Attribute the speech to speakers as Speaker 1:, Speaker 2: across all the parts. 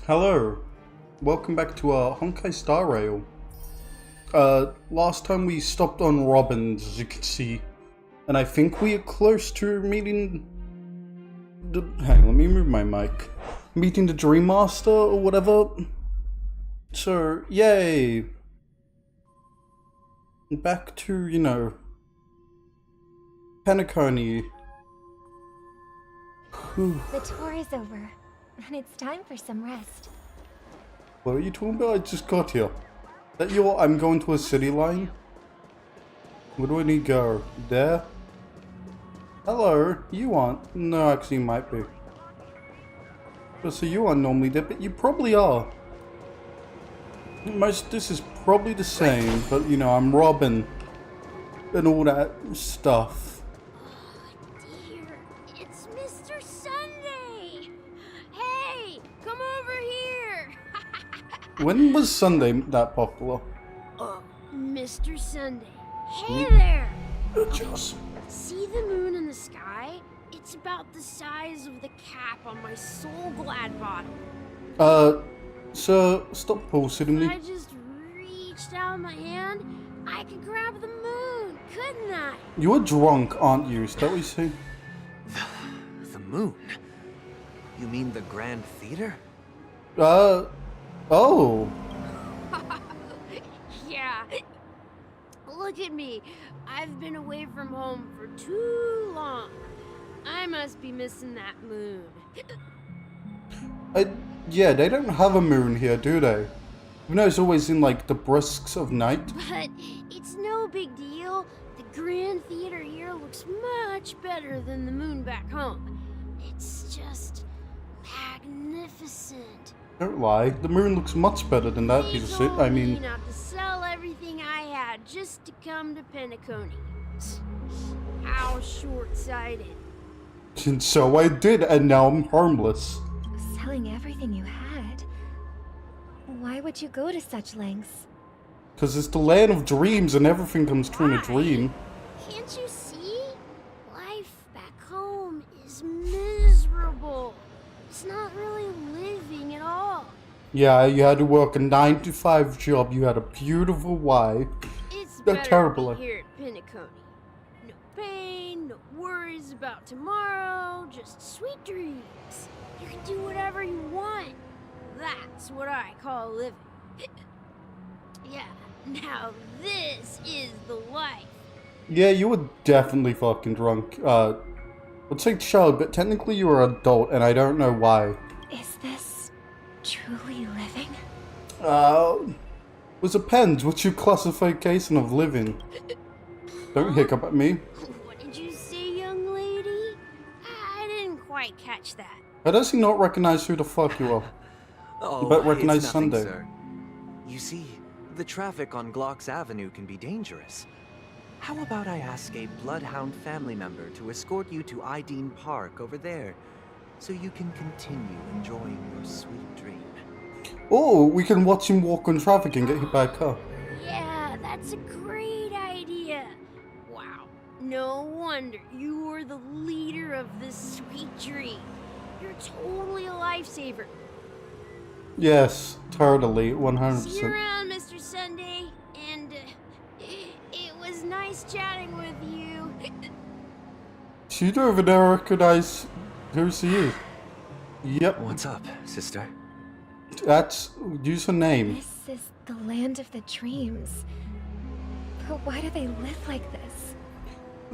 Speaker 1: Hello, welcome back to Honkai Star Rail. Last time we stopped on Robin's, as you can see, and I think we are close to meeting the... Hang on, let me move my mic. Meeting the Dream Master or whatever. So, yay! Back to, Penacony.
Speaker 2: The tour is over, and it's time for some rest.
Speaker 1: What are you talking about? I just got here. That your I'm going to a city line? Where do I need to go? There? Hello, you aren't. No, actually you might be. But so you aren't normally there, but you probably are. This is probably the same, but I'm Robin. And all that stuff.
Speaker 3: Dear, it's Mr. Sunday! Hey, come over here!
Speaker 1: When was Sunday that popular?
Speaker 3: Mr. Sunday. Hey there!
Speaker 1: Just...
Speaker 3: See the moon in the sky? It's about the size of the cap on my Soul Glad bottle.
Speaker 1: So stop bullshitting me.
Speaker 3: If I just reached out my hand, I could grab the moon, couldn't I?
Speaker 1: You're drunk, aren't you? Is that what you say?
Speaker 4: The moon? You mean the Grand Theater?
Speaker 1: Oh.
Speaker 3: Yeah. Look at me. I've been away from home for too long. I must be missing that moon.
Speaker 1: Yeah, they don't have a moon here, do they? You know, it's always in, like, the brisks of night.
Speaker 3: But it's no big deal. The Grand Theater here looks much better than the moon back home. It's just magnificent.
Speaker 1: Don't lie, the moon looks much better than that piece of shit. I mean...
Speaker 3: not to sell everything I had just to come to Penacony. How short-sighted.
Speaker 1: And so I did, and now I'm harmless.
Speaker 2: Selling everything you had? Why would you go to such lengths?
Speaker 1: Because it's the land of dreams and everything comes true in a dream.
Speaker 3: Can't you see? Life back home is miserable. It's not really living at all.
Speaker 1: Yeah, you had to work a 9-to-5 job, you had a beautiful wife.
Speaker 3: It's
Speaker 1: They're
Speaker 3: better
Speaker 1: terrible.
Speaker 3: to be here at Penacony. No pain, no worries about tomorrow, just sweet dreams. You can do whatever you want. That's what I call living. Yeah, now this is the life.
Speaker 1: Yeah, you were definitely fucking drunk. Let's say child, but technically you were an adult, and I don't know why.
Speaker 2: Is this truly living?
Speaker 1: Was depends what you classification of living. Don't hiccup at me.
Speaker 3: What did you say, young lady? I didn't quite catch that.
Speaker 1: How does he not recognize who the fuck you are?
Speaker 4: Oh,
Speaker 1: But recognize
Speaker 4: it's nothing,
Speaker 1: Sunday.
Speaker 4: sir. You see, the traffic on Glocks Avenue can be dangerous. How about I ask a Bloodhound family member to escort you to Ideen Park over there, so you can continue enjoying your sweet dream?
Speaker 1: Oh, we can watch him walk on traffic and get hit by a car.
Speaker 3: Yeah, that's a great idea. Wow, no wonder you were the leader of this sweet dream. You're totally a lifesaver.
Speaker 1: Yes, totally,
Speaker 3: See you
Speaker 1: 100%.
Speaker 3: around, Mr. Sunday, and it was nice chatting with you.
Speaker 1: She don't even recognize who she is. Yep,
Speaker 4: What's up, sister?
Speaker 1: that's, use her name.
Speaker 2: This is the land of the dreams. But why do they live like this?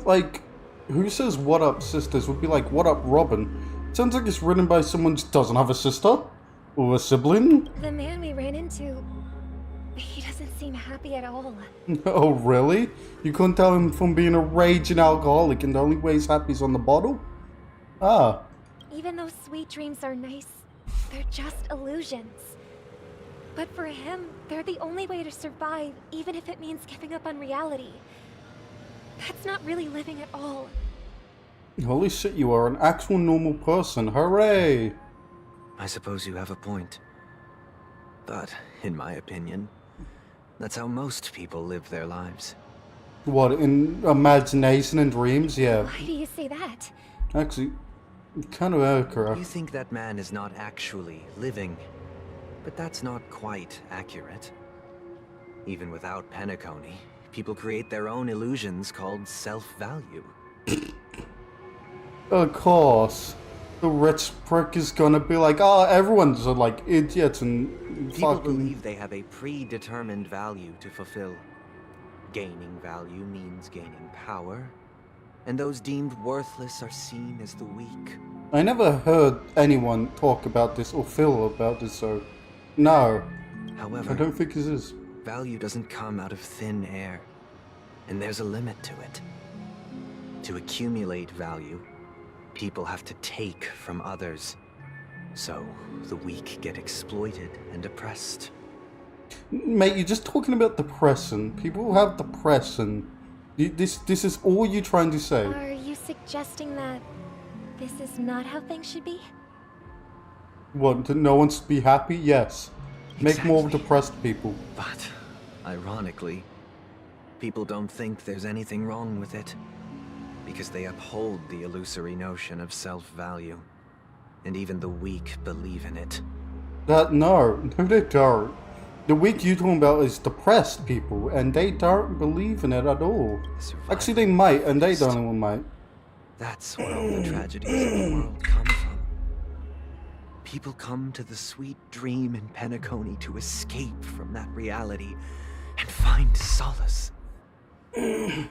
Speaker 1: Like, who says what up sisters would be like what up Robin? Sounds like it's written by someone who doesn't have a sister or a sibling.
Speaker 2: The man we ran into, he doesn't seem happy at all.
Speaker 1: Oh really? You couldn't tell him from being a raging alcoholic and the only way he's happy is on the bottle? Ah,
Speaker 2: Even though sweet dreams are nice, they're just illusions. But for him, they're the only way to survive, even if it means giving up on reality. That's not really living at all.
Speaker 1: holy shit, you are an actual normal person, hooray!
Speaker 4: I suppose you have a point. But, in my opinion, that's how most people live their lives.
Speaker 1: What, in imagination and dreams? Yeah,
Speaker 2: Why do you say that?
Speaker 1: actually, kind of accurate.
Speaker 4: You think that man is not actually living But that's not quite accurate. Even without Penacony, people create their own illusions called self-value.
Speaker 1: Of course. The rich prick is gonna be like, oh, everyone's like idiots and
Speaker 4: People
Speaker 1: fucking...
Speaker 4: believe they have a predetermined value to fulfill. Gaining value means gaining power, and those deemed worthless are seen as the weak.
Speaker 1: I never heard anyone talk about this or feel about this, so... No.
Speaker 4: However,
Speaker 1: I don't think it is.
Speaker 4: value doesn't come out of thin air, and there's a limit to it. To accumulate value, people have to take from others. So, the weak get exploited and oppressed.
Speaker 1: Mate, you're just talking about depression. People have depression. This is all you're trying to say.
Speaker 2: Are you suggesting that this is not how things should be?
Speaker 1: What, that no one's to be happy? Yes. Make more
Speaker 4: Exactly.
Speaker 1: depressed people.
Speaker 4: But, ironically, people don't think there's anything wrong with it. Because they uphold the illusory notion of self-value. And even the weak believe in it.
Speaker 1: No, they don't. The weak you're talking about is depressed people, and they don't believe in it at all.
Speaker 4: Survival
Speaker 1: Actually, they might, and they
Speaker 4: of the
Speaker 1: don't even might.
Speaker 4: That's where all the tragedies of the world come from. People come to the sweet dream in Penacony to escape from that reality and find solace.
Speaker 1: It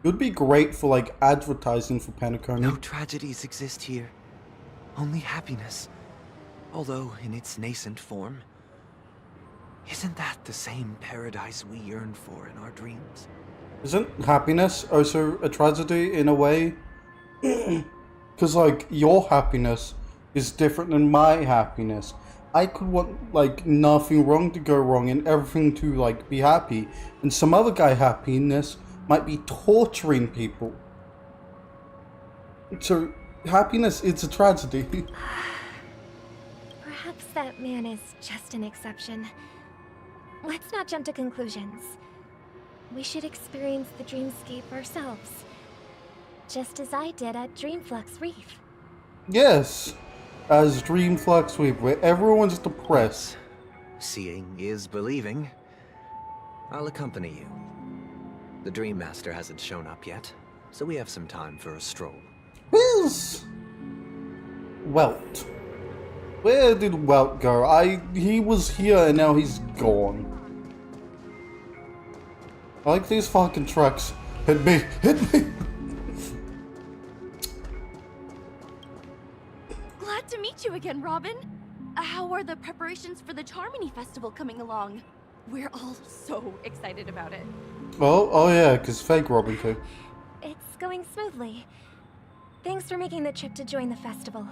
Speaker 1: would be great for, like, advertising for Penacony.
Speaker 4: No tragedies exist here, only happiness. Although in its nascent form. Isn't that the same paradise we yearn for in our dreams?
Speaker 1: Isn't happiness also a tragedy in a way? Because, like, your happiness is different than my happiness. I could want, like, nothing wrong to go wrong and everything to, like, be happy. And some other guy happiness might be torturing people. So, happiness is a tragedy.
Speaker 2: Perhaps that man is just an exception. Let's not jump to conclusions. We should experience the dreamscape ourselves. Just as I did at Dreamflux Reef.
Speaker 1: Yes, as Dreamflux Sweep, where everyone's depressed.
Speaker 4: Seeing is believing. I'll accompany you. The Dream Master hasn't shown up yet, so we have some time for a stroll.
Speaker 1: Where's Welt? Where did Welt go? He was here and now he's gone. I like these fucking trucks. Hit me! Hit me!
Speaker 5: Glad to meet you again, Robin. How are the preparations for the Charmony Festival coming along? We're all so excited about it.
Speaker 1: Oh yeah, because fake Robin too.
Speaker 2: It's going smoothly. Thanks for making the trip to join the festival.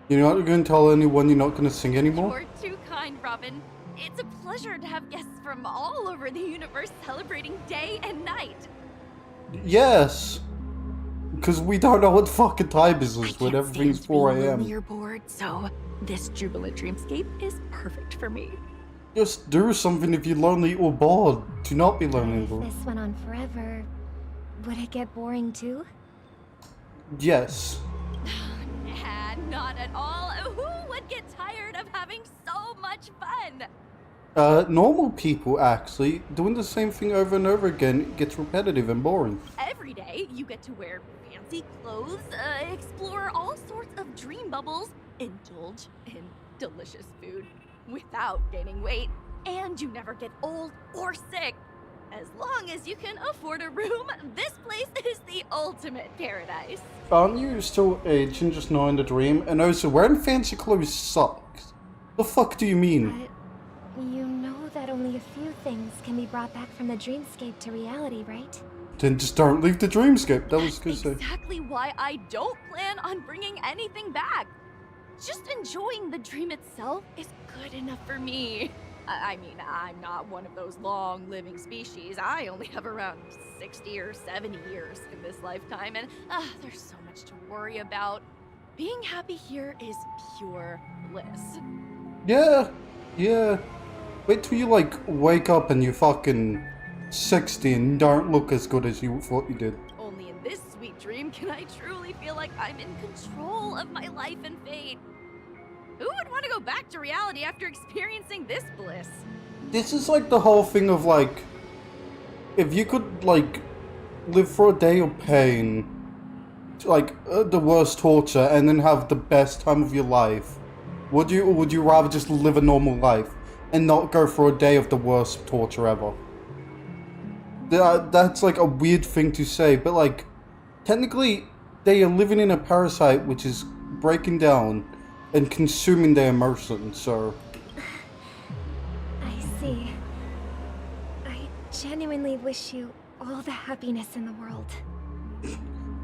Speaker 1: You're not going to tell anyone you're not going to sing anymore?
Speaker 5: You're too kind, Robin. It's a pleasure to have guests from all over the universe celebrating day and night.
Speaker 1: Yes! Because we don't know what fucking time this
Speaker 5: I
Speaker 1: is when
Speaker 5: can't
Speaker 1: everything's
Speaker 5: stand
Speaker 1: 4
Speaker 5: being
Speaker 1: a.m.
Speaker 5: lonely or bored, so this jubilant dreamscape is perfect for me.
Speaker 1: Just do something if you're lonely or bored. Do not be lonely or
Speaker 2: If
Speaker 1: bored.
Speaker 2: this went on forever, would it get boring too?
Speaker 1: Yes.
Speaker 5: Nah, not at all. Who would get tired of having so much fun?
Speaker 1: Normal people, actually, doing the same thing over and over again gets repetitive and boring.
Speaker 5: Every day, you get to wear fancy clothes, explore all sorts of dream bubbles, indulge in delicious food without gaining weight, and you never get old or sick. As long as you can afford a room, this place is the ultimate paradise.
Speaker 1: Aren't you still aging, just knowing the dream? And also, wearing fancy clothes sucks. The fuck do you mean?
Speaker 2: But you know that only a few things can be brought back from the dreamscape to reality, right?
Speaker 1: Then just don't leave the dreamscape. That was good to say.
Speaker 5: Exactly why I don't plan on bringing anything back. Just enjoying the dream itself is good enough for me. I mean, I'm not one of those long-living species. I only have around 60 or 70 years in this lifetime, and there's so much to worry about. Being happy here is pure bliss.
Speaker 1: Yeah. Wait till you, like, wake up and you're fucking 60 and don't look as good as you thought you did.
Speaker 5: Only in this sweet dream can I truly feel like I'm in control of my life and fate. Who would want to go back to reality after experiencing this bliss?
Speaker 1: This is like the whole thing of like, if you could like live for a day of pain, like the worst torture, and then have the best time of your life, would you, or would you rather just live a normal life and not go for a day of the worst torture ever? That's like a weird thing to say, but like, technically, they are living in a parasite which is breaking down and consuming their emotions, so...
Speaker 2: I see. I genuinely wish you all the happiness in the world.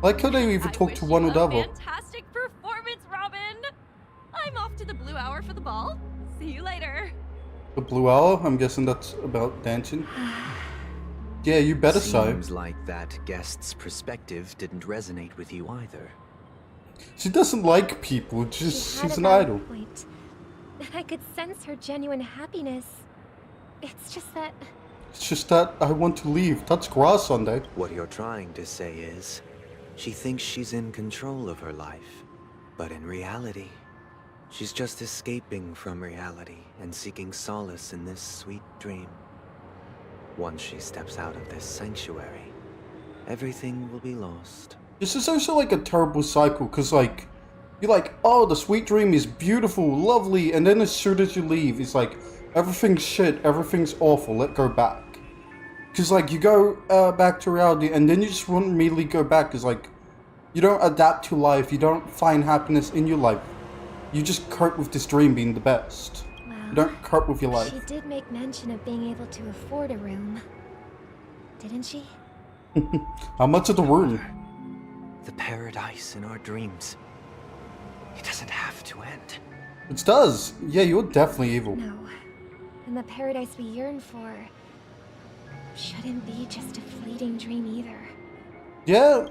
Speaker 1: Like how they even talk to one another.
Speaker 5: Fantastic performance, Robin! I'm off to the Blue Hour for the ball. See you later.
Speaker 1: The Blue Hour? I'm guessing that's about dancing. Yeah, you better say.
Speaker 4: Seems like that guest's perspective didn't resonate with you either.
Speaker 1: She doesn't like people, just
Speaker 2: She had
Speaker 1: she's
Speaker 2: a
Speaker 1: an
Speaker 2: valid
Speaker 1: idol.
Speaker 2: point. And I could sense her genuine happiness. It's just that...
Speaker 1: It's just that I want to leave. Touch grass Sunday.
Speaker 4: What you're trying to say is, she thinks she's in control of her life. But in reality, she's just escaping from reality and seeking solace in this sweet dream. Once she steps out of this sanctuary, everything will be lost.
Speaker 1: This is also like a terrible cycle, because like, you're like, oh, the sweet dream is beautiful, lovely, and then as soon as you leave, it's like, everything's shit, everything's awful, let go back. Because like, you go back to reality, and then you just won't immediately go back, because like, you don't adapt to life, you don't find happiness in your life. You just cope with this dream being the best.
Speaker 2: Well,
Speaker 1: You don't cope with your life.
Speaker 2: she did make mention of being able to afford a room. Didn't she?
Speaker 1: How much of the room?
Speaker 4: The paradise in our dreams. It doesn't have to end.
Speaker 1: It does. Yeah, you're definitely evil.
Speaker 2: No. And the paradise we yearn for shouldn't be just a fleeting dream either.
Speaker 1: Yeah,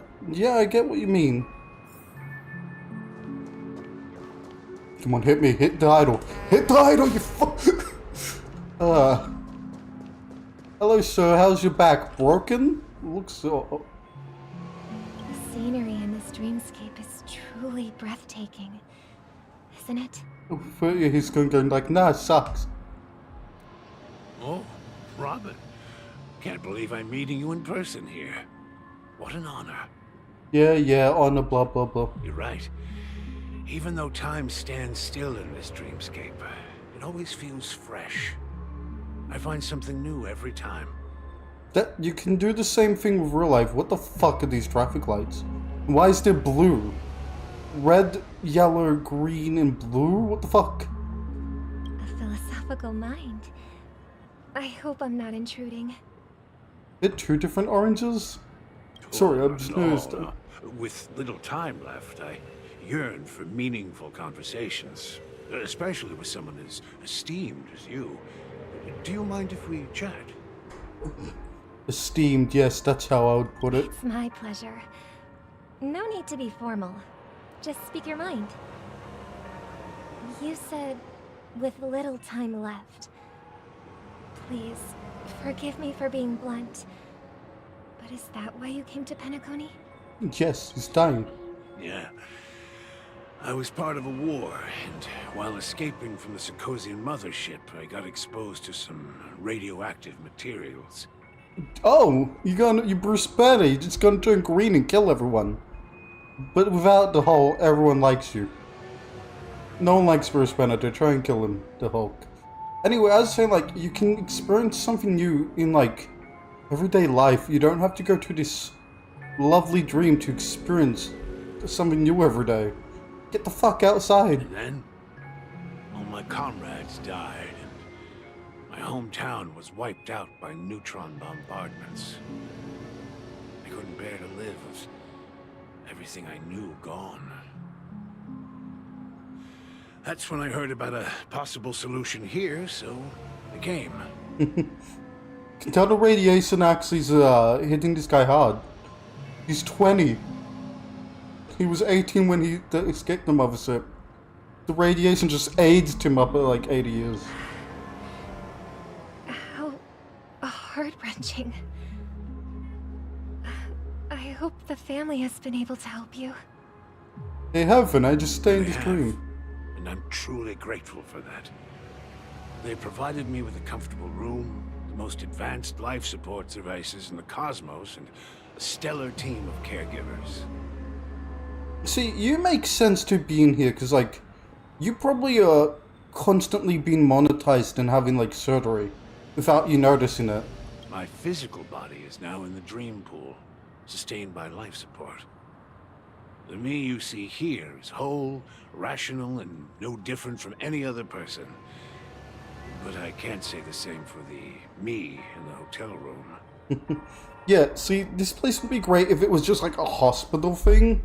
Speaker 1: I get what you mean. Come on, hit me. Hit the idol. Hit the idol, you fuck. Hello, sir. How's your back? Broken? Looks so...
Speaker 2: The scenery in this dreamscape is truly breathtaking, isn't it?
Speaker 1: He's going like, nah, it sucks.
Speaker 6: Oh, Robin. Can't believe I'm meeting you in person here. What an honor.
Speaker 1: Yeah, honor, blah, blah, blah.
Speaker 6: You're right. Even though time stands still in this dreamscape, it always feels fresh. I find something new every time.
Speaker 1: That you can do the same thing with real life. What the fuck are these traffic lights? Why is there blue? Red, yellow, green, and blue? What the fuck?
Speaker 2: A philosophical mind. I hope I'm not intruding.
Speaker 1: Hit two different oranges? Sorry, I just noticed.
Speaker 6: With little time left, I yearn for meaningful conversations, especially with someone as esteemed as you. Do you mind if we chat?
Speaker 1: Esteemed, yes, that's how I would put it.
Speaker 2: It's my pleasure. No need to be formal. Just speak your mind. You said, with little time left. Please, forgive me for being blunt. But is that why you came to Penacony?
Speaker 1: Yes, he's dying.
Speaker 6: Yeah. I was part of a war, and while escaping from the Sikosian mothership, I got exposed to some radioactive materials.
Speaker 1: Oh, you Bruce Banner, you're just gonna turn green and kill everyone. But without the whole, everyone likes you. No one likes Bruce Banner, they try and kill him, the Hulk. Anyway, I was saying, like, you can experience something new in, like, everyday life. You don't have to go to this lovely dream to experience something new every day. Get the fuck outside.
Speaker 6: And then, all my comrades died, and my hometown was wiped out by neutron bombardments. I couldn't bear to live with everything I knew gone. That's when I heard about a possible solution here, so I came.
Speaker 1: Can tell the radiation actually is hitting this guy hard. He's 20. He was 18 when he escaped the mothership. The radiation just aged him up at like 80 years.
Speaker 2: How heart-wrenching. I hope the family has been able to help you.
Speaker 1: They haven't, I just stay in
Speaker 6: They
Speaker 1: this
Speaker 6: have.
Speaker 1: dream.
Speaker 6: and I'm truly grateful for that. They provided me with a comfortable room, the most advanced life support devices in the cosmos, and a stellar team of caregivers.
Speaker 1: See, you make sense to being here, because, like, you probably are constantly being monetized and having, like, surgery without you noticing it.
Speaker 6: My physical body is now in the dream pool, sustained by life support. The me you see here is whole, rational, and no different from any other person. But I can't say the same for the me in the hotel room.
Speaker 1: Yeah, see, this place would be great if it was just, like, a hospital thing.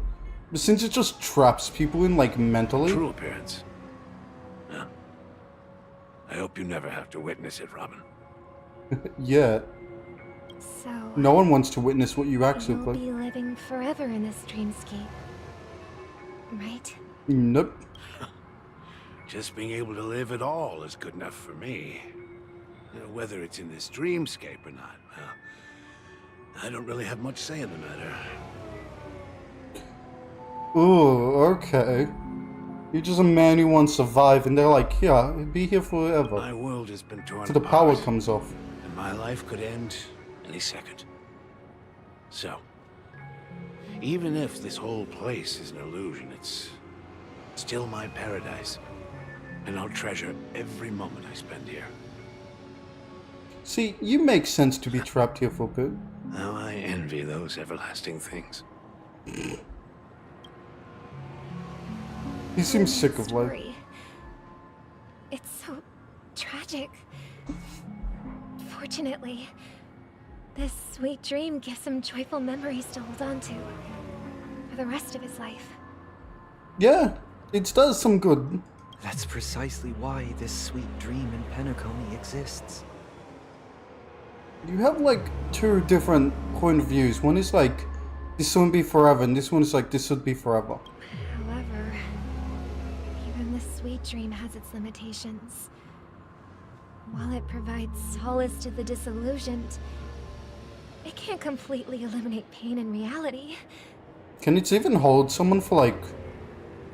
Speaker 1: But since it just traps people in, like, mentally...
Speaker 6: True appearance. Huh. I hope you never have to witness it, Robin.
Speaker 1: Yeah.
Speaker 2: So...
Speaker 1: No one wants to witness what you actually
Speaker 2: you'll
Speaker 1: look like.
Speaker 2: be living forever in this dreamscape. Right?
Speaker 1: Nope.
Speaker 6: Just being able to live at all is good enough for me. You know, whether it's in this dreamscape or not, well, I don't really have much say in the matter.
Speaker 1: Ooh, okay. You're just a man who wants to survive, and they're like, yeah, be here forever.
Speaker 6: My world has been torn
Speaker 1: So the power
Speaker 6: apart,
Speaker 1: comes off.
Speaker 6: and my life could end any second. So, even if this whole place is an illusion, it's still my paradise. And I'll treasure every moment I spend here.
Speaker 1: See, you make sense to be trapped here for a bit.
Speaker 6: How I envy those everlasting things.
Speaker 1: He seems sick of life.
Speaker 2: Story. It's so tragic. Fortunately, this sweet dream gives him joyful memories to hold on to for the rest of his life.
Speaker 1: Yeah, it does some good.
Speaker 4: That's precisely why this sweet dream in Penacony exists.
Speaker 1: You have like two different point of views. One is like, this won't be forever, and this one is like, this would be forever.
Speaker 2: However, even the sweet dream has its limitations. While it provides solace to the disillusioned, it can't completely eliminate pain in reality.
Speaker 1: Can it even hold someone for like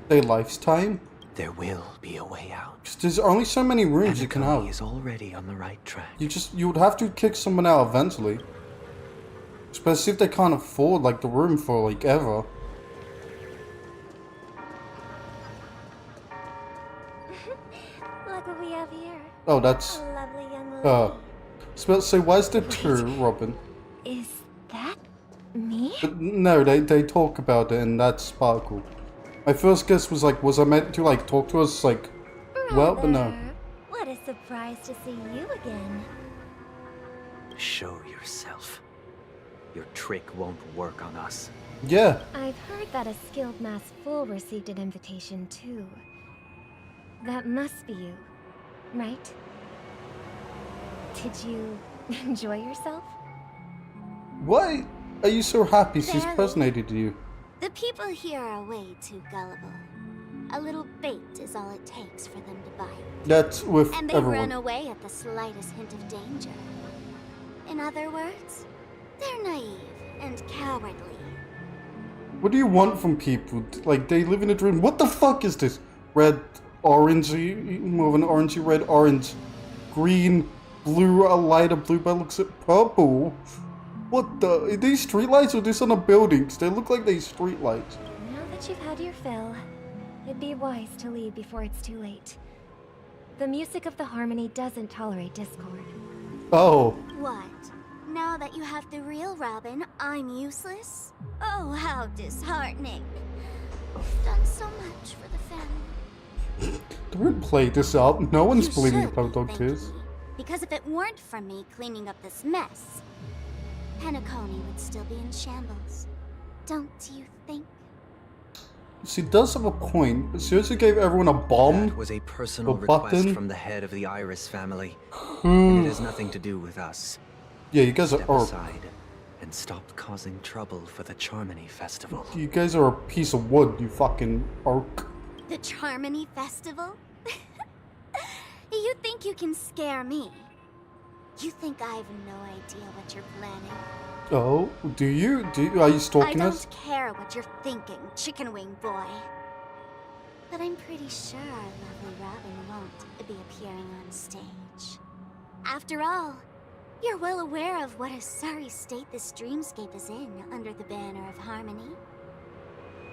Speaker 1: their lifetime?
Speaker 4: There will be a way out.
Speaker 1: 'Cause there's only so many rooms you can
Speaker 4: Penacony
Speaker 1: have.
Speaker 4: is already on the right track.
Speaker 1: You would have to kick someone out eventually. Especially if they can't afford like the room for like ever.
Speaker 2: Look what we have here.
Speaker 1: Oh, that's
Speaker 2: A lovely young lady.
Speaker 1: so where's the two, Robin?
Speaker 2: Is that me?
Speaker 1: But no, they talk about it, and that's Sparkle. My first guess was like, was I meant to like talk to us like, well, but no.
Speaker 2: Brother, what a surprise to see you again.
Speaker 4: Show yourself. Your trick won't work on us.
Speaker 1: Yeah,
Speaker 2: I've heard that a skilled mass fool received an invitation too. That must be you, right? Did you enjoy yourself?
Speaker 1: why are you so happy she's
Speaker 7: Barely.
Speaker 1: personated you?
Speaker 7: The people here are way too gullible. A little bait is all it takes for them to bite.
Speaker 1: That's with
Speaker 7: And they
Speaker 1: everyone.
Speaker 7: run away at the slightest hint of danger. In other words, they're naive and cowardly.
Speaker 1: What do you want from people? Like, they live in a dream. What the fuck is this? Red, orangey, more of an orangey, red, orange, green, blue, a lighter blue, but looks at purple. What the? Are these streetlights or this on a building? 'Cause they look like these streetlights.
Speaker 2: Now that you've had your fill, it'd be wise to leave before it's too late. The music of the harmony doesn't tolerate discord.
Speaker 1: Oh,
Speaker 7: What? Now that you have the real Robin, I'm useless? Oh, how disheartening. You've done so much for the family.
Speaker 1: don't play this out. No one's
Speaker 7: You
Speaker 1: believing
Speaker 7: should
Speaker 1: about
Speaker 7: be
Speaker 1: dog
Speaker 7: thanking
Speaker 1: tears.
Speaker 7: me, because if it weren't for me cleaning up this mess, Penacony would still be in shambles. Don't you think?
Speaker 1: She does have a point. But she also gave everyone a bomb.
Speaker 4: That was a personal
Speaker 1: A
Speaker 4: request
Speaker 1: button.
Speaker 4: from the head of the Iris family. And it has nothing to do with us.
Speaker 1: Yeah, you guys are
Speaker 4: Step
Speaker 1: orc.
Speaker 4: aside and stop causing trouble for the Charmony Festival.
Speaker 1: You guys are a piece of wood, you fucking orc.
Speaker 7: The Charmony Festival? You think you can scare me? You think I have no idea what you're planning?
Speaker 1: Oh, do you? Are you
Speaker 7: I
Speaker 1: stalking
Speaker 7: don't
Speaker 1: us?
Speaker 7: care what you're thinking, chicken wing boy. But I'm pretty sure our lovely Robin won't be appearing on stage. After all, you're well aware of what a sorry state this dreamscape is in under the banner of harmony.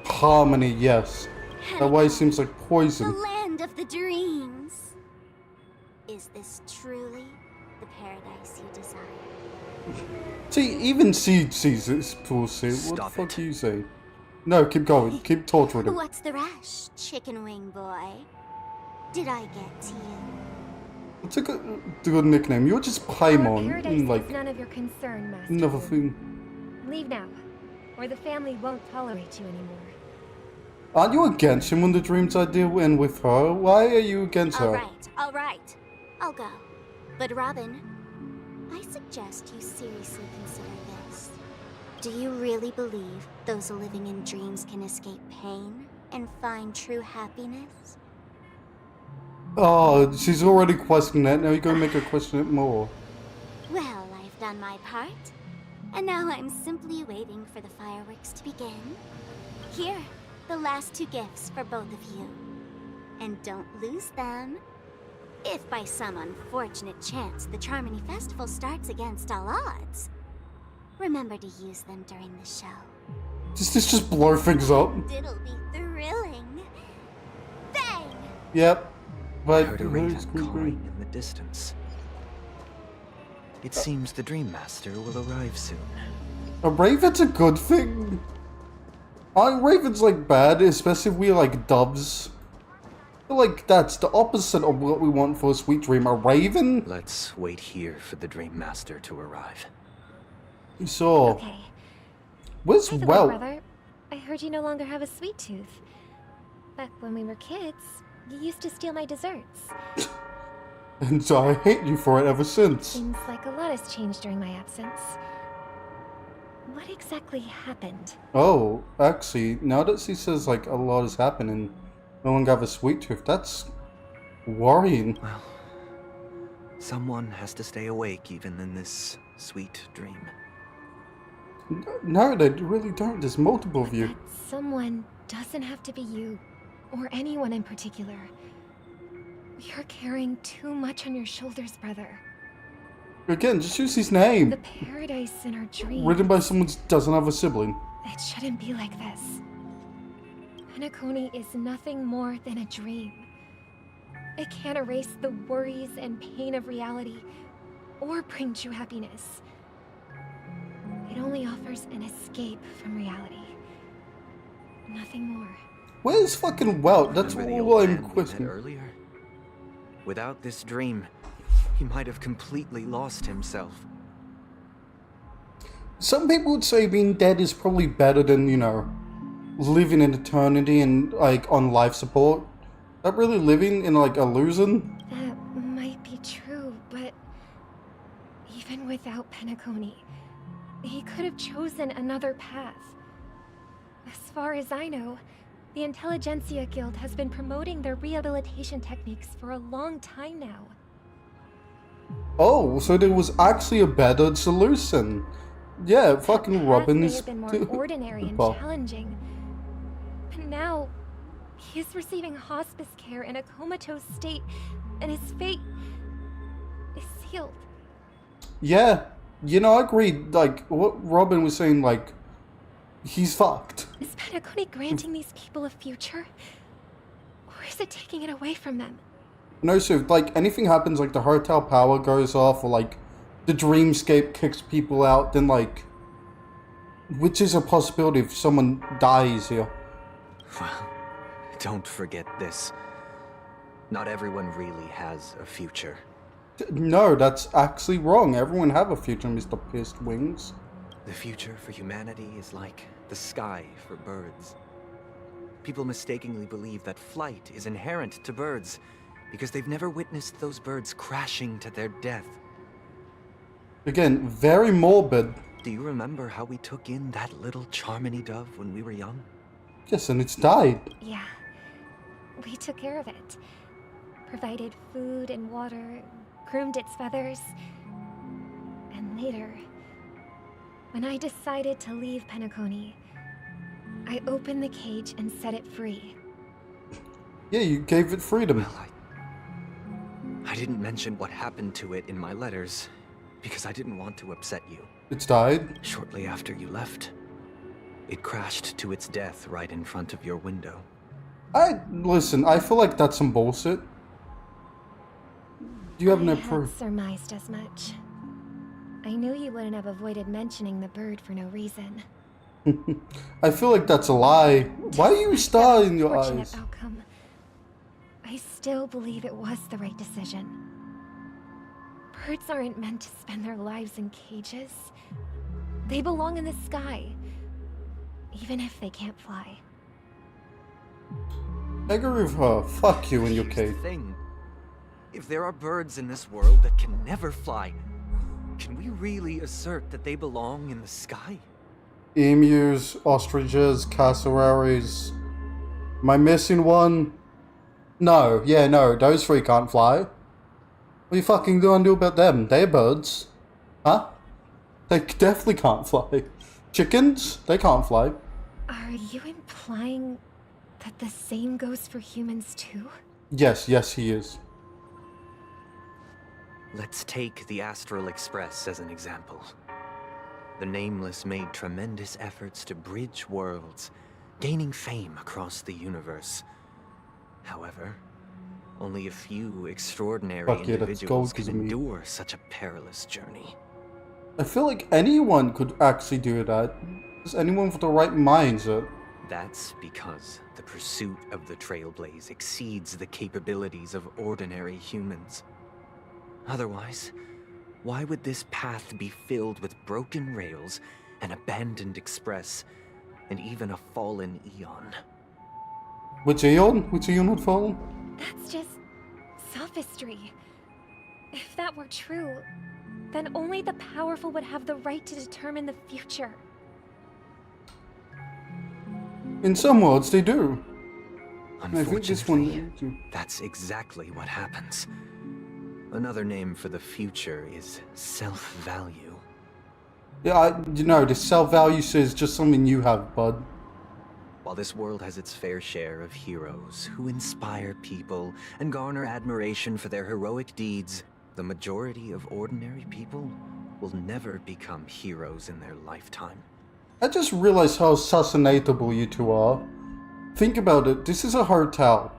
Speaker 1: Harmony, yes. That way seems like
Speaker 7: The
Speaker 1: poison.
Speaker 7: land of the dreams. Is this truly the paradise you desire?
Speaker 1: See, even Seed sees this bullshit. What the
Speaker 4: Stop
Speaker 1: fuck
Speaker 4: it.
Speaker 1: are you saying? No, keep going. Keep torturing him.
Speaker 7: What's the rush, chicken wing boy? Did I get to you?
Speaker 1: It's a good nickname. You're just
Speaker 2: Our
Speaker 1: Paimon.
Speaker 2: paradise
Speaker 1: Like,
Speaker 2: is none of your concern, Master.
Speaker 1: another
Speaker 2: Wu.
Speaker 1: thing.
Speaker 2: Leave now, or the family won't tolerate you anymore.
Speaker 1: Aren't you against him when the dreams idea and with her? Why are you against her?
Speaker 7: All right. I'll go. But Robin, I suggest you seriously consider this. Do you really believe those living in dreams can escape pain and find true happiness?
Speaker 1: Oh, she's already questioning that. Now you're gonna make her question it more.
Speaker 7: Well, I've done my part. And now I'm simply waiting for the fireworks to begin. Here, the last 2 gifts for both of you. And don't lose them. If by some unfortunate chance the Charmony Festival starts against all odds, remember to use them during the show.
Speaker 1: Does this just blow things up?
Speaker 7: It'll be thrilling. Bang!
Speaker 1: Yep.
Speaker 4: I
Speaker 1: But
Speaker 4: heard a
Speaker 1: who's
Speaker 4: raven cawing in the distance. It seems the Dream Master will arrive soon.
Speaker 1: a raven's a good thing? Ravens like bad, especially if we like doves. I feel like that's the opposite of what we want for a sweet dream. A raven?
Speaker 4: Let's wait here for the Dream Master to arrive.
Speaker 1: So,
Speaker 2: Okay.
Speaker 1: where's
Speaker 2: By the way,
Speaker 1: Well?
Speaker 2: brother, I heard you no longer have a sweet tooth. Back when we were kids, you used to steal my desserts.
Speaker 1: And so I hate you for it ever since.
Speaker 2: Seems like a lot has changed during my absence. What exactly happened?
Speaker 1: Oh, actually, now that she says like a lot is happening, no one got a sweet tooth, that's worrying.
Speaker 4: Well, someone has to stay awake even in this sweet dream.
Speaker 1: No, they really don't. There's multiple of you.
Speaker 2: That someone doesn't have to be you, or anyone in particular. You're carrying too much on your shoulders, brother.
Speaker 1: Again, just use his name.
Speaker 2: The paradise in our dreams.
Speaker 1: Written by someone who doesn't have a sibling.
Speaker 2: It shouldn't be like this. Penacony is nothing more than a dream. It can't erase the worries and pain of reality, or bring true happiness. It only offers an escape from reality. Nothing more.
Speaker 1: Where's fucking Welt? That's
Speaker 4: Remember the
Speaker 1: all
Speaker 4: old
Speaker 1: I'm
Speaker 4: man we met
Speaker 1: questioning.
Speaker 4: earlier? Without this dream, he might have completely lost himself.
Speaker 1: Some people would say being dead is probably better than, you know, living in eternity and, like, on life support. Not really living in, like, illusion.
Speaker 2: That might be true, but even without Penacony, he could have chosen another path. As far as I know, the Intelligentsia Guild has been promoting their rehabilitation techniques for a long time now.
Speaker 1: Oh, so there was actually a better solution. Yeah, fucking
Speaker 2: That
Speaker 1: Robin
Speaker 2: may
Speaker 1: is...
Speaker 2: have been more ordinary and
Speaker 1: Well,
Speaker 2: challenging. But now, he is receiving hospice care in a comatose state, and his fate is sealed.
Speaker 1: yeah, you know, I agree. Like, what Robin was saying, like, he's fucked.
Speaker 2: Is Penacony granting these people a future? Or is it taking it away from them?
Speaker 1: No, so if, like, anything happens, like, the hotel power goes off, or, like, the dreamscape kicks people out, then, like, which is a possibility if someone dies here.
Speaker 4: Well, don't forget this. Not everyone really has a future.
Speaker 1: No, that's actually wrong. Everyone have a future, Mr. Pierced Wings.
Speaker 4: The future for humanity is like the sky for birds. People mistakenly believe that flight is inherent to birds because they've never witnessed those birds crashing to their death.
Speaker 1: Again, very morbid.
Speaker 4: Do you remember how we took in that little Charmony dove when we were young?
Speaker 1: Yes, and it's died.
Speaker 2: Yeah, we took care of it. Provided food and water, groomed its feathers. And later, when I decided to leave Penacony, I opened the cage and set it free.
Speaker 1: Yeah, you gave it freedom.
Speaker 4: Well, I didn't mention what happened to it in my letters because I didn't want to upset you.
Speaker 1: It's died.
Speaker 4: Shortly after you left, it crashed to its death right in front of your window.
Speaker 1: Listen, I feel like that's some bullshit. Do you have no
Speaker 2: I had
Speaker 1: proof?
Speaker 2: surmised as much. I knew you wouldn't have avoided mentioning the bird for no reason.
Speaker 1: I feel like that's a lie. Why are you star in your
Speaker 2: Fortunate
Speaker 1: eyes?
Speaker 2: outcome. I still believe it was the right decision. Birds aren't meant to spend their lives in cages. They belong in the sky, even if they can't fly.
Speaker 1: I agree with her. Fuck you and your
Speaker 4: Here's the
Speaker 1: cake.
Speaker 4: thing. If there are birds in this world that can never fly, can we really assert that they belong in the sky?
Speaker 1: Emus, ostriches, cassowaries. Am I missing one? No, yeah, no, those three can't fly. What are you fucking gonna do about them? They're birds. Huh? They definitely can't fly. Chickens? They can't fly.
Speaker 2: Are you implying that the same goes for humans too?
Speaker 1: Yes, yes, he is.
Speaker 4: Let's take the Astral Express as an example. The Nameless made tremendous efforts to bridge worlds, gaining fame across the universe. However, only a few extraordinary
Speaker 1: Fuck yeah, that's
Speaker 4: individuals
Speaker 1: gold
Speaker 4: can
Speaker 1: to me.
Speaker 4: endure such a perilous journey.
Speaker 1: I feel like anyone could actually do that. Just anyone with the right mindset.
Speaker 4: That's because the pursuit of the Trailblaze exceeds the capabilities of ordinary humans. Otherwise, why would this path be filled with broken rails, an abandoned express, and even a fallen Eon?
Speaker 1: Which Eon? Which Eon would fall?
Speaker 2: That's just sophistry. If that were true, then only the powerful would have the right to determine the future.
Speaker 1: In some worlds, they do. And I think this
Speaker 4: Unfortunately,
Speaker 1: one.
Speaker 4: that's exactly what happens. Another name for the future is self-value.
Speaker 1: Yeah, you know, the self-value is just something you have, bud.
Speaker 4: While this world has its fair share of heroes who inspire people and garner admiration for their heroic deeds, the majority of ordinary people will never become heroes in their lifetime.
Speaker 1: I just realized how assassinatable you two are. Think about it, this is a hotel.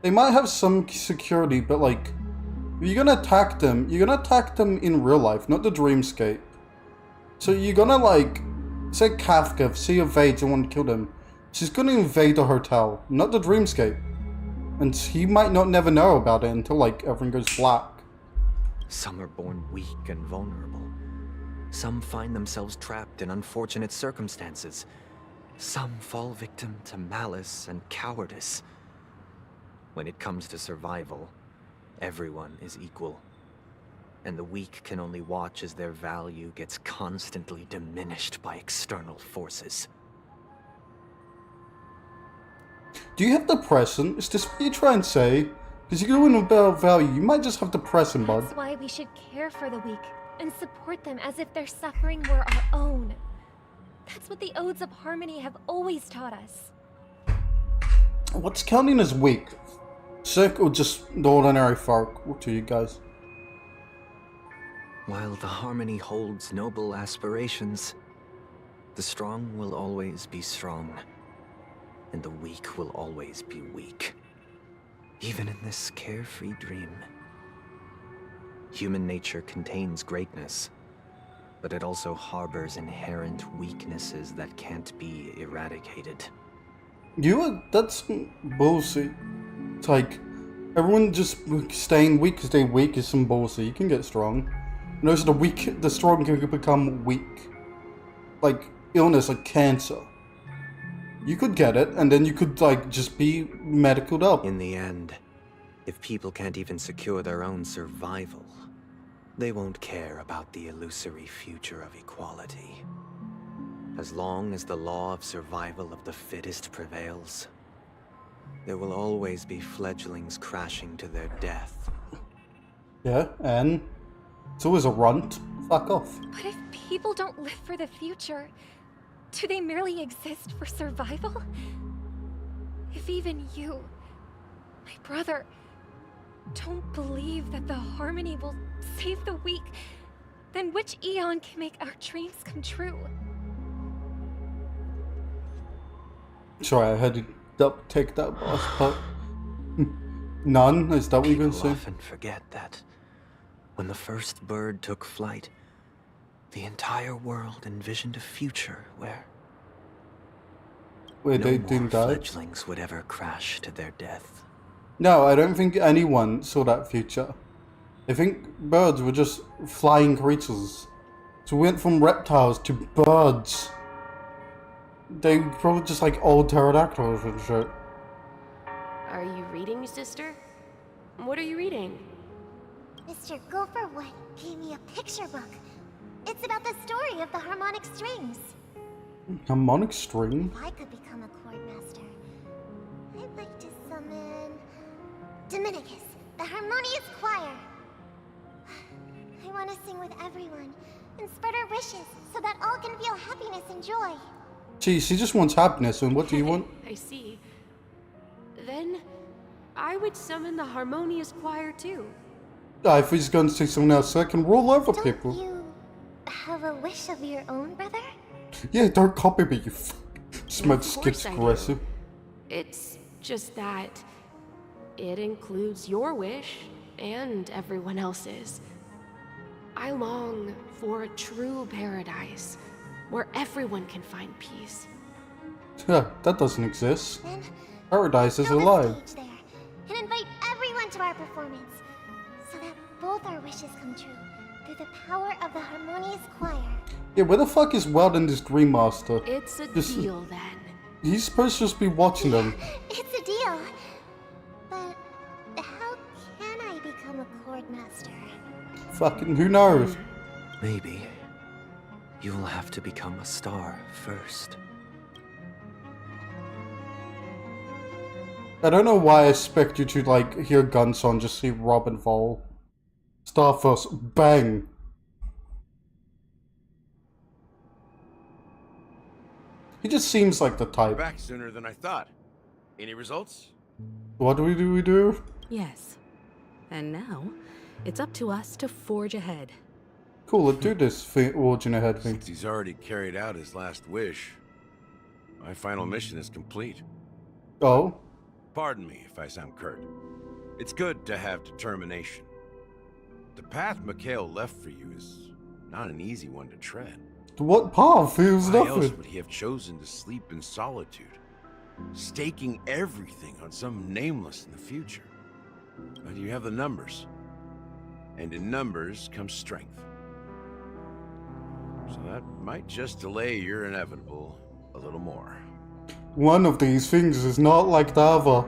Speaker 1: They might have some security, but like, if you're gonna attack them, you're gonna attack them in real life, not the dreamscape. So you're gonna like, say Kafka, if she invades and want to kill them, she's gonna invade the hotel, not the dreamscape. And he might not never know about it until like everything goes black.
Speaker 4: Some are born weak and vulnerable. Some find themselves trapped in unfortunate circumstances. Some fall victim to malice and cowardice. When it comes to survival, everyone is equal. And the weak can only watch as their value gets constantly diminished by external forces.
Speaker 1: Do you have depression? Is this what you try and say? Because you're going about value, you might just have depression, bud.
Speaker 2: That's why we should care for the weak and support them as if their suffering were our own. That's what the Odes of Harmony have always taught us.
Speaker 1: What's counting as weak? Sick or just the ordinary folk? What to you guys?
Speaker 4: While the Harmony holds noble aspirations, the strong will always be strong, and the weak will always be weak. Even in this carefree dream. Human nature contains greatness, but it also harbors inherent weaknesses that can't be eradicated.
Speaker 1: That's bullshit. It's like, everyone just staying weak because they're weak is some bullshit. You can get strong. And also the strong can become weak. Like, illness, like cancer. You could get it, and then you could, like, just be medicaled up.
Speaker 4: In the end, if people can't even secure their own survival, they won't care about the illusory future of equality. As long as the law of survival of the fittest prevails, there will always be fledglings crashing to their death.
Speaker 1: Yeah, and it's always a runt. Fuck off.
Speaker 2: But if people don't live for the future, do they merely exist for survival? If even you, My brother. Don't believe that the harmony will save the weak. Then which Eon can make our dreams come true?
Speaker 1: Sorry, I had to take that last part. None? Is that what you're gonna
Speaker 4: People
Speaker 1: say?
Speaker 4: often forget that when the first bird took flight, the entire world envisioned a future where
Speaker 1: Wait,
Speaker 4: no
Speaker 1: they
Speaker 4: more
Speaker 1: didn't die?
Speaker 4: fledglings would ever crash to their death.
Speaker 1: No, I don't think anyone saw that future. I think birds were just flying creatures. So we went from reptiles to birds. They were probably just like old pterodactyls and shit.
Speaker 8: Are you reading, sister? What are you reading?
Speaker 7: Mr. Gopherwood gave me a picture book. It's about the story of the harmonic strings.
Speaker 1: Harmonic string?
Speaker 7: If I could become a chord master, I'd like to summon Dominicus, the harmonious choir. I want to sing with everyone and spread our wishes so that all can feel happiness and joy.
Speaker 1: Gee, she just wants happiness, and what do you want?
Speaker 8: I see. Then I would summon the harmonious choir too.
Speaker 1: I thought he's going to say something else so I can roll over
Speaker 7: Don't
Speaker 1: people.
Speaker 7: you have a wish of your own, brother?
Speaker 1: Yeah, don't copy me, you smudge
Speaker 8: Of
Speaker 1: skips
Speaker 8: course I do.
Speaker 1: aggressive.
Speaker 8: It's just that it includes your wish and everyone else's. I long for a true paradise where everyone can find peace.
Speaker 1: Yeah, that doesn't exist.
Speaker 7: Then
Speaker 1: Paradise is a
Speaker 7: build a
Speaker 1: lie.
Speaker 7: stage there and invite everyone to our performance so that both our wishes come true through the power of the harmonious choir.
Speaker 1: Yeah, where the fuck is Weldon, this Dream Master?
Speaker 8: It's a
Speaker 1: This-
Speaker 8: deal then.
Speaker 1: He's supposed to just be watching them.
Speaker 7: It's a deal. But how can I become a chord master?
Speaker 1: Fucking who knows?
Speaker 4: Maybe you'll have to become a star first.
Speaker 1: I don't know why I expect you to like hear gun song, just see Robin fall. Star first, bang. He just seems like the type.
Speaker 6: Back sooner than I thought. Any results?
Speaker 1: What do we do?
Speaker 9: Yes. And now, it's up to us to forge ahead.
Speaker 1: Cool, let's do this forging ahead thing.
Speaker 6: Since he's already carried out his last wish, my final mission is complete.
Speaker 1: Oh?
Speaker 6: Pardon me if I sound curt. It's good to have determination. The path Mikhail left for you is not an easy one to tread.
Speaker 1: What path? Feels
Speaker 6: Why else
Speaker 1: nothing.
Speaker 6: would he have chosen to sleep in solitude, staking everything on some nameless in the future? But you have the numbers, and in numbers comes strength. So that might just delay your inevitable a little more.
Speaker 1: One of these things is not like the other.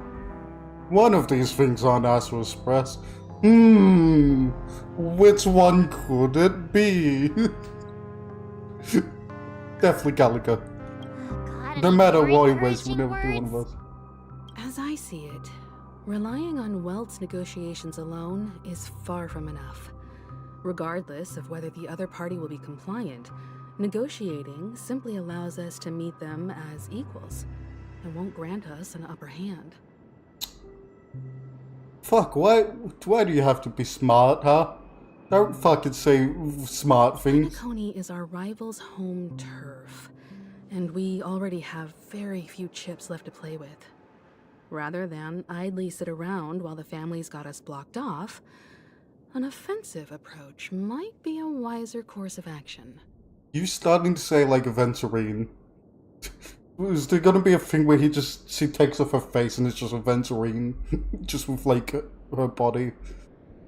Speaker 1: One of these things aren't Astral Express. Which one could it be? Definitely Gallagher.
Speaker 7: Oh God,
Speaker 1: No
Speaker 7: any
Speaker 1: matter
Speaker 7: more
Speaker 1: what he was, would
Speaker 7: encouraging
Speaker 1: never be one of
Speaker 7: words?
Speaker 1: us.
Speaker 9: As I see it, relying on Welt's negotiations alone is far from enough. Regardless of whether the other party will be compliant, negotiating simply allows us to meet them as equals and won't grant us an upper hand.
Speaker 1: Fuck, why do you have to be smart, huh? Don't fucking say smart things.
Speaker 9: Coney is our rival's home turf, and we already have very few chips left to play with. Rather than idly sit around while the family's got us blocked off, an offensive approach might be a wiser course of action.
Speaker 1: You starting to say like a Venturine. Is there gonna be a thing where she takes off her face and it's just a Venturine? Just with like her body?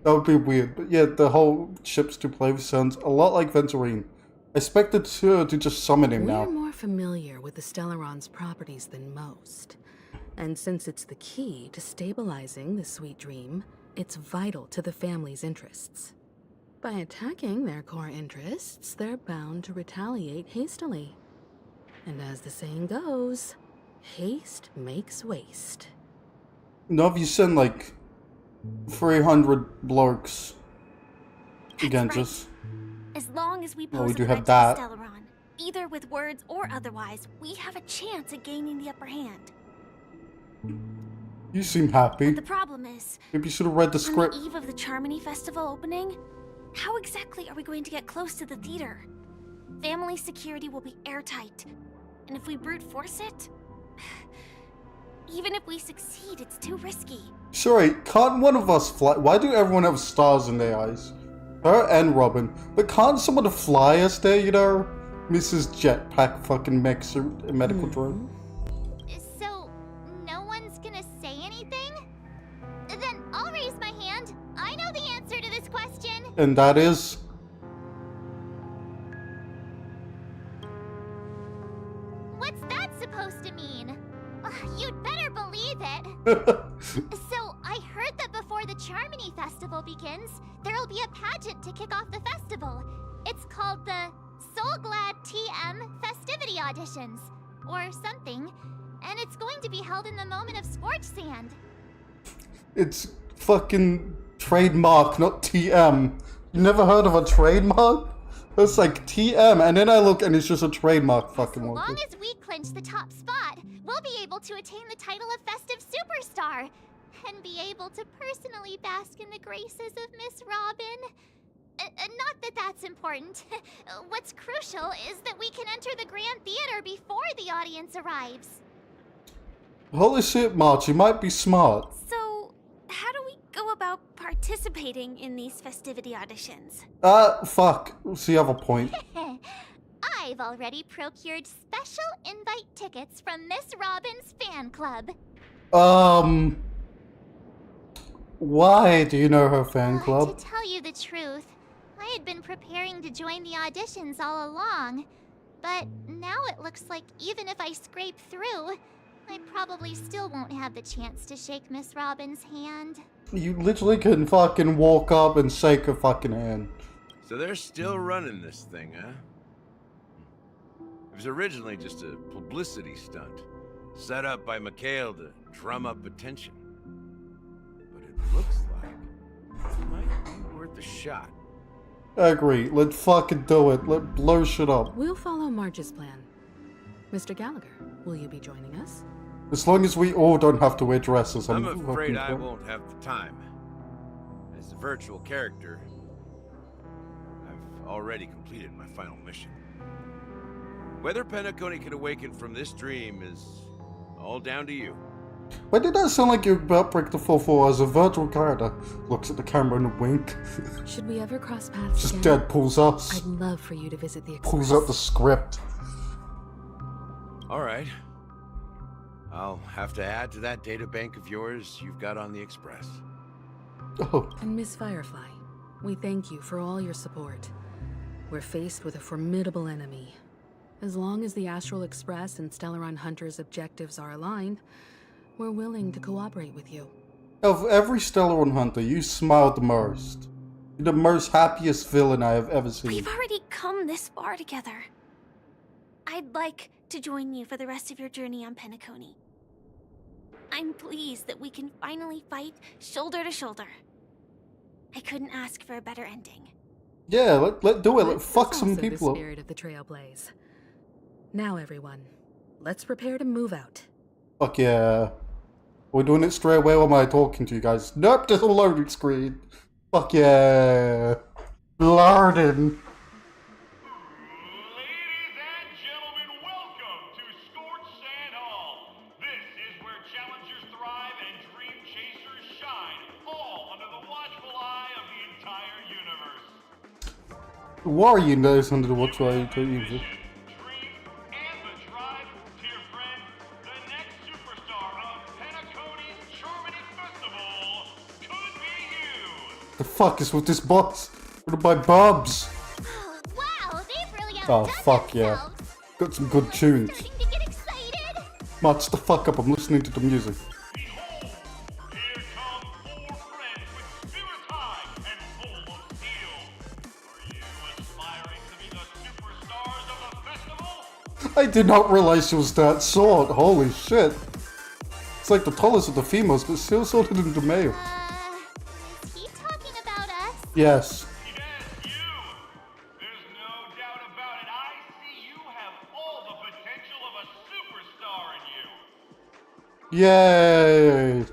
Speaker 1: That would be weird. But yeah, the whole ships to play with sounds a lot like Venturine. I expected her to just summon him
Speaker 9: We're
Speaker 1: now.
Speaker 9: more familiar with the Stellaron's properties than most. And since it's the key to stabilizing the sweet dream, it's vital to the family's interests. By attacking their core interests, they're bound to retaliate hastily. And as the saying goes, haste makes waste.
Speaker 1: Now if you send like 300 blokes against
Speaker 7: right.
Speaker 1: us.
Speaker 7: As long as we pose
Speaker 1: Well, we
Speaker 7: a
Speaker 1: do
Speaker 7: threat
Speaker 1: have
Speaker 7: to
Speaker 1: that.
Speaker 7: the Stellaron, either with words or otherwise, we have a chance at gaining the upper hand.
Speaker 1: You seem happy.
Speaker 3: The problem is,
Speaker 1: Maybe you should have read the
Speaker 3: on
Speaker 1: script.
Speaker 3: the eve of the Charmony Festival opening, how exactly are we going to get close to the theater? Family security will be airtight, and if we brute force it, even if we succeed, it's too risky.
Speaker 1: Sorry, can't one of us fly? Why do everyone have stars in their eyes? Her and Robin. But can't someone fly us there, you know? Mrs. Jetpack fucking medical drone.
Speaker 7: So, no one's gonna say anything? Then I'll raise my hand. I know the answer to this question.
Speaker 1: And that is...
Speaker 7: What's that supposed to mean? You'd better believe it. So, I heard that before the Charmony Festival begins, there'll be a pageant to kick off the festival. It's called the Soul Glad TM Festivity Auditions, or something. And it's going to be held in the moment of Scorch Sand.
Speaker 1: It's fucking trademark, not TM. You never heard of a trademark? It's like TM, and then I look and it's just a trademark fucking
Speaker 7: As
Speaker 1: one.
Speaker 7: long as we clinch the top spot, we'll be able to attain the title of Festive Superstar, and be able to personally bask in the graces of Miss Robin. Not that that's important. What's crucial is that we can enter the Grand Theater before the audience arrives.
Speaker 1: Holy shit, March, you might be smart.
Speaker 3: So, how do we go about participating in these festivity auditions?
Speaker 1: Fuck. So you have a point.
Speaker 7: I've already procured special invite tickets from Miss Robin's fan club.
Speaker 1: Why do you know her fan club?
Speaker 7: To tell you the truth, I had been preparing to join the auditions all along. But now it looks like even if I scrape through, I probably still won't have the chance to shake Miss Robin's hand.
Speaker 1: You literally can fucking walk up and shake her fucking hand.
Speaker 6: So they're still running this thing, huh? It was originally just a publicity stunt, set up by Mikhail to drum up attention. But it looks like it might be worth a shot.
Speaker 1: I agree. Let's fucking do it. Let's blow shit up.
Speaker 9: We'll follow Marge's plan. Mr. Gallagher, will you be joining us?
Speaker 1: As long as we all don't have to wear dresses.
Speaker 6: I'm afraid I won't have the time. As a virtual character, I've already completed my final mission. Whether Penacony can awaken from this dream is all down to you.
Speaker 1: Why did that sound like you're about to break the 4-4 as a virtual character? Looks at the camera and a wink.
Speaker 9: Should we ever cross paths
Speaker 1: Just
Speaker 9: again?
Speaker 1: Deadpool's us.
Speaker 9: I'd love for you to visit the Express.
Speaker 1: Pulls out the script.
Speaker 6: All right. I'll have to add to that data bank of yours you've got on the Express.
Speaker 1: Oh,
Speaker 9: And Miss Firefly, we thank you for all your support. We're faced with a formidable enemy. As long as the Astral Express and Stellaron Hunter's objectives are aligned, we're willing to cooperate with you.
Speaker 1: of every Stellaron Hunter, you smiled the most. You're the most happiest villain I have ever seen.
Speaker 3: We've already come this far together. I'd like to join you for the rest of your journey on Penacony. I'm pleased that we can finally fight shoulder to shoulder. I couldn't ask for a better ending.
Speaker 1: Yeah, let do it. Let
Speaker 9: That's
Speaker 1: fuck some
Speaker 9: also
Speaker 1: people
Speaker 9: the
Speaker 1: up.
Speaker 9: spirit of the Trailblaze. Now, everyone, let's prepare to move out.
Speaker 1: Fuck yeah. We're doing it straight away or am I talking to you guys? Nope, there's a loading screen. Fuck yeah. Lardon.
Speaker 10: Ladies and gentlemen, welcome to Scorch Sand Hall. This is where challengers thrive and dream chasers shine, all under the watchful eye of the entire universe.
Speaker 1: Warrior knows under the watch eye to use it.
Speaker 10: Dream and the drive, dear friend. The next superstar of Penacony's Charmony Festival could be you.
Speaker 1: The fuck is with this box? What are my bobs?
Speaker 7: Oh, wow, they've really
Speaker 1: Oh,
Speaker 7: outdone
Speaker 1: fuck yeah.
Speaker 7: themselves.
Speaker 1: Got some good tunes.
Speaker 7: Starting to get excited.
Speaker 1: March the fuck up, I'm listening to the music.
Speaker 10: Behold, here come four friends with spirits high and full of steel. Are you aspiring to be the superstars of the festival?
Speaker 1: I did not realize she was that short. Holy shit. It's like the tallest of the females, but still shorter than the male.
Speaker 7: Is he talking about us?
Speaker 1: Yes.
Speaker 10: Yes, you. There's no doubt about it. I see you have all the potential of a superstar in you.
Speaker 1: Yay.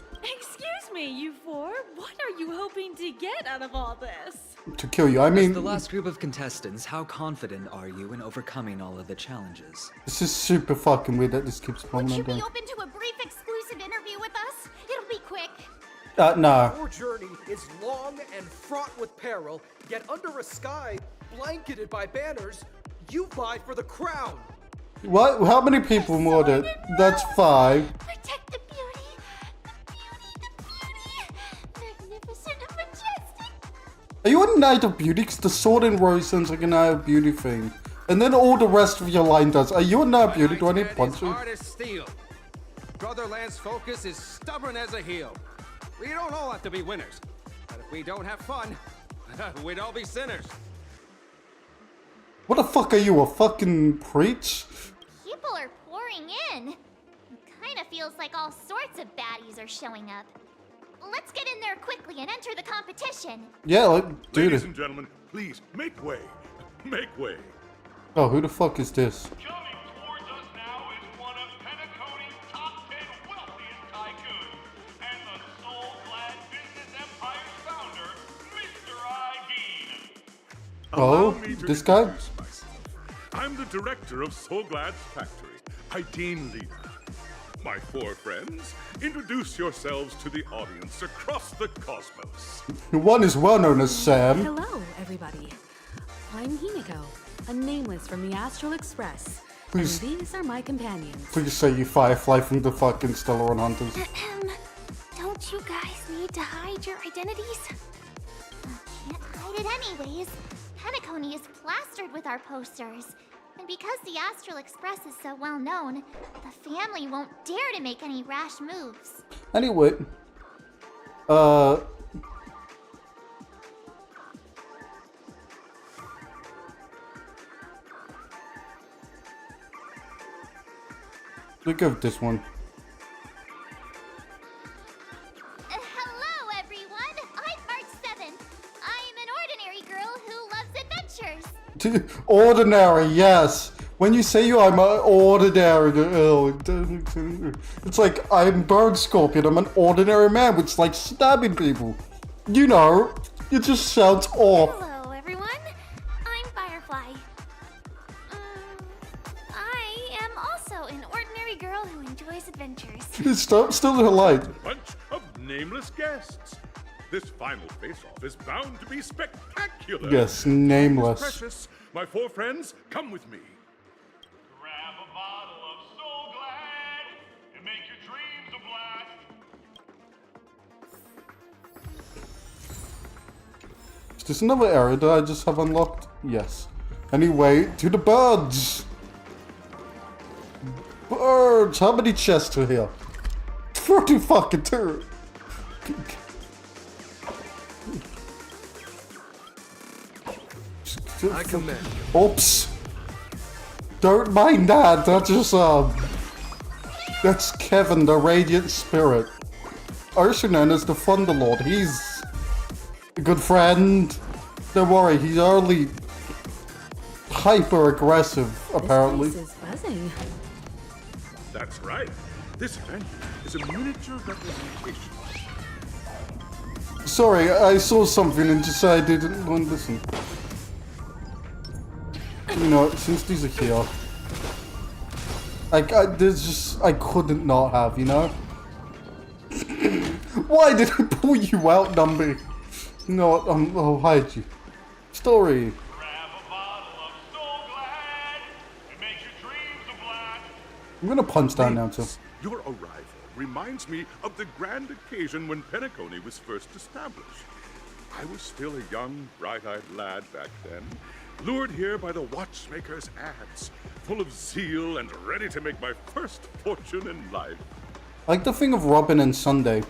Speaker 5: get out of all this?
Speaker 1: To kill you. I
Speaker 11: As
Speaker 1: mean,
Speaker 11: the last group of contestants, how confident are you in overcoming all of the challenges?
Speaker 1: this is super fucking weird that this keeps
Speaker 7: Would
Speaker 1: spawning
Speaker 7: you be
Speaker 1: again.
Speaker 7: open to a brief exclusive interview with us? It'll be quick.
Speaker 1: Nah.
Speaker 12: Your journey is long and fraught with peril, yet under a sky blanketed by banners, you vie for the crown.
Speaker 1: What? How many people more did? That's 5.
Speaker 7: Protect the beauty. The beauty. Magnificent and majestic.
Speaker 1: Are you a Knight of Beauty? Because the Sword and Rose sounds like a Knight of Beauty thing. And then all the rest of your line does. Are you a Knight of Beauty? Do I need punches?
Speaker 13: Hard as steel. Brotherland's focus is stubborn as a heel. We don't all have to be winners. But if we don't have fun, we'd all be sinners.
Speaker 1: What the fuck are you, a fucking preach?
Speaker 7: People are pouring in. It kind of feels like all sorts of baddies are showing up. Let's get in there quickly and enter the competition.
Speaker 1: Yeah, like, dude.
Speaker 10: Ladies and gentlemen, please make way. Make way.
Speaker 1: Oh, who the fuck is this?
Speaker 10: Coming towards us now is one of Penacony's top 10 wealthiest tycoons and the soul-clad business empire's founder, Mr. Dean.
Speaker 1: Oh,
Speaker 10: Allow me to
Speaker 1: this guy?
Speaker 10: introduce myself. I'm the director of Soulglad's factory, Dean Leader. My 4 friends, introduce yourselves to the audience across the cosmos.
Speaker 1: One is well known as Sam.
Speaker 9: Hello, everybody. I'm Himiko, a nameless from the Astral Express.
Speaker 1: Please-
Speaker 9: And these are my companions.
Speaker 1: Please say you Firefly from the fucking Stellaron Hunters.
Speaker 7: Don't you guys need to hide your identities? Can't hide it anyways. Penacony is plastered with our posters. And because the Astral Express is so well known, the family won't dare to make any rash moves.
Speaker 1: Anyway, look at this one.
Speaker 7: Hello, everyone. I'm March 7th. I'm an ordinary girl who loves adventures.
Speaker 1: Ordinary, yes. When you say you, I'm an ordinary. It's like I'm Bird Scorpion. I'm an ordinary man, which is like stabbing people. You know, it just sounds off.
Speaker 7: Hello, everyone. I'm Firefly. I am also an ordinary girl who enjoys adventures.
Speaker 1: It's still a light.
Speaker 10: Bunch of nameless guests. This final face-off is bound to be spectacular.
Speaker 1: Yes,
Speaker 10: Time
Speaker 1: nameless.
Speaker 10: is precious. My 4 friends, come with me. Grab a bottle of Soul Glad and make your dreams a blast.
Speaker 1: Is this another area that I just have unlocked? Yes. Anyway, to the birds. Birds. How many chests are here? 40 fucking 2.
Speaker 12: I commend
Speaker 1: Oops. Don't mind that. That's just that's Kevin, the Radiant Spirit, also known as the Thunderlord. He's a good friend. Don't worry, he's only hyper aggressive, apparently.
Speaker 9: This place is buzzing.
Speaker 10: That's right. This venue is a miniature representation.
Speaker 1: Sorry, I saw something and decided I didn't want to listen. You know, since these are here, I couldn't not have, you know? Why did I pull you out, Numby? No, I'll hide you. Story.
Speaker 10: Grab a bottle of Soul Glad and make your dreams a blast.
Speaker 1: I'm gonna punch down now too.
Speaker 10: Your arrival reminds me of the grand occasion when Penacony was first established. I was still a young, bright-eyed lad back then, lured here by the watchmaker's ads, full of zeal and ready to make my first fortune in life.
Speaker 1: I like the thing of Robin and Sunday.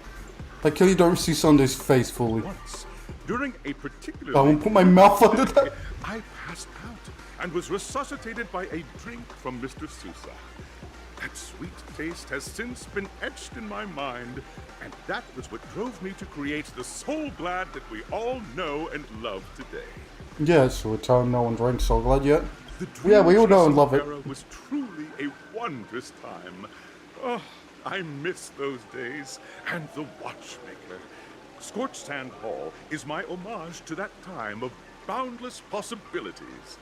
Speaker 1: Like how you don't see Sunday's face fully.
Speaker 10: Once, during a particularly
Speaker 1: I won't put my mouth under that.
Speaker 10: I passed out and was resuscitated by a drink from Mr. Sousa. That sweet taste has since been etched in my mind, and that was what drove me to create the Soul Glad that we all know and love today.
Speaker 1: Yeah, so we're telling no one drinks so glad yet.
Speaker 10: The
Speaker 1: Yeah, we all know and
Speaker 10: dream-chasing
Speaker 1: love it.
Speaker 10: era was truly a wondrous time. Oh, I miss those days and the watchmaker.
Speaker 14: Scorched Sand Hall is my homage to that time of boundless possibilities.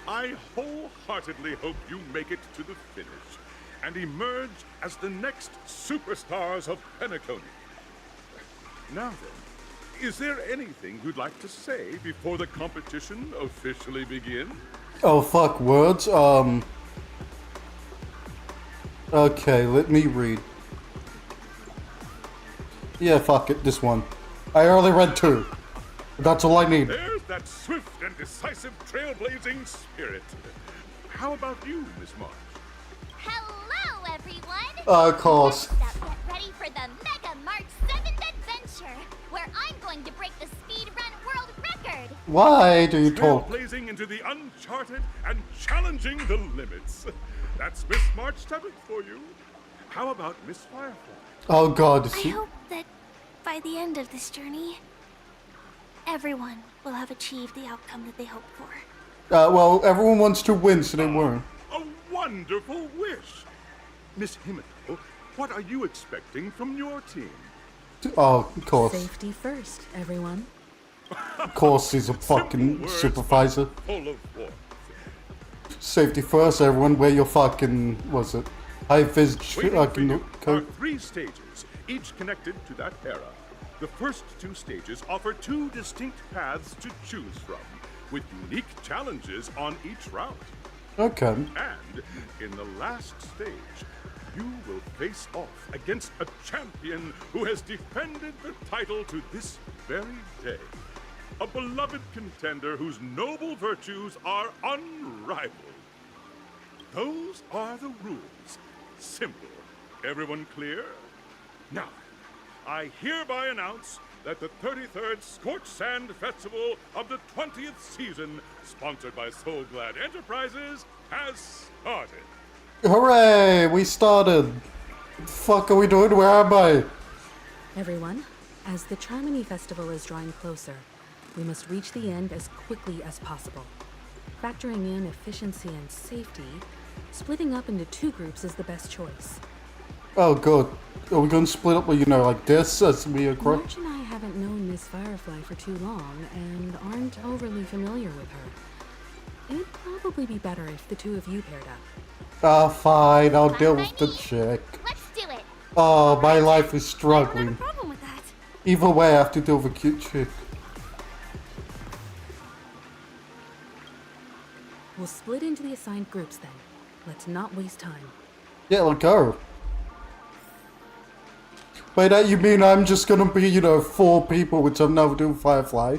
Speaker 14: I wholeheartedly hope you make it to the finish and emerge as the next superstars of Penacony. Now then, is there anything you'd like to say before the competition officially begins?
Speaker 1: Oh, fuck, words? Okay, let me read. Yeah, fuck it, this one. I already read 2. That's all I need.
Speaker 14: There's that swift and decisive trailblazing spirit. How about you, Miss March?
Speaker 7: Hello, everyone!
Speaker 1: Of course.
Speaker 7: Next up, get ready for the Mega March 7th adventure, where I'm going to break the speed run world record.
Speaker 1: Why do you talk?
Speaker 14: Trailblazing into the uncharted and challenging the limits. That's Miss March 7th for you. How about Miss Firefly?
Speaker 1: Oh god,
Speaker 3: I hope that by the end of this journey, everyone will have achieved the outcome that they hoped for.
Speaker 1: well, everyone wants to win, so they won't.
Speaker 14: A wonderful wish! Miss Himiko, what are you expecting from your team?
Speaker 1: Oh, of course.
Speaker 9: Safety first, everyone.
Speaker 1: Of course, he's a fucking supervisor.
Speaker 14: Full of warmth.
Speaker 1: Safety first, everyone. Wear your fucking, what's it? High-vis
Speaker 14: Waiting are
Speaker 1: coat.
Speaker 14: 3 stages, each connected to that era. The first 2 stages offer 2 distinct paths to choose from, with unique challenges on each route.
Speaker 1: Okay.
Speaker 14: And in the last stage, you will face off against a champion who has defended the title to this very day. A beloved contender whose noble virtues are unrivaled. Those are the rules. Simple. Everyone clear? Now, I hereby announce that the 33rd Scorched Sand Festival of the 20th season, sponsored by Soul Glad Enterprises, has started.
Speaker 1: Hooray! We started. Fuck are we doing? Where am I?
Speaker 9: Everyone, as the Charmony Festival is drawing closer, we must reach the end as quickly as possible. Factoring in efficiency and safety, splitting up into 2 groups is the best choice.
Speaker 1: Oh god. Are we going to split up, you know, like this as we across?
Speaker 9: March and I haven't known Miss Firefly for too long and aren't overly familiar with her. It'd probably be better if the 2 of you paired up.
Speaker 1: Ah, fine. I'll deal with the chick.
Speaker 7: Let's do it.
Speaker 1: Oh, my life is struggling.
Speaker 3: Problem with that?
Speaker 1: Either way, I have to deal with a cute chick.
Speaker 9: We'll split into the assigned groups then. Let's not waste time.
Speaker 1: Yeah, let go. By that you mean I'm just gonna be, you know, 4 people, which I've never done Firefly.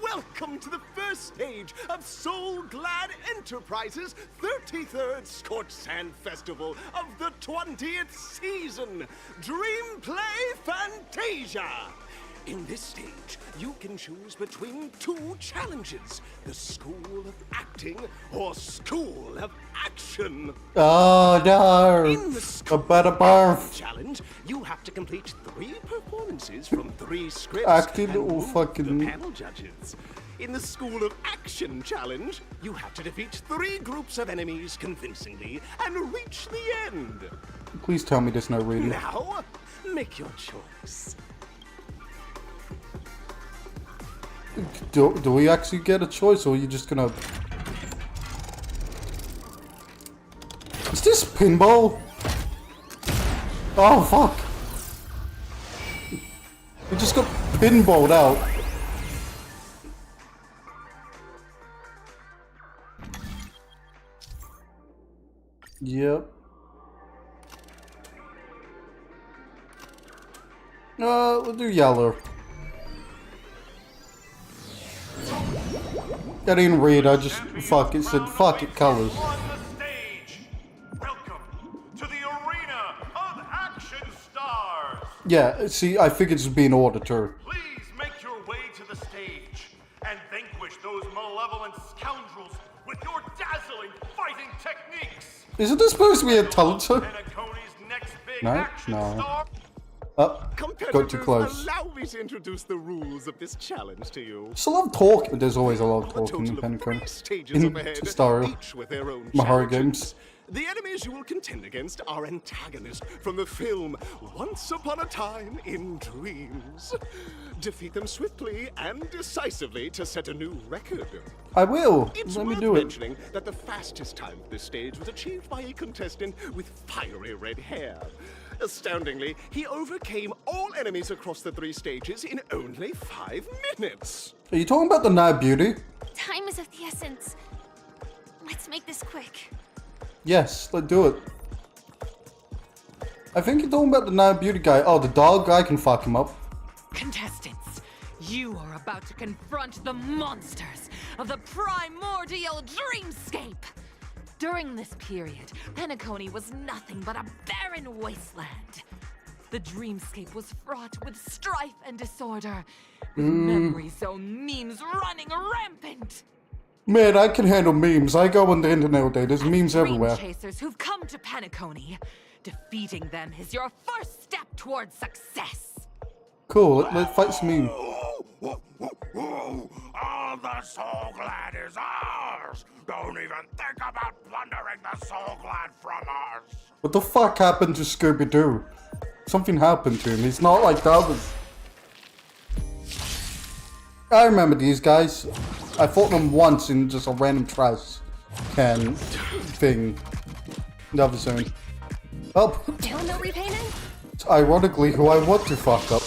Speaker 15: Welcome to the first stage of Soul Glad Enterprises' 33rd Scorched Sand Festival of the 20th season, Dream Play Fantasia. In this stage, you can choose between 2 challenges, the School of Acting or School of Action.
Speaker 1: Oh no!
Speaker 15: In the
Speaker 1: A
Speaker 15: School
Speaker 1: better
Speaker 15: of
Speaker 1: barf.
Speaker 15: Acting challenge, you have to complete 3 performances from 3 scripts
Speaker 1: Acting
Speaker 15: and
Speaker 1: or
Speaker 15: move
Speaker 1: fucking-
Speaker 15: the panel judges. In the School of Action challenge, you have to defeat 3 groups of enemies convincingly and reach the end.
Speaker 1: Please tell me there's no reading.
Speaker 15: Now, make your choice.
Speaker 1: Do we actually get a choice, or are you just gonna... Is this pinball? Oh, fuck. We just got pinballed out. Yep. We'll do yellow. I didn't read, I just fuck it, said fuck it colors.
Speaker 10: On the stage, welcome to the arena of action stars.
Speaker 1: Yeah, see, I figured this would be an auditor.
Speaker 10: Please make your way to the stage and vanquish those malevolent scoundrels with your dazzling fighting techniques.
Speaker 1: Isn't this supposed to be a talent show?
Speaker 10: Penacony's next big
Speaker 1: No,
Speaker 10: action
Speaker 1: no.
Speaker 10: star.
Speaker 1: Oh, got too close.
Speaker 15: Allow me to introduce the rules of this challenge to you.
Speaker 1: It's a lot of talking, but there's always a lot of talking in
Speaker 15: Total of
Speaker 1: Penacony.
Speaker 15: 3 stages up
Speaker 1: In
Speaker 15: ahead,
Speaker 1: Star
Speaker 15: each with their own
Speaker 1: Mahara
Speaker 15: challenges.
Speaker 1: games.
Speaker 15: The enemies you will contend against are antagonists from the film Once Upon a Time in Dreams. Defeat them swiftly and decisively to set a new record.
Speaker 1: I will.
Speaker 15: It's
Speaker 1: Let me
Speaker 15: worth
Speaker 1: do it.
Speaker 15: mentioning that the fastest time for this stage was achieved by a contestant with fiery red hair. Astoundingly, he overcame all enemies across the 3 stages in only 5 minutes.
Speaker 1: Are you talking about the Night Beauty?
Speaker 3: Time is of the essence. Let's make this quick.
Speaker 1: Yes, let's do it. I think you're talking about the Night Beauty guy. Oh, the dog? I can fuck him up.
Speaker 16: Contestants, you are about to confront the monsters of the primordial dreamscape. During this period, Penacony was nothing but a barren wasteland. The dreamscape was fraught with strife and disorder, with memory zone memes running rampant.
Speaker 1: Man, I can handle memes. I go on the internet all day. There's memes
Speaker 16: Dream
Speaker 1: everywhere.
Speaker 16: chasers who've come to Penacony. Defeating them is your first step towards success.
Speaker 1: Cool, let's fight some memes.
Speaker 6: All the Soul Glad is ours! Don't even think about plundering the Soul Glad from us!
Speaker 1: What the fuck happened to Scooby-Doo? Something happened to him. He's not like the others. I remember these guys. I fought them once in just a random trash can thing. The other zone. Oh.
Speaker 7: Still no repainting?
Speaker 1: It's ironically who I want to fuck up.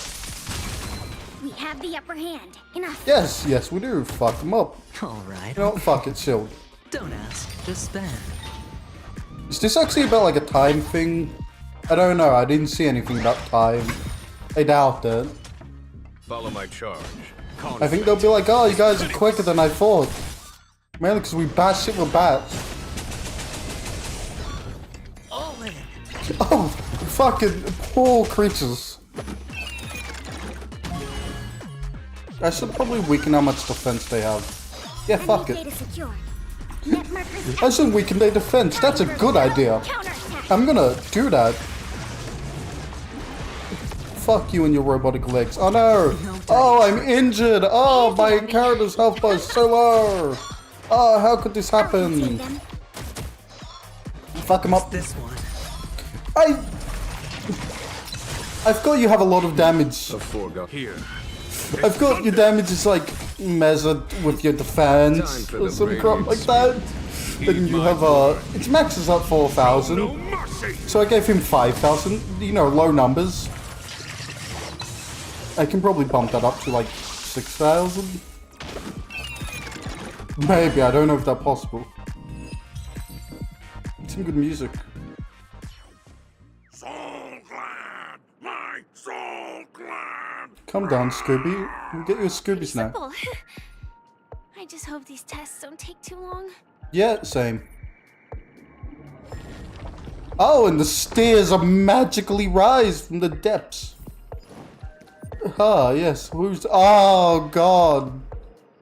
Speaker 7: We have the upper hand. Enough.
Speaker 1: Yes, yes, we do. Fuck them up.
Speaker 11: Alright.
Speaker 1: You know, fuck it, chill.
Speaker 11: Don't ask, just spend.
Speaker 1: Is this actually about like a time thing? I don't know. I didn't see anything about time. I doubt it.
Speaker 6: Follow my charge.
Speaker 1: I think they'll be like, oh, you guys are quicker than I thought. Mainly because we bash shit with bats. Oh, fucking poor creatures. I should probably weaken how much defense they have. Yeah, fuck it. I should weaken their defense. That's a good idea. I'm gonna do that. Fuck you and your robotic legs. Oh no! Oh, I'm injured! Oh, my character's health bar is so low! Oh, how could this happen? Fuck him up.
Speaker 11: This one.
Speaker 1: I forgot you have a lot of damage.
Speaker 6: Here.
Speaker 1: I forgot your damage is like measured with your defense or some crap like that. Then you have its max is up 4,000. So I gave him 5,000. You know, low numbers. I can probably bump that up to like 6,000. Maybe, I don't know if that's possible. Some good music.
Speaker 6: Soul Glad! My Soul Glad!
Speaker 1: Come down, Scooby. We'll get you a Scooby snack.
Speaker 3: Simple. I just hope these tests don't take too long.
Speaker 1: Yeah, same. Oh, and the stairs are magically rise from the depths. Ah, yes. Who's? Oh God.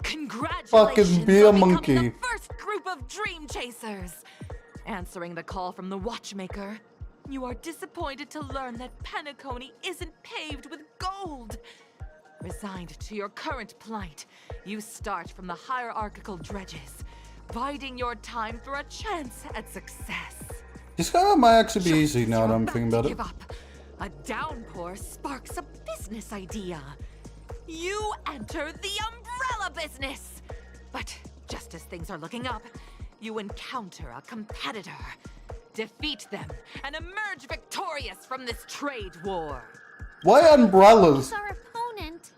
Speaker 16: Congratulations
Speaker 1: Fucking beer
Speaker 16: on becoming
Speaker 1: monkey.
Speaker 16: the first group of dream chasers. Answering the call from the watchmaker, you are disappointed to learn that Penacony isn't paved with gold. Resigned to your current plight, you start from the hierarchical dredges, biding your time for a chance at success.
Speaker 1: This guy might actually be easy now that I'm thinking about it.
Speaker 16: Give up. A downpour sparks a business idea. You enter the umbrella business. But just as things are looking up, you encounter a competitor. Defeat them and emerge victorious from this trade war.
Speaker 1: Why umbrellas?
Speaker 3: Who's our opponent?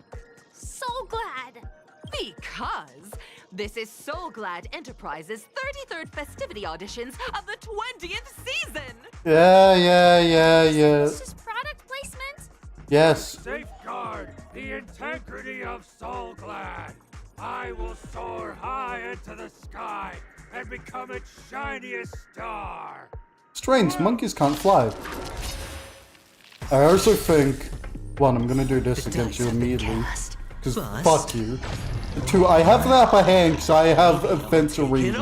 Speaker 3: Soul Glad.
Speaker 16: Because this is Soul Glad Enterprises' 33rd festivity auditions of the 20th season.
Speaker 1: Yeah.
Speaker 3: This is product placement?
Speaker 1: Yes.
Speaker 6: Safeguard the integrity of Soul Glad. I will soar high into the sky and become its shiniest star.
Speaker 1: Strange, monkeys can't fly. I also think, one, I'm gonna do this against you immediately. Because fuck you. Two, I have the upper hand because I have adventure read.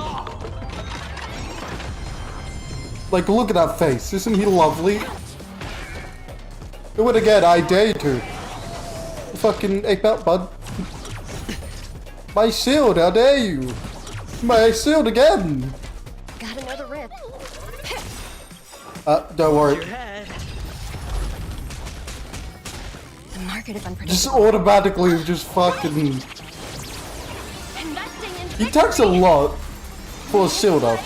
Speaker 1: Like, look at that face. Isn't he lovely? Do it again, I dare you to. Fucking ape out, bud. My shield, how dare you? My shield again.
Speaker 2: Got another rip.
Speaker 1: Don't worry.
Speaker 2: The market is unpredictable.
Speaker 1: Just automatically, just fucking. He takes a lot for a shield up.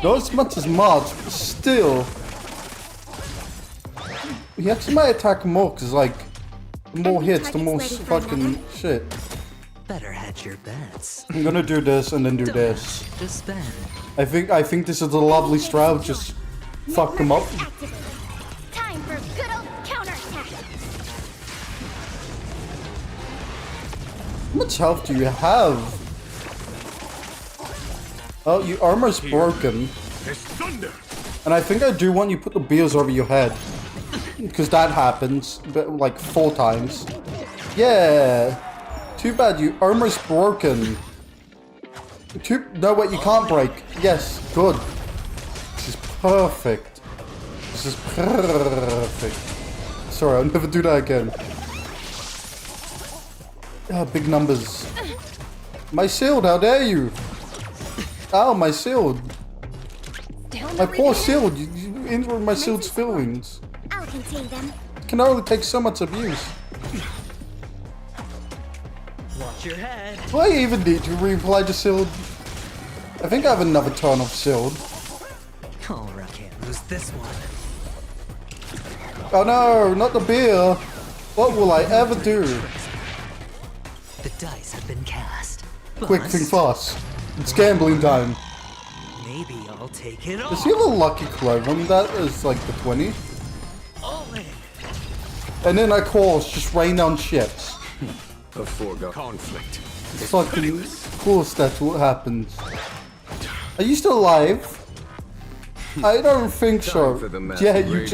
Speaker 1: Not as much as March, but still. He actually might attack more, because, like, the more hits, the more fucking shit.
Speaker 4: Better hedge your bets.
Speaker 1: I'm gonna do this and then do this.
Speaker 4: Just spend.
Speaker 1: I think this is a lovely strat. Just fuck them up.
Speaker 7: Time for good old counterattack.
Speaker 1: How much health do you have? Oh, your armor's broken. And I think I do want you to put the beers over your head. Because that happens, but like 4 times. Yeah. Too bad, your armor's broken. No, wait, you can't break. Yes, good. This is perfect. This is perfect. Sorry, I'll never do that again. Ah, big numbers. My shield, how dare you? Ow, my shield. My poor shield, you injured my shield's feelings.
Speaker 7: I'll contain them.
Speaker 1: It can only take so much abuse.
Speaker 4: Watch your head.
Speaker 1: Do I even need to reapply the shield? I think I have another ton of shield.
Speaker 4: Alright, can't lose this one.
Speaker 1: Oh no, not the beer. What will I ever do?
Speaker 4: The dice have been cast.
Speaker 1: Quick, think fast. It's gambling time.
Speaker 4: Maybe I'll take it
Speaker 1: Does
Speaker 4: off.
Speaker 1: he have a lucky clove on that is like the 20?
Speaker 4: All in.
Speaker 1: And then I course just rain down ships.
Speaker 6: A foregone conflict.
Speaker 1: It's fucking course that's what happens. Are you still alive? I don't think so. Yeah, you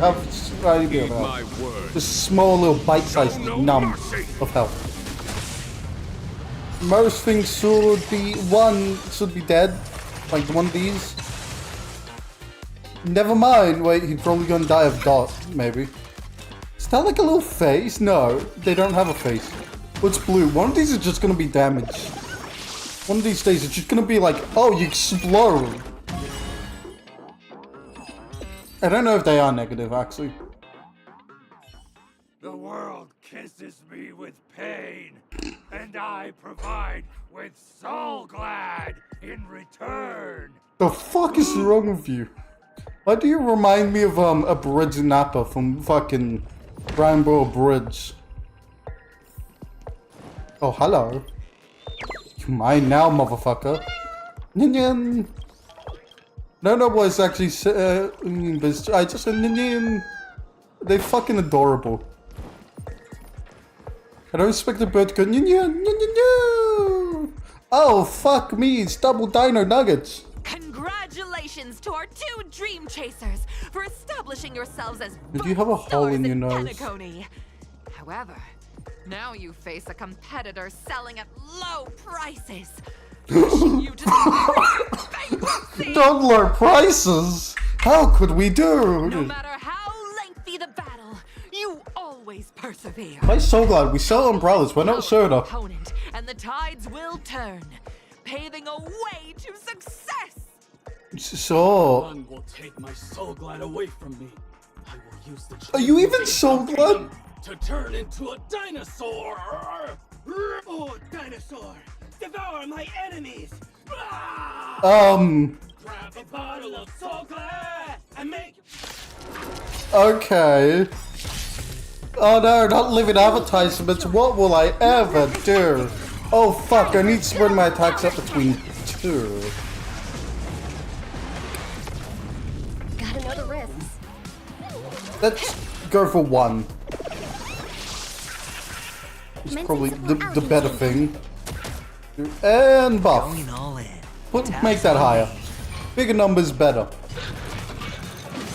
Speaker 1: have no idea about it. Just small little bite-sized numb of health. Most things should be dead. Like one of these. Never mind. Wait, he's probably gonna die of dot, maybe. Is that like a little face? No, they don't have a face. What's blue? One of these is just gonna be damaged. One of these days it's just gonna be like, oh, you explode. I don't know if they are negative, actually.
Speaker 10: The world kisses me with pain, and I provide with soul glad in return.
Speaker 1: The fuck is wrong with you? Why do you remind me of a Bridge Napa from fucking Rainbow Bridge? Oh, hello. You mine now, motherfucker. Nyan. No, what it's actually I just said nyan. They're fucking adorable. I don't expect the bird to go nyan. Oh, fuck me, it's double dino nuggets.
Speaker 16: Congratulations to our 2 dream chasers for establishing yourselves as
Speaker 1: Did you have a hole in your nose?
Speaker 16: Penacony. However, now you face a competitor selling at low prices. Pushing you to the bankruptcy.
Speaker 1: Don't lower prices. How could we do?
Speaker 16: No matter how lengthy the battle, you always persevere.
Speaker 1: I'm so glad we sell umbrellas. We're not soda.
Speaker 16: Opponent, and the tides will turn, paving a way to success.
Speaker 1: So.
Speaker 17: None will take my soul glad away from me. I will use the.
Speaker 1: Are you even so glad?
Speaker 17: To turn into a dinosaur. Oh, dinosaur! Devour my enemies. Grab a bottle of soul glad and make.
Speaker 1: Okay. Oh no, not living advertisements. What will I ever do? Oh fuck, I need to spread my attacks up between 2.
Speaker 2: Gotta know the risks.
Speaker 1: Let's go for 1. It's probably the better thing. And buff. Make that higher. Bigger numbers better.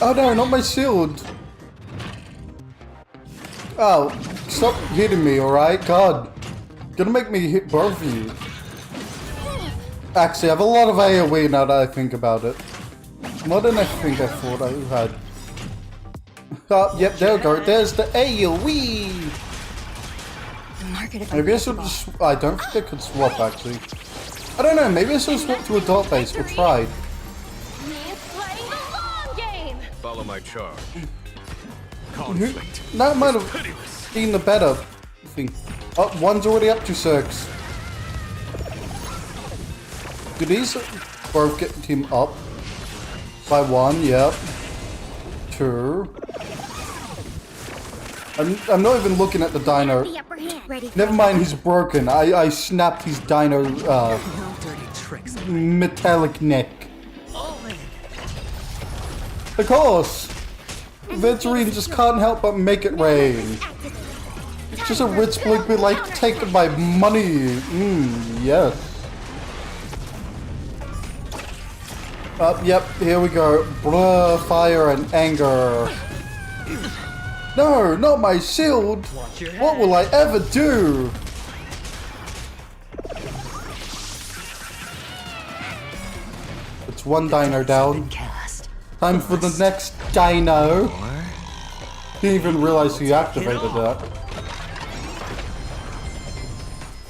Speaker 1: Oh no, not my shield. Oh, stop hitting me, alright? God. Gonna make me hit both of you. Actually, I have a lot of AoE now that I think about it. More than I think I thought I had. Oh, yep, there we go. There's the AoE! Maybe I should just... I don't think I could swap, actually. I don't know, maybe I should swap to a dot base or tried.
Speaker 2: Means playing the long game.
Speaker 6: Follow my charge.
Speaker 1: That might have been the better thing. Oh, one's already up to 6. Do these both get him up? By 1, yep. 2. I'm not even looking at the dino. Never mind, he's broken. I snapped his dino metallic neck. Of course! Venturine just can't help but make it rain. It's just a rich blink be like, take my money. Yes. Yep, here we go. Blur, fire, and anger. No, not my shield! What will I ever do? It's one dino down. Time for the next dino. Didn't even realize he activated that.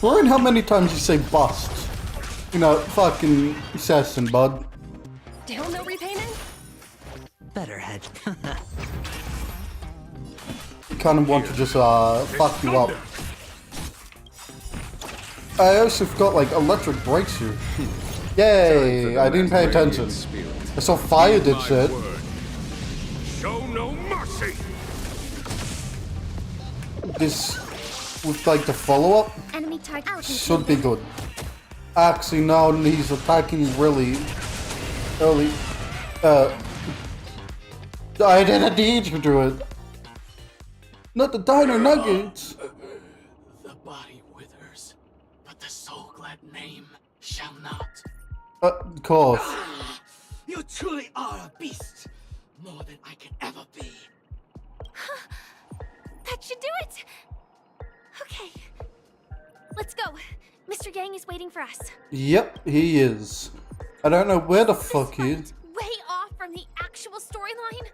Speaker 1: Worrying how many times you say bust. You know, fucking assassin, bud.
Speaker 2: Still no repainting?
Speaker 11: Better head.
Speaker 1: Kind of want to just fuck you up. I also got like electric brakes here. Yay! I didn't pay attention. I saw fire did shit.
Speaker 6: Show no mercy.
Speaker 1: This with like the follow up should be good. Actually, no, he's attacking really early. I didn't need to do it. Not the dino nuggets.
Speaker 17: The body withers, but the soul glad name shall not.
Speaker 1: Of course.
Speaker 17: You truly are a beast, more than I can ever be.
Speaker 2: That should do it. Okay, let's go. Mr. Yang is waiting for us.
Speaker 1: Yep, he is. I don't know where the fuck he is.
Speaker 2: Way off from the actual storyline.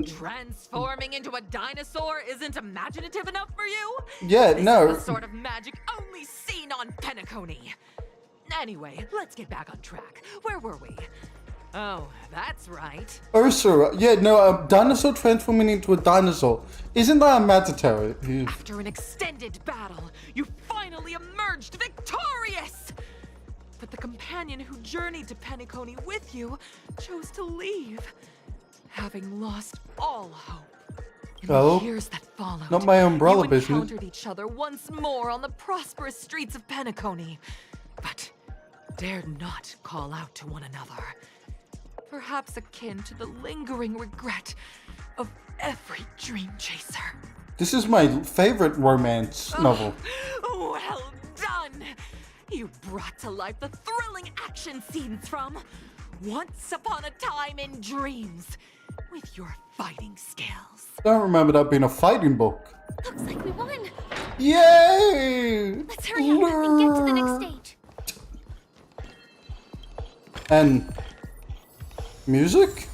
Speaker 16: Transforming into a dinosaur isn't imaginative enough for you?
Speaker 1: Yeah,
Speaker 16: This
Speaker 1: no.
Speaker 16: is the sort of magic only seen on Penacony. Anyway, let's get back on track. Where were we? Oh, that's right.
Speaker 1: Ursula, yeah, no, a dinosaur transforming into a dinosaur. Isn't that a mandatory?
Speaker 16: After an extended battle, you finally emerged victorious! But the companion who journeyed to Penacony with you chose to leave, having lost all hope. In the years that followed,
Speaker 1: not my umbrella
Speaker 16: you
Speaker 1: business.
Speaker 16: encountered each other once more on the prosperous streets of Penacony, but dared not call out to one another. Perhaps akin to the lingering regret of every dream chaser.
Speaker 1: This is my favorite romance novel.
Speaker 16: Well done! You brought to life the thrilling action scenes from Once Upon a Time in Dreams with your fighting skills.
Speaker 1: Don't remember that being a fighting book.
Speaker 2: Looks like we won.
Speaker 1: Yay!
Speaker 2: Let's hurry up and get to the next stage.
Speaker 1: And music?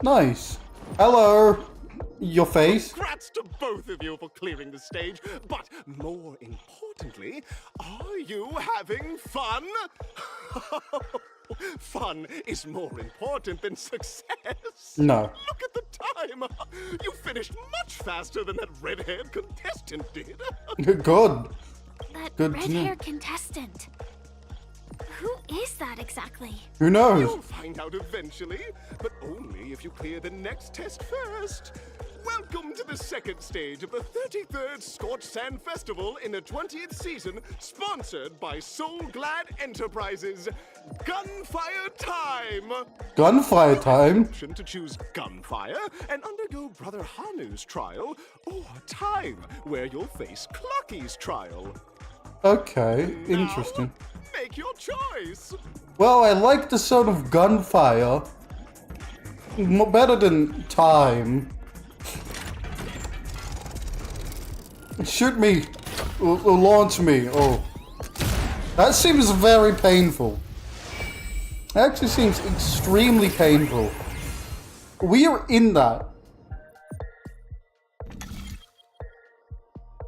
Speaker 1: Nice. Hello. Your face?
Speaker 15: Congrats to both of you for clearing the stage, but more importantly, are you having fun? Fun is more important than success.
Speaker 1: No.
Speaker 15: Look at the time. You finished much faster than that red-haired contestant did.
Speaker 1: Good.
Speaker 2: That
Speaker 1: Good to know.
Speaker 2: red-haired contestant. Who is that exactly?
Speaker 1: Who knows?
Speaker 15: You'll find out eventually, but only if you clear the next test first. Welcome to the second stage of the 33rd Scorched Sand Festival in the 20th season, sponsored by Soul Glad Enterprises. Gunfire time!
Speaker 1: Gunfire time?
Speaker 15: Option to choose gunfire and undergo Brother Hanu's trial, or time, where you'll face Clucky's trial.
Speaker 1: Okay, interesting.
Speaker 15: Make your choice!
Speaker 1: Well, I like the sound of gunfire. Better than time. Shoot me. Or launch me. Oh. That seems very painful. That actually seems extremely painful. We are in that.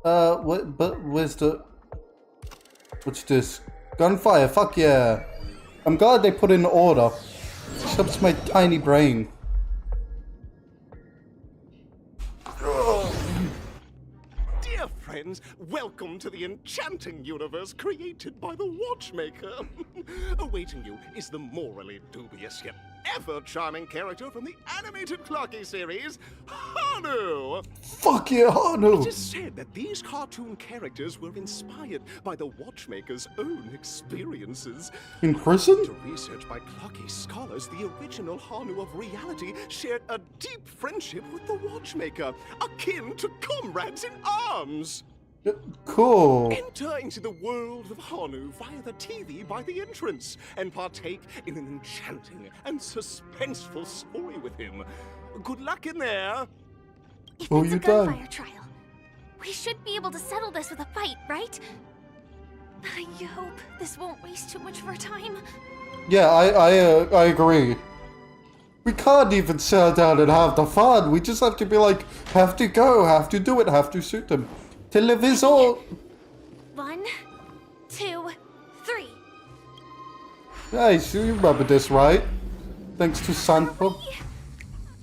Speaker 1: Where's the... What's this? Gunfire, fuck yeah. I'm glad they put in order. It helps my tiny brain.
Speaker 15: welcome to the enchanting universe created by the Watchmaker. Awaiting you is the morally dubious yet ever-charming character from the animated Clocky series, Hanu!
Speaker 1: Fuck yeah, Hanu!
Speaker 15: It is said that these cartoon characters were inspired by the Watchmaker's own experiences.
Speaker 1: In prison?
Speaker 15: To research by Clocky scholars, the original Hanu of reality shared a deep friendship with the Watchmaker, akin to comrades in arms.
Speaker 1: Cool.
Speaker 15: Enter into the world of Hanu via the TV by the entrance and partake in an enchanting and suspenseful story with him. Good luck in there.
Speaker 1: Oh,
Speaker 7: It's
Speaker 1: you
Speaker 7: a
Speaker 1: done?
Speaker 7: gunfire trial. We should be able to settle this with a fight, right?
Speaker 3: I hope this won't waste too much of our time.
Speaker 1: Yeah, I agree. We can't even settle down and have the fun. We just have to be like, have to go, have to do it, have to suit them. To live is all.
Speaker 7: 1, 2, 3.
Speaker 1: Nice, you remember this, right? Thanks to Sanford.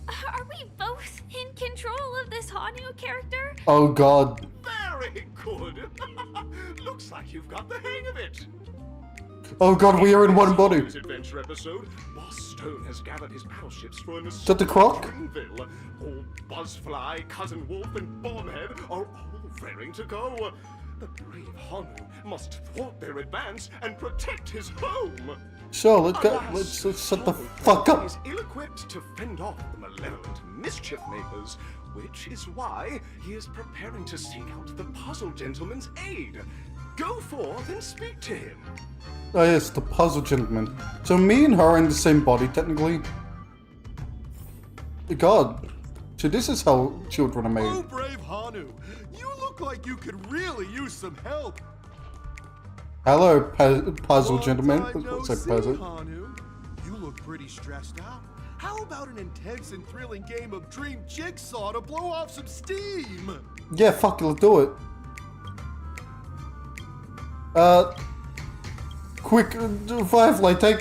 Speaker 3: Are we both in control of this Hanu character?
Speaker 1: Oh god.
Speaker 15: Very good. Looks like you've got the hang of it.
Speaker 1: Oh god, we are in one body.
Speaker 15: In this adventure episode, Boss Stone has gathered his battleships for an assault
Speaker 1: that the croc?
Speaker 15: on Dreamville. Old Buzzfly, Cousin Wolf, and Bombhead are all raring to go. The brave Hanu must thwart their advance and protect his home.
Speaker 1: Sure, let's go. Let's shut the fuck up.
Speaker 15: He is ill-equipped to fend off the malevolent mischief makers, which is why he is preparing to seek out the Puzzle Gentleman's aid. Go forth and speak to him.
Speaker 1: Oh yes, the puzzle gentleman. So me and her are in the same body, technically. God. So this is how children are
Speaker 18: Oh,
Speaker 1: made.
Speaker 18: brave Hanu. You look like you could really use some help.
Speaker 1: Hello, puzzle gentleman.
Speaker 18: Long time no
Speaker 1: What's up,
Speaker 18: see,
Speaker 1: peasant?
Speaker 18: Hanu. You look pretty stressed out. How about an intense and thrilling game of Dream Jigsaw to blow off some steam?
Speaker 1: Yeah, fuck it, let's do it. Quick, Firefly, take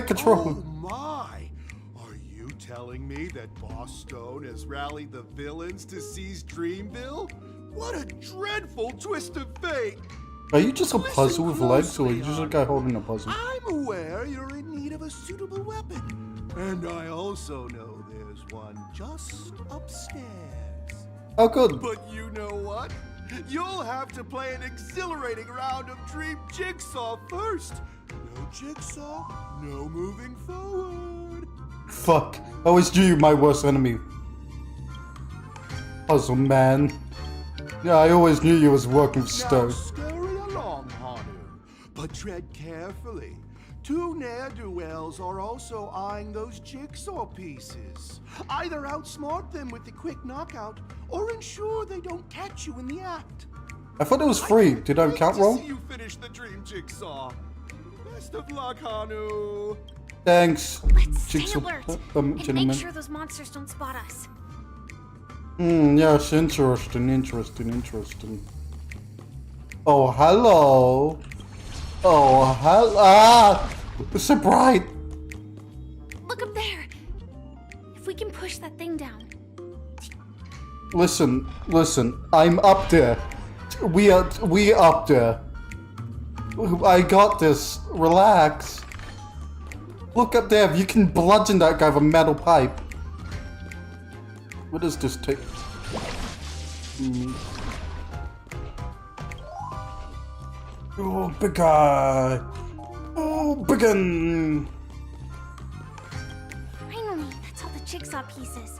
Speaker 1: control.
Speaker 18: Oh my! Are you telling me that Boss Stone has rallied the villains to seize Dreamville? What a dreadful twist of fate!
Speaker 1: Are you just a puzzle with legs, or are you just a guy holding a puzzle?
Speaker 18: I'm aware you're in need of a suitable weapon. And I also know there's one just upstairs.
Speaker 1: Oh, good.
Speaker 18: But you know what? You'll have to play an exhilarating round of Dream Jigsaw first. No Jigsaw, no moving forward.
Speaker 1: Fuck. I always knew you my worst enemy. Puzzle man. Yeah, I always knew you was working for
Speaker 18: Now
Speaker 1: Stone.
Speaker 18: scurry along, Hanu, but tread carefully. Two ne'er-do-wells are also eyeing those jigsaw pieces. Either outsmart them with the quick knockout, or ensure they don't catch you in the act.
Speaker 1: I thought it was free. Did I count
Speaker 18: See
Speaker 1: wrong?
Speaker 18: you finish the dream jigsaw. Best of luck, Hanu.
Speaker 1: Thanks.
Speaker 7: Stay
Speaker 1: Jigsaw,
Speaker 7: alert and
Speaker 1: gentleman.
Speaker 7: make sure those monsters don't spot us.
Speaker 1: Yes, interesting. Oh, hello. Oh, hello. Ah! It's so bright.
Speaker 7: Look up there. If we can push that thing down.
Speaker 1: Listen. I'm up there. We up there. I got this. Relax. Look up there. If you can bludgeon that guy with a metal pipe. What does this take? Oh, big guy. Oh, big one.
Speaker 7: Finally, that's all the jigsaw pieces.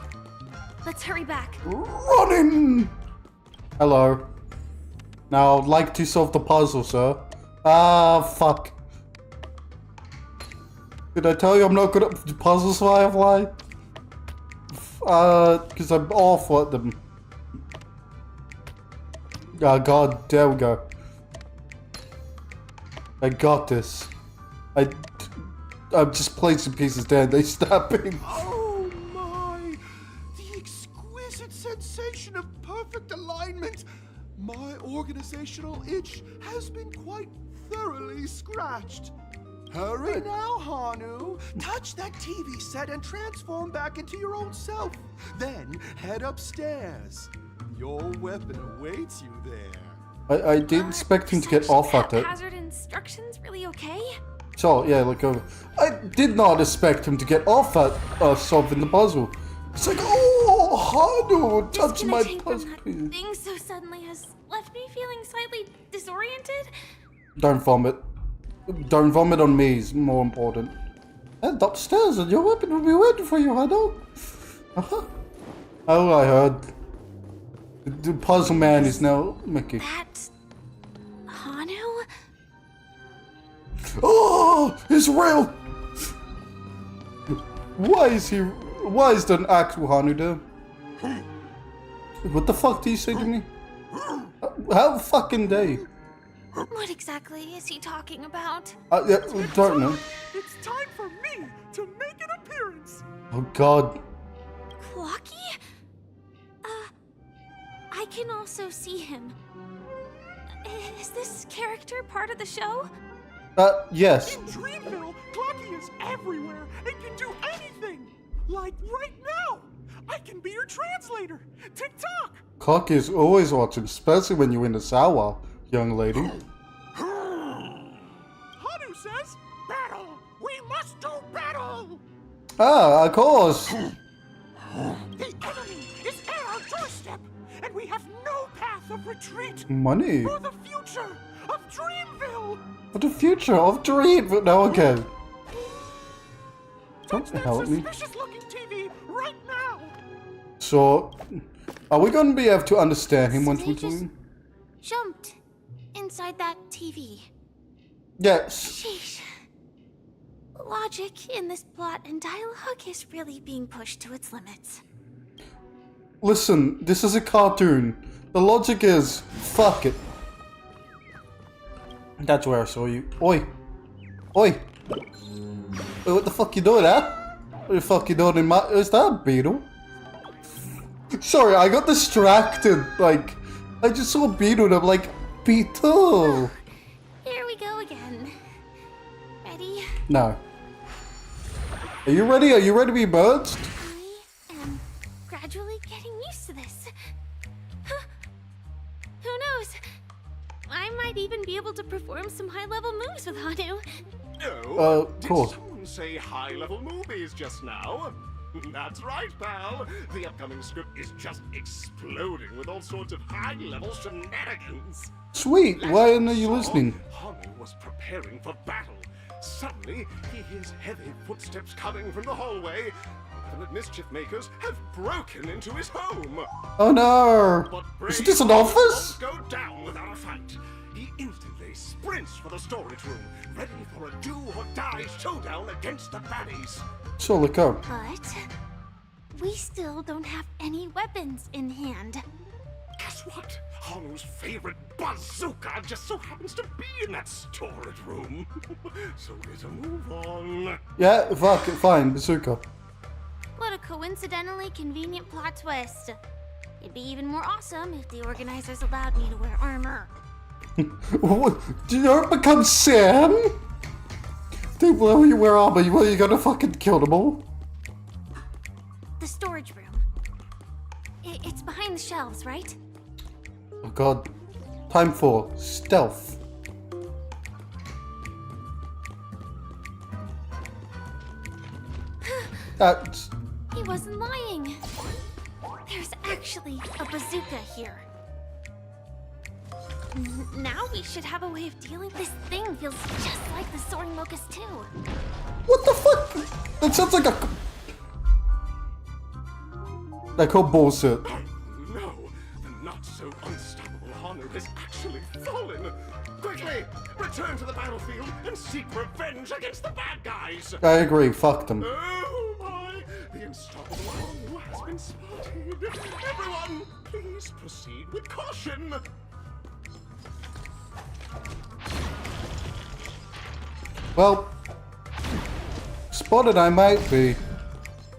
Speaker 7: Let's hurry back.
Speaker 1: Running. Hello. Now, I'd like to solve the puzzle, sir. Ah, fuck. Did I tell you I'm not good at puzzles, Firefly? Because I'm awful at them. Oh god, there we go. I got this. I'm just placing pieces down, they stab me.
Speaker 18: Oh my! The exquisite sensation of perfect alignment! My organizational itch has been quite thoroughly scratched. Hurry now, Hanu! Touch that TV set and transform back into your old self. Then head upstairs. Your weapon awaits you there.
Speaker 1: I didn't expect him to get off at it.
Speaker 2: Hazard instructions really okay?
Speaker 1: So, yeah, look over. I did not expect him to get off at solving the puzzle. It's like, oh, Hanu, touch my puzzle, please.
Speaker 2: Thing so suddenly has left me feeling slightly disoriented.
Speaker 1: Don't vomit. Don't vomit on me is more important. Head upstairs and your weapon will be waiting for you, Hanu. Oh, I heard. The puzzle man is now Mickey.
Speaker 2: That's Hanu?
Speaker 1: Oh, it's real! Why is the actual Hanu there? What the fuck do you say to me? How fucking day?
Speaker 2: What exactly is he talking about?
Speaker 1: Yeah, don't know.
Speaker 17: It's time for me to make an appearance.
Speaker 1: Oh god.
Speaker 2: Clocky? I can also see him. Is this character part of the show?
Speaker 1: Yes.
Speaker 17: In Dreamville, Clocky is everywhere and can do anything. Like right now. I can be your translator. Tick-tock.
Speaker 1: Cock is always watching, especially when you're in the shower, young lady.
Speaker 17: Hanu says, battle! We must do battle!
Speaker 1: Ah, of course.
Speaker 17: The enemy is at our doorstep, and we have no path of retreat.
Speaker 1: Money.
Speaker 17: For the future of Dreamville.
Speaker 1: For the future of Dream. No, okay. Don't help me.
Speaker 17: Suspicious-looking TV right now.
Speaker 1: So, are we gonna be able to understand him once we do him?
Speaker 7: Jumped inside that TV.
Speaker 1: Yes.
Speaker 7: Sheesh. Logic in this plot and dialogue is really being pushed to its limits.
Speaker 1: Listen, this is a cartoon. The logic is, fuck it. That's where I saw you. Oi. Oi. What the fuck you doing, huh? What the fuck you doing in my... Is that a beetle? Sorry, I got distracted. Like, I just saw a beetle and I'm like, beetle.
Speaker 7: Here we go again. Ready?
Speaker 1: No. Are you ready? Are you ready to be merged?
Speaker 7: I am gradually getting used to this. Huh. Who knows? I might even be able to perform some high-level moves with Hanu.
Speaker 15: Oh,
Speaker 1: cool.
Speaker 15: Did someone say high-level movies just now? That's right, pal. The upcoming script is just exploding with all sorts of high-level shenanigans.
Speaker 1: Sweet. Why aren't you listening?
Speaker 15: Hanu was preparing for battle. Suddenly, he hears heavy footsteps coming from the hallway. Violent mischief makers have broken into his home.
Speaker 1: Oh no!
Speaker 15: But
Speaker 1: Is this an office?
Speaker 15: won't go down without a fight. He instantly sprints for the storage room, ready for a do-or-die showdown against the baddies.
Speaker 1: So look up.
Speaker 7: But we still don't have any weapons in hand.
Speaker 15: Guess what? Hanu's favorite bazooka just so happens to be in that storage room. So get a move on.
Speaker 1: Yeah, fuck it, fine, bazooka.
Speaker 7: What a coincidentally convenient plot twist. It'd be even more awesome if the organizers allowed me to wear armor.
Speaker 1: What? Do you become Sam? They blow you wear armor, you gonna fucking kill them all?
Speaker 7: The storage room. It's behind the shelves, right?
Speaker 1: Oh god. Time for stealth. That's...
Speaker 7: He wasn't lying. There's actually a bazooka here. Now we should have a way of dealing. This thing feels just like the soaring locust too.
Speaker 1: What the fuck? That sounds like a... I call bullshit.
Speaker 15: No, the not-so-unstoppable Hanu has actually fallen. Quickly, return to the battlefield and seek revenge against the bad guys.
Speaker 1: I agree, fuck them.
Speaker 15: Oh my, the unstoppable Hanu has been spotted. Everyone, please proceed with caution.
Speaker 1: Well, spotted I might be.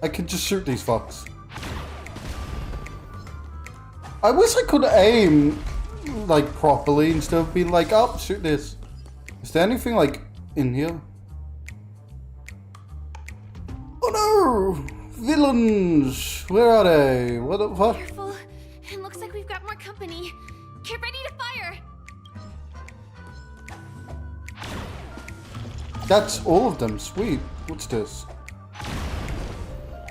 Speaker 1: I could just shoot these fucks. I wish I could aim, like, properly instead of being like, oh, shoot this. Is there anything, like, in here? Oh no! Villains! Where are they? What the fuck?
Speaker 7: Careful. It looks like we've got
Speaker 3: company. Get ready to fire!
Speaker 1: That's all of them. Sweet. What's this?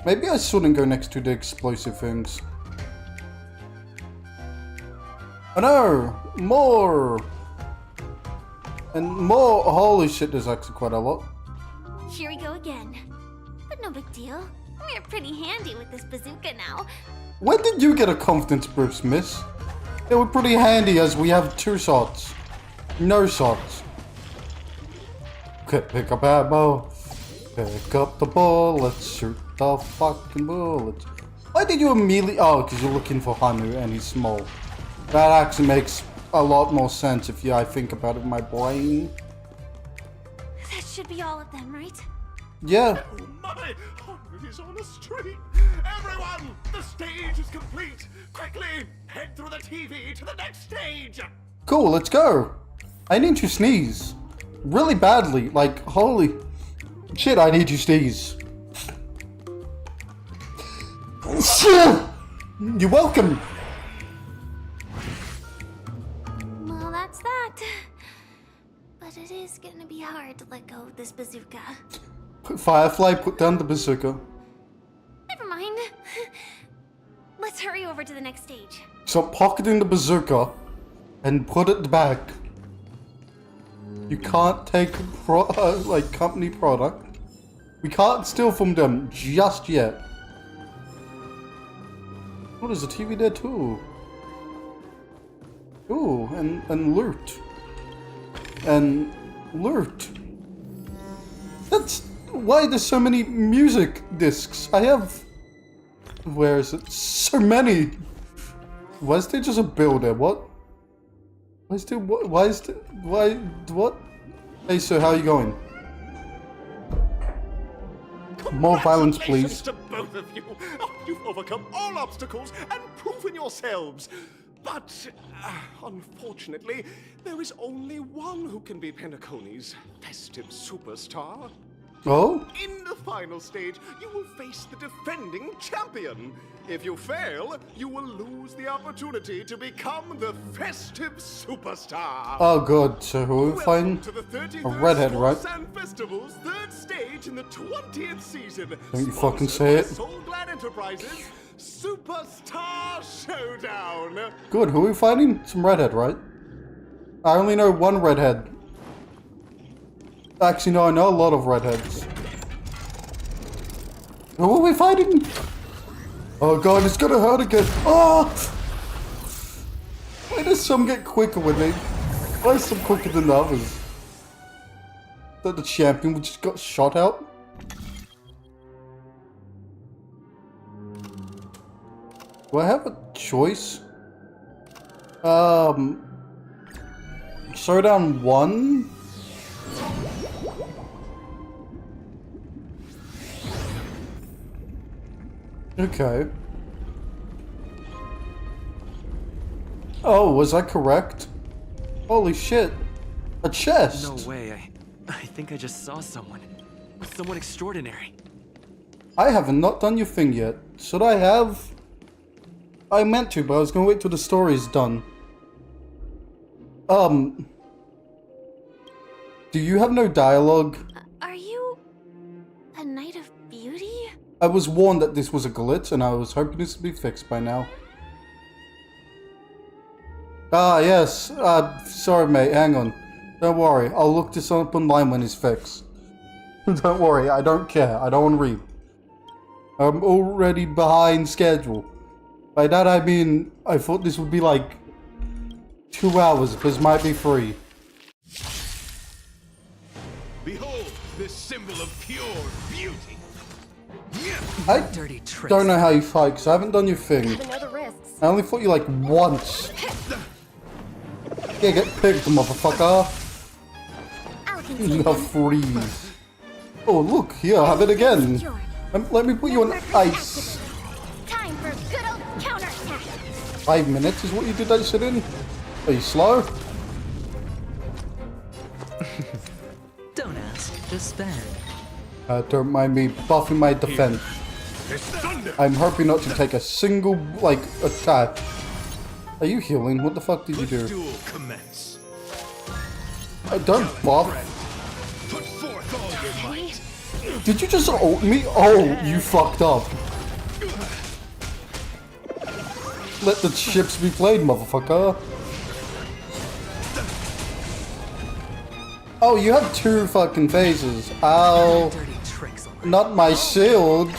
Speaker 1: Maybe I shouldn't go next to the explosive things. Oh no! More! And more! Holy shit, there's actually quite a lot.
Speaker 7: Here we go again. But no big deal. We're pretty handy with this bazooka now.
Speaker 1: When did you get a confidence boost, miss? They were pretty handy as we have 2 shots. No shots. Okay, pick up ammo. Pick up the bullets. Shoot the fucking bullets. Why did you immediately... Oh, because you're looking for Hanu and he's small. That actually makes a lot more sense if I think about it in my brain.
Speaker 7: That should be all of them, right?
Speaker 1: Yeah.
Speaker 15: Oh my! Hanu is on the street! Everyone! The stage is complete! Quickly! Head through the TV to the next stage!
Speaker 1: Cool, let's go. I need to sneeze. Really badly. Like, holy... Shit, I need to sneeze. You're welcome.
Speaker 7: Well, that's that. But it is gonna be hard to let go of this bazooka.
Speaker 1: Firefly, put down the bazooka.
Speaker 7: Never mind. Let's hurry over to the next stage.
Speaker 1: Stop pocketing the bazooka and put it back. You can't take like company product. We can't steal from them just yet. Oh, there's a TV there too. Ooh, and loot. And loot. That's why there's so many music discs. I have... Where is it? So many! Why is there just a builder? What? Why is there... Why is there... Why... What? Hey, sir, how are you going? More violence, please.
Speaker 15: To both of you. Oh, you've overcome all obstacles and proven yourselves. But, unfortunately, there is only one who can be Penacony's festive superstar.
Speaker 1: Oh?
Speaker 15: In the final stage, you will face the defending champion. If you fail, you will lose the opportunity to become the festive superstar.
Speaker 1: Oh god, so who are we fighting? A redhead, right?
Speaker 15: Sand Festival's 3rd stage in the 20th season.
Speaker 1: Don't you fucking say it.
Speaker 15: Soul Glad Enterprises Superstar Showdown.
Speaker 1: Good, who are we fighting? Some redhead, right? I only know one redhead. Actually, no, I know a lot of redheads. Who are we fighting? Oh god, it's gonna hurt again. Oh! Why does some get quicker when they... Why is some quicker than the others? Is that the champion we just got shot out? Do I have a choice? Showdown 1? Okay. Oh, was I correct? Holy shit. A chest!
Speaker 11: No way, I think I just saw someone. Someone extraordinary.
Speaker 1: I haven't not done your thing yet. Should I have? I meant to, but I was gonna wait till the story's done. Do you have no dialogue?
Speaker 7: Are you a Knight of Beauty?
Speaker 1: I was warned that this was a glitch, and I was hoping this would be fixed by now. Ah, yes. Sorry, mate. Hang on. Don't worry. I'll look this up online when it's fixed. Don't worry. I don't care. I don't want to read. I'm already behind schedule. By that, I mean, I thought this would be like 2 hours, but it might be 3.
Speaker 6: Behold, this symbol of pure beauty.
Speaker 1: I don't know how you fight, because I haven't done your thing. I only fought you like once. Yeah, get picked, motherfucker. No freeze. Oh, look, here, have it again. Let me put you on ice.
Speaker 7: Time for good old counterattack.
Speaker 1: 5 minutes is what you did that shit in? Are you slow?
Speaker 11: Don't ask, just spend.
Speaker 1: Don't mind me buffing my defense. I'm hoping not to take a single, like, attack. Are you healing? What the fuck did you do?
Speaker 15: Duel commence.
Speaker 1: Don't buff.
Speaker 15: Put forth all your might.
Speaker 1: Did you just ult me? Oh, you fucked up. Let the ships be played, motherfucker. Oh, you have 2 fucking phases. Ow. Not my shield.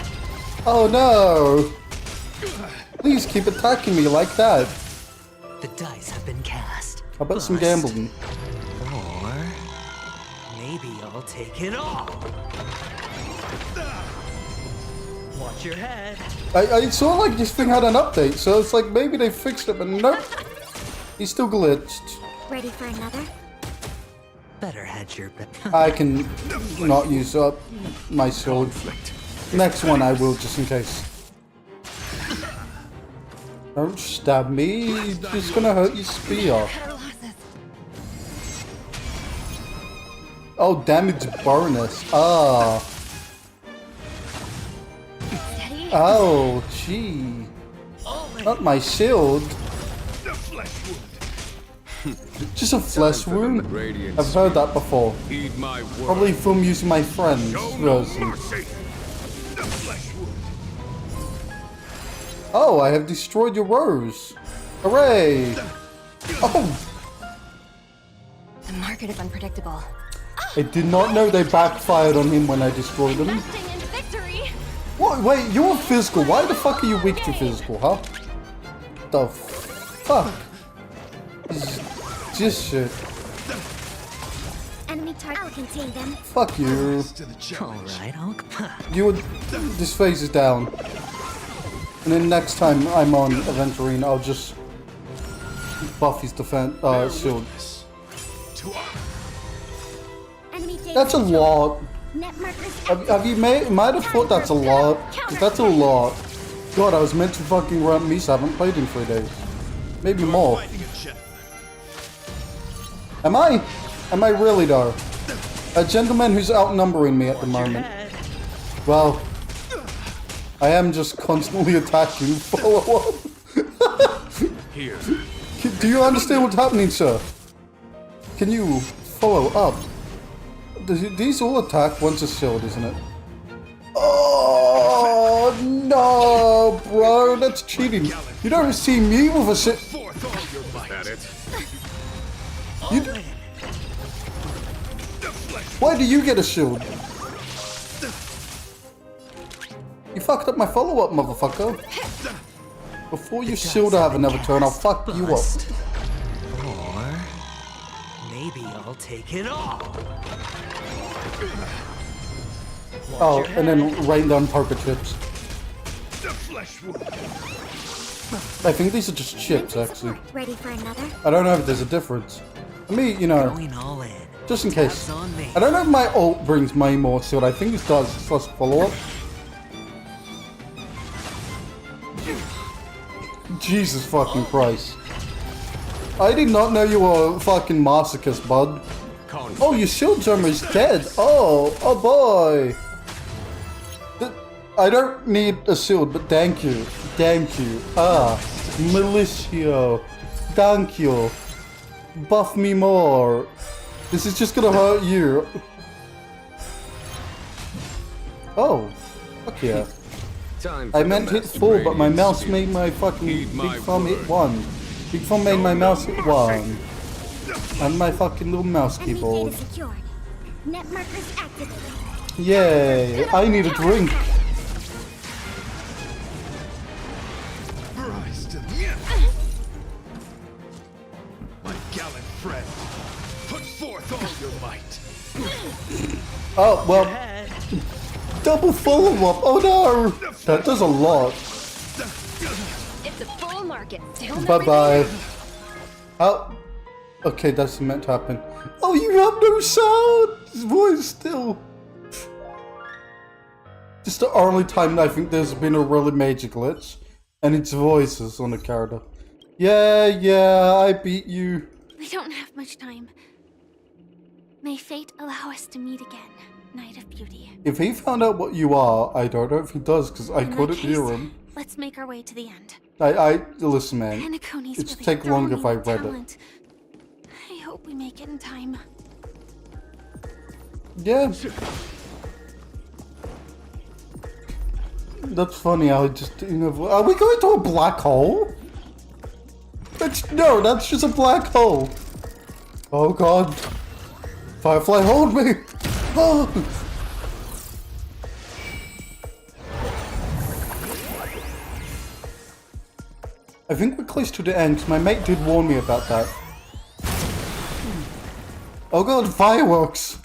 Speaker 1: Oh no. Please keep attacking me like that.
Speaker 4: The dice have been cast.
Speaker 1: How about some gambling?
Speaker 4: Or maybe I'll take it all. Watch your head.
Speaker 1: I saw like this thing had an update, so it's like maybe they fixed it, but nope. He's still glitched.
Speaker 7: Ready for another?
Speaker 4: Better hedge your bet.
Speaker 1: I can not use up my sword. Next one I will, just in case. Don't stab me, it's just gonna hurt your spear. Oh, damage bonus. Ah. Oh, gee. Not my shield. Just a flesh wound? I've heard that before. Probably from using my friend's version. Oh, I have destroyed your rose. Hooray! Oh!
Speaker 2: The market is unpredictable.
Speaker 1: I did not know they backfired on him when I destroyed them. What? Wait, you're physical. Why the fuck are you weak to physical, huh? The fuck? Just shit.
Speaker 7: Enemy target. I'll contain them.
Speaker 1: Fuck you.
Speaker 4: Alright,
Speaker 1: This phase is down. And then next time I'm on Aventurine, I'll just buff his defense shield. That's a lot. Have you might have thought that's a lot? 'Cause that's a lot. God, I was meant to fucking run Misa. I haven't played in 3 days. Maybe more. Am I? Am I really though? A gentleman who's outnumbering me at the moment. Well, I am just constantly attacking. Follow up.
Speaker 15: Here.
Speaker 1: Do you understand what's happening, sir? Can you follow up? These all attack once a shield, isn't it? Oh no, bro, that's cheating. You don't see me with a shit. Why do you get a shield? You fucked up my follow-up, motherfucker. Before you shield I have another turn, I'll fuck you up.
Speaker 4: Or maybe I'll take it all.
Speaker 1: Oh, and then rain down poker chips. I think these are just chips, actually.
Speaker 7: Ready for another?
Speaker 1: I don't know if there's a difference. I mean, you know, just in case. I don't know if my ult brings my more shield. I think it does. It's less follow-up. Jesus fucking Christ. I did not know you were a fucking masochist, bud. Oh, your shield jammer is dead. Oh boy. I don't need a shield, but thank you. Thank you. Ah, Militia. Thank you. Buff me more. This is just gonna hurt you. Oh, fuck yeah. I meant hit 4, but my mouse made my fucking big thumb hit 1. Big thumb made my mouse hit 1. And my fucking little mouse keyboard.
Speaker 7: Net markers activated.
Speaker 1: Yay! I need a drink.
Speaker 15: My gallant friend, put forth all your might.
Speaker 1: Oh well. Double follow-up. Oh no! That does a lot.
Speaker 2: It's a full market.
Speaker 1: Bye-bye. Oh. Okay, that's meant to happen. Oh, you have no sound! His voice still. Just the only time I think there's been a really major glitch. And it's voices on the character. Yeah, I beat you.
Speaker 7: We don't have much time. May fate allow us to meet again, Knight of Beauty.
Speaker 1: If he found out what you are, I don't know if he does, because I couldn't hear him.
Speaker 7: Let's make our way to the end.
Speaker 1: Listen, man.
Speaker 7: Penacony's
Speaker 1: It's
Speaker 7: really
Speaker 1: take longer if I
Speaker 7: throwing me
Speaker 1: read
Speaker 7: with
Speaker 1: it.
Speaker 7: talent. I hope we make it in time.
Speaker 1: Yeah. That's funny. I just, are we going to a black hole? That's just a black hole. Oh god. Firefly, hold me. Oh. I think we're close to the end, 'cause my mate did warn me about that. Oh god, fireworks!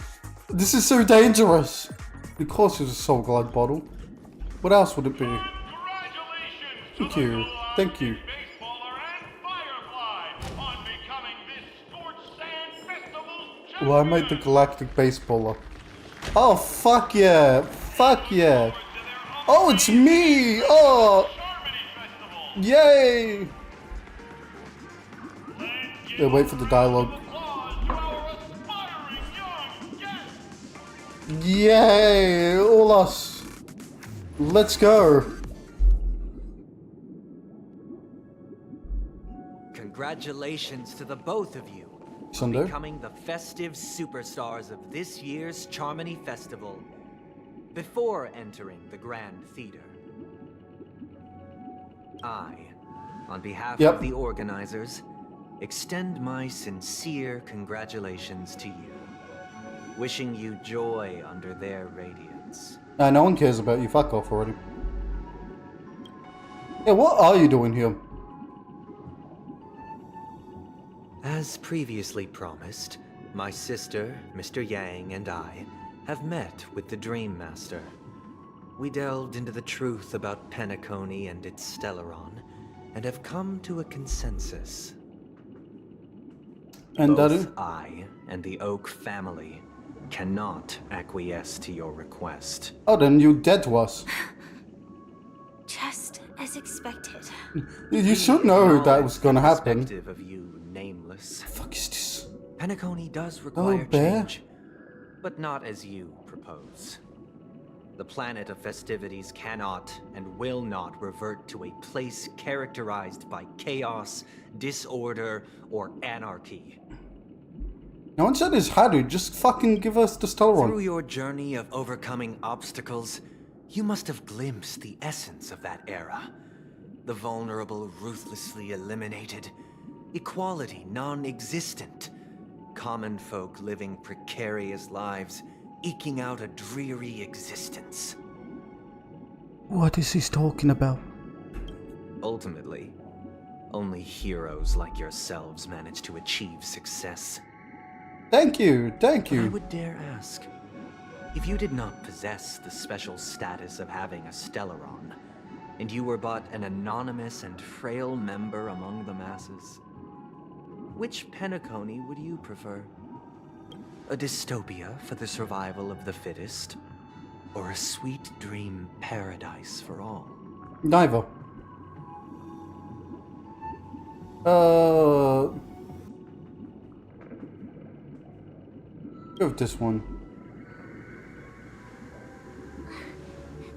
Speaker 1: This is so dangerous! Of course it's a Soul Glide bottle. What else would it be? Thank you. Thank you. Well, I made the Galactic Baseballer. Oh, fuck yeah! Fuck yeah! Oh, it's me! Oh! Yay! Yeah, wait for the dialogue. Yay! All us! Let's go!
Speaker 4: Congratulations to the both of you.
Speaker 1: Sunday?
Speaker 4: Becoming the festive superstars of this year's Charmony Festival before entering the Grand Theater. I, on behalf of the organizers, extend my sincere congratulations to you, wishing you joy under their radiance.
Speaker 1: No one cares about you. Fuck off already. Yeah, what are you doing here?
Speaker 4: As previously promised, my sister, Mr. Yang, and I have met with the Dream Master. We delved into the truth about Penacony and its Stellaron, and have come to a consensus.
Speaker 1: And
Speaker 4: Both I and the Oak family cannot acquiesce to your request.
Speaker 1: Oh, then you dead to us.
Speaker 7: Just as expected.
Speaker 1: You should know that was gonna happen.
Speaker 4: Perspective of you, nameless.
Speaker 1: The fuck is this?
Speaker 4: Penacony does require
Speaker 1: bear?
Speaker 4: change, but not as you propose. The planet of festivities cannot and will not revert to a place characterized by chaos, disorder, or anarchy.
Speaker 1: No one said this had to. Just fucking give us the Stellaron.
Speaker 4: Through your journey of overcoming obstacles, you must have glimpsed the essence of that era. The vulnerable ruthlessly eliminated, equality non-existent, common folk living precarious lives, eking out a dreary existence.
Speaker 1: What is he talking about?
Speaker 4: Ultimately, only heroes like yourselves manage to achieve success.
Speaker 1: Thank you, thank you.
Speaker 4: I would dare ask, if you did not possess the special status of having a Stellaron, and you were but an anonymous and frail member among the masses, which Penacony would you prefer? A dystopia for the survival of the fittest, or a sweet dream paradise for all?
Speaker 1: Neither. Go with this one.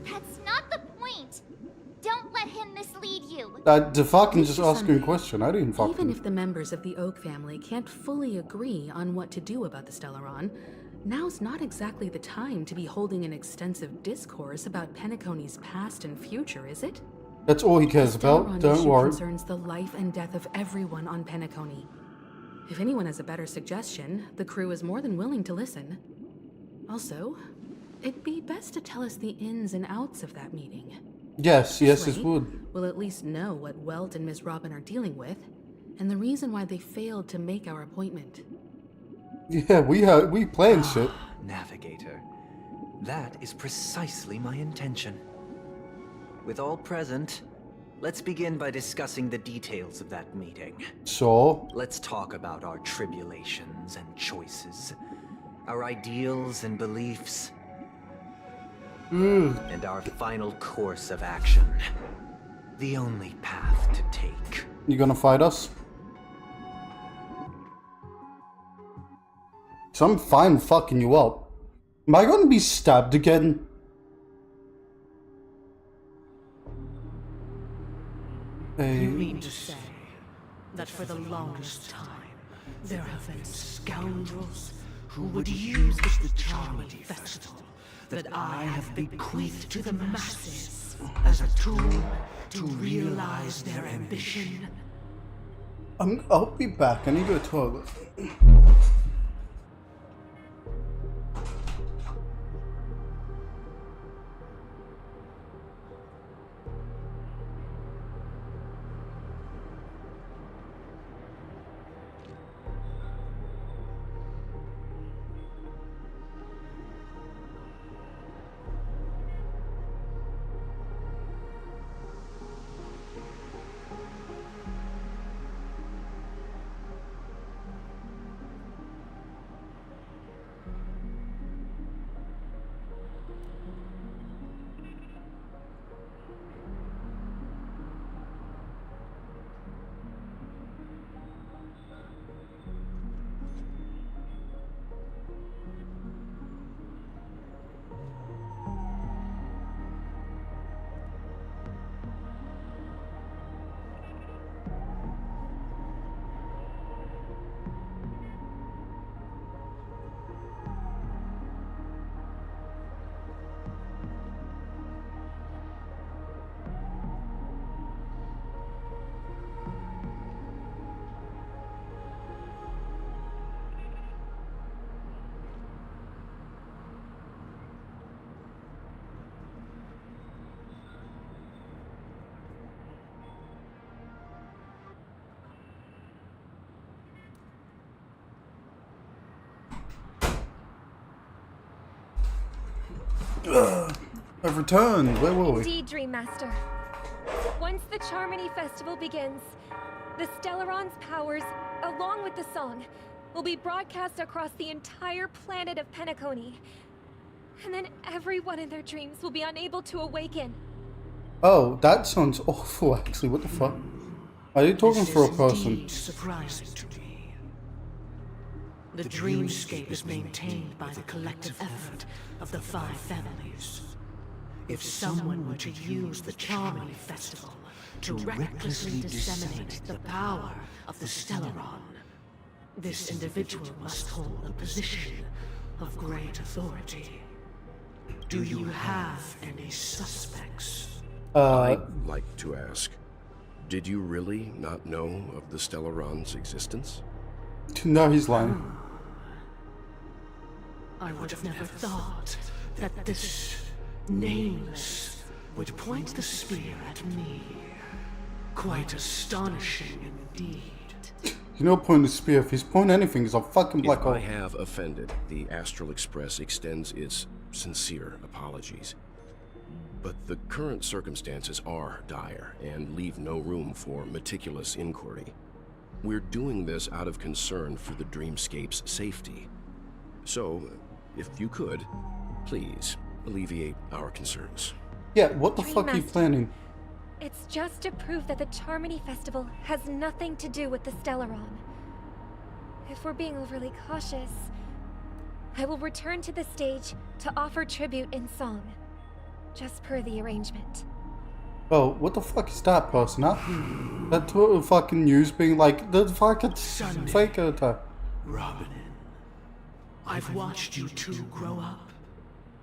Speaker 7: That's not the point. Don't let him mislead you.
Speaker 1: The fucking just
Speaker 9: Mr.
Speaker 1: asking a
Speaker 9: Sunday,
Speaker 1: question. I didn't fucking.
Speaker 9: Even if the members of the Oak family can't fully agree on what to do about the Stellaron, now's not exactly the time to be holding an extensive discourse about Penacony's past and future, is it?
Speaker 1: That's all he cares about.
Speaker 9: Stellaron
Speaker 1: Don't
Speaker 9: issue
Speaker 1: worry.
Speaker 9: concerns the life and death of everyone on Penacony. If anyone has a better suggestion, the crew is more than willing to listen. Also, it'd be best to tell us the ins and outs of that meeting.
Speaker 1: Yes, yes,
Speaker 9: This
Speaker 1: it
Speaker 9: way,
Speaker 1: would.
Speaker 9: we'll at least know what Welt and Miss Robin are dealing with, and the reason why they failed to make our appointment.
Speaker 1: Yeah, we planned shit.
Speaker 4: Navigator, that is precisely my intention. With all present, let's begin by discussing the details of that meeting.
Speaker 1: So?
Speaker 4: Let's talk about our tribulations and choices, our ideals and beliefs, and our final course of action. The only path to take.
Speaker 1: You gonna fight us? So I'm fine fucking you up. Am I gonna be stabbed again?
Speaker 19: You mean to say that for the longest time, there have been scoundrels who would use the Charming Festival that I have bequeathed to the masses as a tool to realize their ambition?
Speaker 1: I'll be back. I need to go to the toilet. I've returned. Where were we?
Speaker 2: Indeed, Dream Master. Once the Charmony Festival begins, the Stellaron's powers, along with the song, will be broadcast across the entire planet of Penacony. And then everyone in their dreams will be unable to awaken.
Speaker 1: Oh, that sounds awful, actually. What the fuck? Are you talking for a person?
Speaker 19: Surprising to me. The dreamscape is maintained by the collective effort of the 5 families. If someone were to use the Charmony Festival to recklessly disseminate the power of the Stellaron, this individual must hold a position of great authority. Do you have any suspects?
Speaker 20: I'd like to ask, did you really not know of the Stellaron's existence?
Speaker 1: No, he's lying.
Speaker 19: I would have never thought that this nameless would point the spear at me. Quite astonishing indeed.
Speaker 1: You know, point the spear. If he's pointing anything, he's a fucking black hole.
Speaker 20: If I have offended, the Astral Express extends its sincere apologies. But the current circumstances are dire and leave no room for meticulous inquiry. We're doing this out of concern for the Dreamscape's safety. So, if you could, please alleviate our concerns.
Speaker 1: Yeah, what the fuck are you planning?
Speaker 2: It's just to prove that the Charmony Festival has nothing to do with the Stellaron. If we're being overly cautious, I will return to the stage to offer tribute in song, just per the arrangement.
Speaker 1: Oh, what the fuck is that person, huh? That total fucking news being like, the fucking fake attack.
Speaker 19: Robin, I've watched you two grow up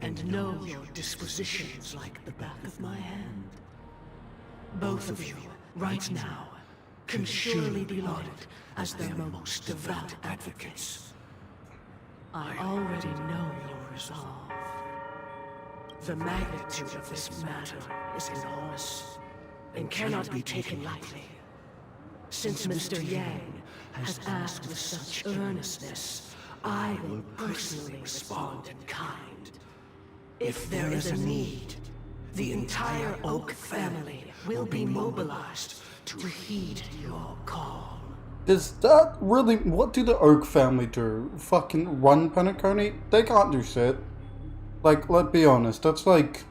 Speaker 19: and know your dispositions like the back of my hand. Both of you, right now, can surely be lauded as their most devout advocates. I already know your resolve. The magnitude of this matter is enormous and cannot be taken lightly. Since Mr. Yang has asked with such earnestness, I will personally respond in kind. If there is a need, the entire Oak family will be mobilized to heed your call.
Speaker 1: Does that really... What do the Oak family do? Fucking run Penacony? They can't do shit. Like, let's be honest, that's like...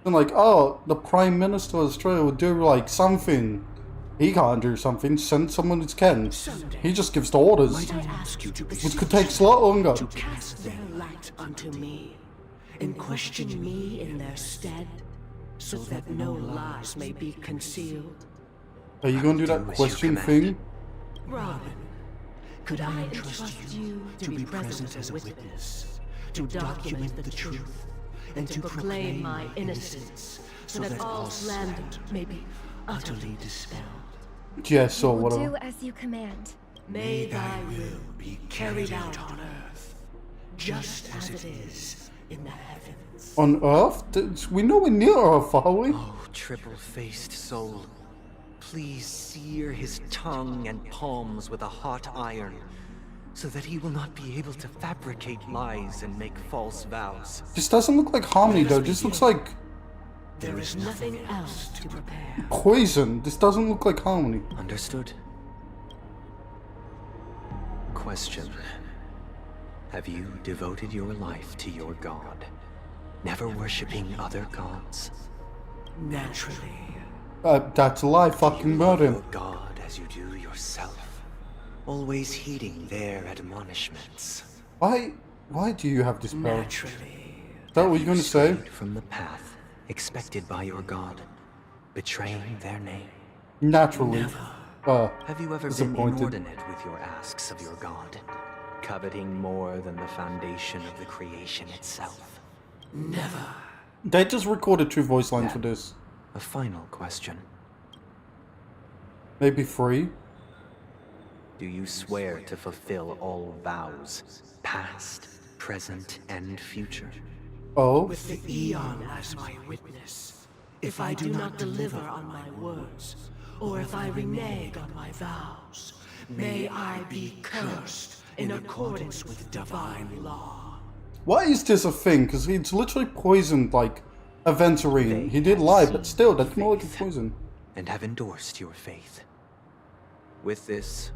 Speaker 1: They're like, oh, the Prime Minister of Australia would do, like, something. He can't do something, send someone who can. He just gives the orders.
Speaker 19: Might I ask you to
Speaker 1: Which could take a lot longer.
Speaker 19: to cast their light unto me, and question me in their stead, so that no lies may be concealed?
Speaker 1: Are you gonna do that question thing?
Speaker 19: Robin, could I entrust you to be present as a witness, to document the truth, and to proclaim my innocence, so that all slander may be utterly dispelled?
Speaker 1: Yes, or
Speaker 2: Will
Speaker 1: whatever.
Speaker 2: do as you command.
Speaker 19: May thy will be carried out on earth, just as it is in the heavens.
Speaker 1: On Earth? We're nowhere near Earth, are we?
Speaker 4: Oh, triple-faced soul. Please sear his tongue and palms with a hot iron, so that he will not be able to fabricate lies and make false vows.
Speaker 1: This doesn't look like Harmony though, this looks like
Speaker 19: There is nothing else to prepare.
Speaker 1: poison. This doesn't look like Harmony.
Speaker 4: Understood. Question. Have you devoted your life to your god, never worshipping other gods?
Speaker 19: Naturally.
Speaker 1: That's a lie, fucking murder him.
Speaker 4: Your god as you do yourself, always heeding their admonishments.
Speaker 1: Why do you have this power?
Speaker 19: Naturally.
Speaker 1: Is that what you're gonna say?
Speaker 4: Strayed from the path expected by your god, betraying their name.
Speaker 1: Naturally.
Speaker 4: Have you ever been
Speaker 1: disappointed.
Speaker 4: inordinate with your asks of your god, coveting more than the foundation of the creation itself?
Speaker 19: Never.
Speaker 1: They just recorded 2 voice lines for this.
Speaker 4: A final question.
Speaker 1: Maybe 3?
Speaker 4: Do you swear to fulfill all vows, past, present, and future?
Speaker 1: Oh?
Speaker 19: With the Eon as my witness, if I do not deliver on my words, or if I renege on my vows, may I be cursed in accordance with divine law.
Speaker 1: Why is this a thing? Because he's literally poisoned, like, Aventurine. He did lie, but still, that's more like a poison.
Speaker 4: And have endorsed your faith. With this,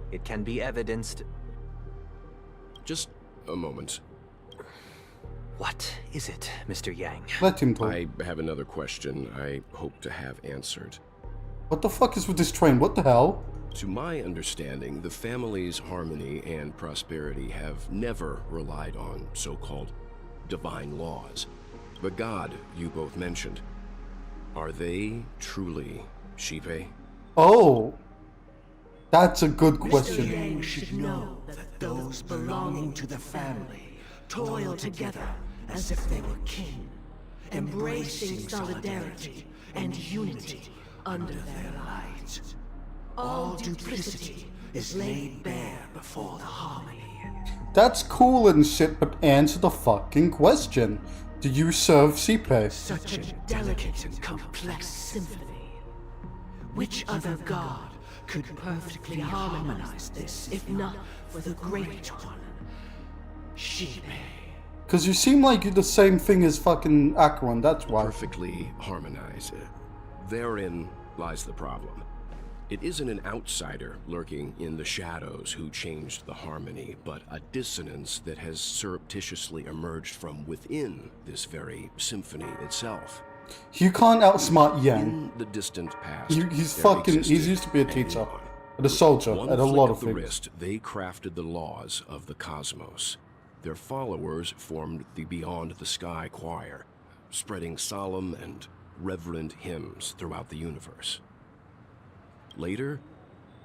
Speaker 4: it can be evidenced.
Speaker 20: Just a moment.
Speaker 4: What is it, Mr. Yang?
Speaker 1: Let him talk.
Speaker 20: I have another question I hope to have answered.
Speaker 1: What the fuck is with this train? What the hell?
Speaker 20: To my understanding, the family's harmony and prosperity have never relied on so-called divine laws. The god you both mentioned, are they truly Shipe?
Speaker 1: Oh! That's a good question.
Speaker 19: Mr. Yang should know that those belonging to the family toil together as if they were kin, embracing solidarity and unity under their light. All duplicity is laid bare before the harmony.
Speaker 1: That's cool and shit, but answer the fucking question. Do you serve Sipe?
Speaker 19: Such a delicate and complex symphony. Which other god could perfectly harmonize this, if not for the great one, Shipe?
Speaker 1: Because you seem like you're the same thing as fucking Acheron, that's why.
Speaker 20: Perfectly harmonized. Therein lies the problem. It isn't an outsider lurking in the shadows who changed the harmony, but a dissonance that has surreptitiously emerged from within this very symphony itself.
Speaker 1: You can't outsmart Yang.
Speaker 20: In the distant past,
Speaker 1: He's
Speaker 20: there
Speaker 1: fucking. He
Speaker 20: existed
Speaker 1: used to be a
Speaker 20: an
Speaker 1: teacher,
Speaker 20: Eon.
Speaker 1: and a soldier,
Speaker 20: One
Speaker 1: and a
Speaker 20: flick
Speaker 1: lot
Speaker 20: of
Speaker 1: of
Speaker 20: the
Speaker 1: things.
Speaker 20: wrist, they crafted the laws of the cosmos. Their followers formed the Beyond the Sky Choir, spreading solemn and reverent hymns throughout the universe. Later,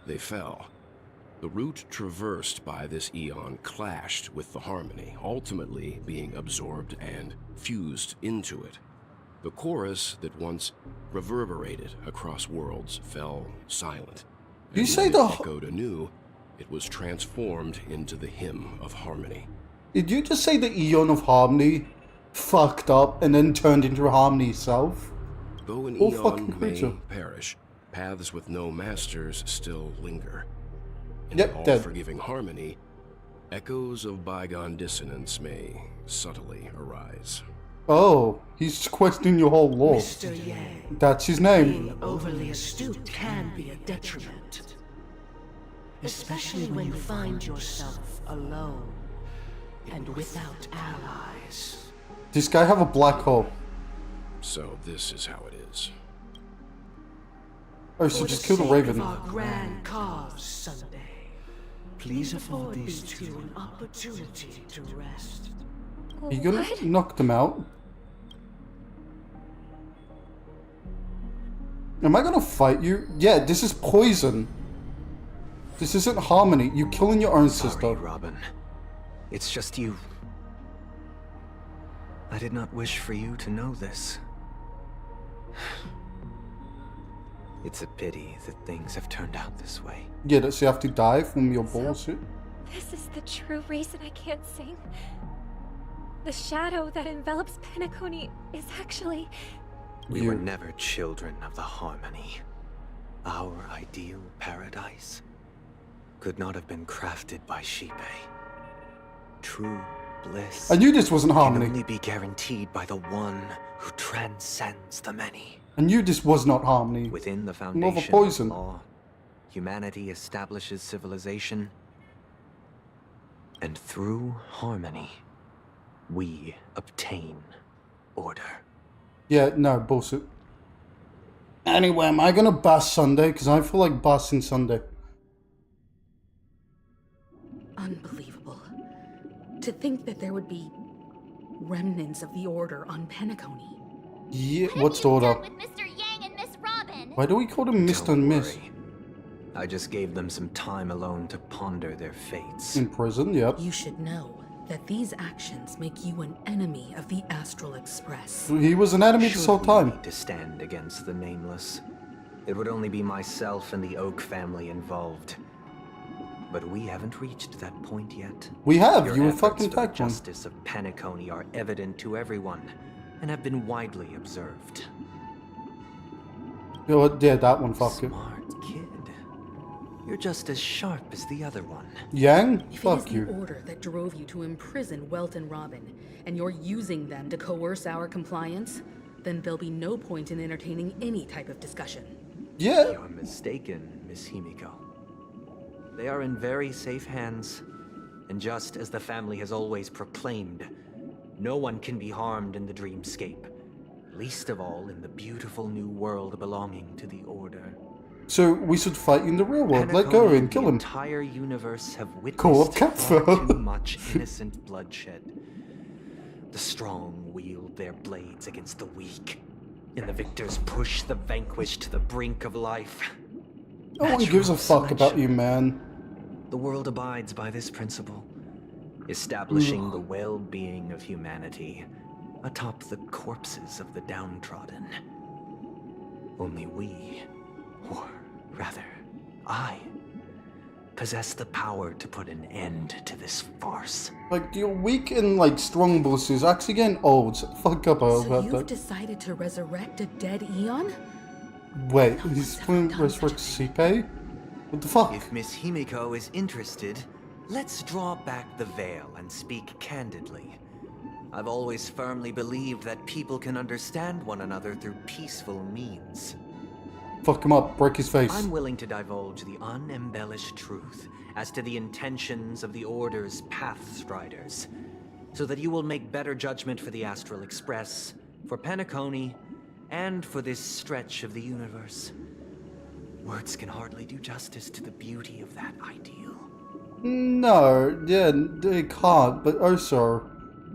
Speaker 20: they fell. The route traversed by this eon clashed with the harmony, ultimately being absorbed and fused into it. The chorus that once reverberated across worlds fell silent.
Speaker 1: You
Speaker 20: And
Speaker 1: say
Speaker 20: when
Speaker 1: the
Speaker 20: it echoed anew, it was transformed into the hymn of harmony.
Speaker 1: Did you just say the Eon of Harmony fucked up and then turned into Harmony itself?
Speaker 20: Though an
Speaker 1: Whole
Speaker 20: eon
Speaker 1: fucking
Speaker 20: may
Speaker 1: creature.
Speaker 20: perish, paths with no masters still linger. In
Speaker 1: Yep,
Speaker 20: all
Speaker 1: dead.
Speaker 20: forgiving harmony, echoes of bygone dissonance may subtly arise.
Speaker 1: Oh, he's questioning your whole law.
Speaker 19: Mr. Yang,
Speaker 1: That's his name.
Speaker 19: being overly astute can be a detriment. Especially when you find yourself alone and without allies.
Speaker 1: This guy have a black hole.
Speaker 20: So this is how it is.
Speaker 1: Oh, so
Speaker 19: For
Speaker 1: just
Speaker 19: the
Speaker 1: kill the
Speaker 19: sake
Speaker 1: Raven.
Speaker 19: of our grand cause Sunday, please afford these two an opportunity to rest.
Speaker 1: Are you gonna knock them out? Am I gonna fight you? Yeah, this is poison. This isn't harmony. You killing your own sister.
Speaker 4: Robin. It's just you. I did not wish for you to know this. It's a pity that things have turned out this way.
Speaker 1: Yeah, does she have to die from your bullshit?
Speaker 2: This is the true reason I can't sing. The shadow that envelops Penacony is actually...
Speaker 4: We were never children of the harmony. Our ideal paradise could not have been crafted by Shipe. True bliss
Speaker 1: I knew this wasn't harmony.
Speaker 4: can only be guaranteed by the one who transcends the many.
Speaker 1: I knew this was not harmony.
Speaker 4: Within the
Speaker 1: More of a
Speaker 4: foundation
Speaker 1: poison.
Speaker 4: of law, humanity establishes civilization, and through harmony, we obtain order.
Speaker 1: Yeah, no, bullshit. Anyway, am I gonna bash Sunday? Because I feel like bashing Sunday.
Speaker 9: Unbelievable. To think that there would be remnants of the Order on Penacony.
Speaker 1: Yeah, what's the order?
Speaker 7: With Mr. Yang and Miss Robin.
Speaker 1: Why do we call them Mr. and Miss?
Speaker 4: I just gave them some time alone to ponder their fates.
Speaker 1: In prison, yep.
Speaker 9: You should know that these actions make you an enemy of the Astral Express.
Speaker 1: He was an enemy this whole time.
Speaker 4: To stand against the Nameless, it would only be myself and the Oak family involved. But we haven't reached that point yet.
Speaker 1: We have.
Speaker 4: Your
Speaker 1: You were
Speaker 4: efforts
Speaker 1: fucking
Speaker 4: for the
Speaker 1: tagged one.
Speaker 4: justice of Penacony are evident to everyone and have been widely observed.
Speaker 1: You know what? Yeah, that one, fuck you.
Speaker 4: Smart kid. You're just as sharp as the other one.
Speaker 1: Yang?
Speaker 9: If
Speaker 1: Fuck
Speaker 9: it is
Speaker 1: you.
Speaker 9: the Order that drove you to imprison Welt and Robin, and you're using them to coerce our compliance, then there'll be no point in entertaining any type of discussion.
Speaker 1: Yeah.
Speaker 4: You're mistaken, Miss Himiko. They are in very safe hands, and just as the family has always proclaimed, no one can be harmed in the dreamscape, least of all in the beautiful new world belonging to the Order.
Speaker 1: So we should fight in the real world. Let go and kill him.
Speaker 4: The entire universe have
Speaker 1: Call up
Speaker 4: witnessed far
Speaker 1: Catford.
Speaker 4: too much innocent bloodshed. The strong wield their blades against the weak, and the victors push the vanquished to the brink of life.
Speaker 1: No one gives a fuck about you, man.
Speaker 4: The world abides by this principle, establishing the well-being of humanity atop the corpses of the downtrodden. Only we, or rather, I, possess the power to put an end to this farce.
Speaker 1: Like, your weak and, like, strong boss is actually getting old. Shut the fuck up
Speaker 9: So
Speaker 1: about
Speaker 9: you've
Speaker 1: that.
Speaker 9: decided to resurrect a dead Eon?
Speaker 1: Wait, he's going to resurrect Sipe? What the fuck?
Speaker 4: If Miss Himiko is interested, let's draw back the veil and speak candidly. I've always firmly believed that people can understand one another through peaceful means.
Speaker 1: Fuck him up, break his face.
Speaker 4: I'm willing to divulge the unembellished truth as to the intentions of the Order's Pathstriders, so that you will make better judgment for the Astral Express, for Penacony, and for this stretch of the universe. Words can hardly do justice to the beauty of that ideal.
Speaker 1: No, yeah, they can't, but oh sir.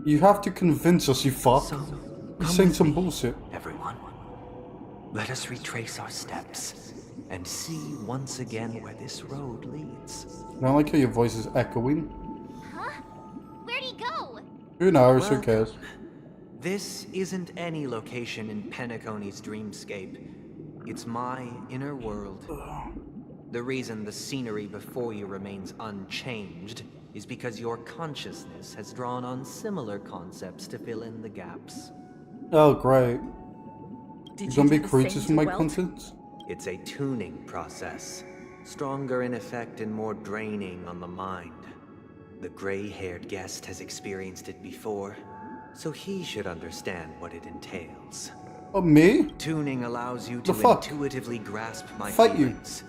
Speaker 1: You have to convince us, you fuck. You're saying some bullshit.
Speaker 4: Everyone, let us retrace our steps and see once again where this road leads.
Speaker 1: I don't like how your voice is echoing.
Speaker 7: Huh? Where'd he go?
Speaker 1: Who knows, who
Speaker 4: Welcome.
Speaker 1: cares?
Speaker 4: This isn't any location in Penacony's dreamscape. It's my inner world. The reason the scenery before you remains unchanged is because your consciousness has drawn on similar concepts to fill in the gaps.
Speaker 1: Oh, great.
Speaker 9: Did
Speaker 1: You're gonna
Speaker 9: you
Speaker 1: be
Speaker 9: do the
Speaker 1: creatures
Speaker 9: same
Speaker 1: for
Speaker 9: to
Speaker 1: my
Speaker 9: Welt?
Speaker 1: content?
Speaker 4: It's a tuning process, stronger in effect and more draining on the mind. The gray-haired guest has experienced it before, so he should understand what it entails.
Speaker 1: Oh, me?
Speaker 4: Tuning allows you
Speaker 1: The
Speaker 4: to
Speaker 1: fuck?
Speaker 4: intuitively grasp my
Speaker 1: Fight you.
Speaker 4: feelings,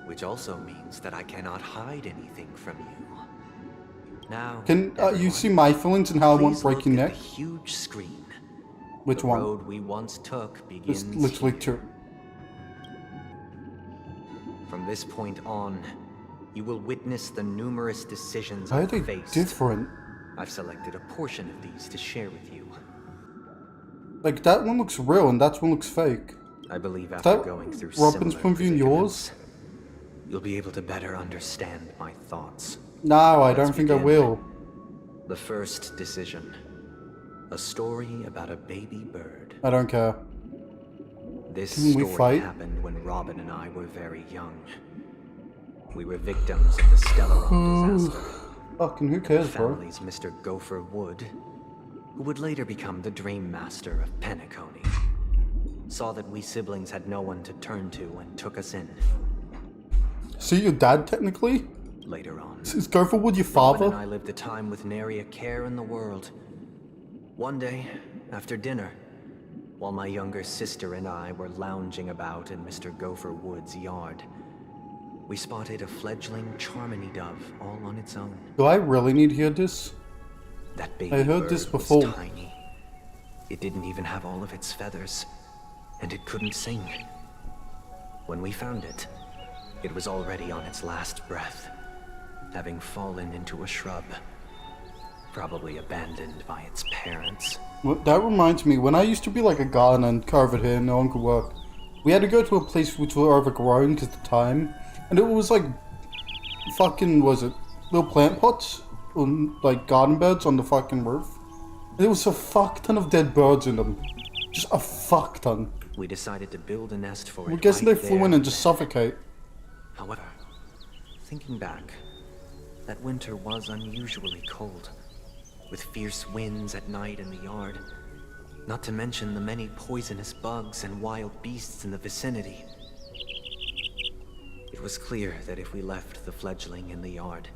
Speaker 4: which also means that I cannot hide anything from you. Now,
Speaker 1: Can you see my feelings and how I won't
Speaker 4: please
Speaker 1: break
Speaker 4: look
Speaker 1: your
Speaker 4: at
Speaker 1: neck?
Speaker 4: the huge screen.
Speaker 1: Which
Speaker 4: the
Speaker 1: one?
Speaker 4: road we once took
Speaker 1: There's
Speaker 4: begins
Speaker 1: literally
Speaker 4: here.
Speaker 1: two.
Speaker 4: From this point on, you will witness the numerous decisions
Speaker 1: Why are
Speaker 4: I've
Speaker 1: they
Speaker 4: faced.
Speaker 1: different?
Speaker 4: I've selected a portion of these to share with you.
Speaker 1: Like, that one looks real and that one looks fake.
Speaker 4: I believe
Speaker 1: Is
Speaker 4: after
Speaker 1: that
Speaker 4: going through
Speaker 1: Robin's
Speaker 4: similar
Speaker 1: point of view and yours?
Speaker 4: you'll be able to better understand my thoughts.
Speaker 1: No, I
Speaker 4: Let's
Speaker 1: don't think I
Speaker 4: begin.
Speaker 1: will.
Speaker 4: The first decision. A story about a baby bird.
Speaker 1: I don't care.
Speaker 4: This
Speaker 1: Can we
Speaker 4: story
Speaker 1: fight?
Speaker 4: happened when Robin and I were very young. We were victims of the Stellaron disaster.
Speaker 1: Fucking who cares,
Speaker 4: The
Speaker 1: bro?
Speaker 4: family's Mr. Gopher Wood, who would later become the Dream Master of Penacony, saw that we siblings had no one to turn to and took us in.
Speaker 1: So your dad, technically?
Speaker 4: Later on,
Speaker 1: Is Gopher Wood your
Speaker 4: Robin
Speaker 1: father?
Speaker 4: and I lived a time with nary a care in the world. One day, after dinner, while my younger sister and I were lounging about in Mr. Gopher Wood's yard, we spotted a fledgling Charmony dove all on its own.
Speaker 1: Do I really need to hear this?
Speaker 4: That baby
Speaker 1: I heard this
Speaker 4: bird was
Speaker 1: before.
Speaker 4: tiny. It didn't even have all of its feathers, and it couldn't sing. When we found it, it was already on its last breath, having fallen into a shrub, probably abandoned by its parents.
Speaker 1: Well, that reminds me, when I used to be like a gardener and carve it here, no one could work. We had to go to a place which were overgrown because of the time, and it was like fucking, was it little plant pots or like garden beds on the fucking roof. And there was a fuck ton of dead birds in them, just a fuck ton.
Speaker 4: We decided to build a nest for
Speaker 1: I'm
Speaker 4: it.
Speaker 1: guessing
Speaker 4: right
Speaker 1: they flew
Speaker 4: there
Speaker 1: in and just suffocate.
Speaker 4: However, thinking back, that winter was unusually cold, with fierce winds at night in the yard, not to mention the many poisonous bugs and wild beasts in the vicinity. It was clear that if we left the fledgling in the yard,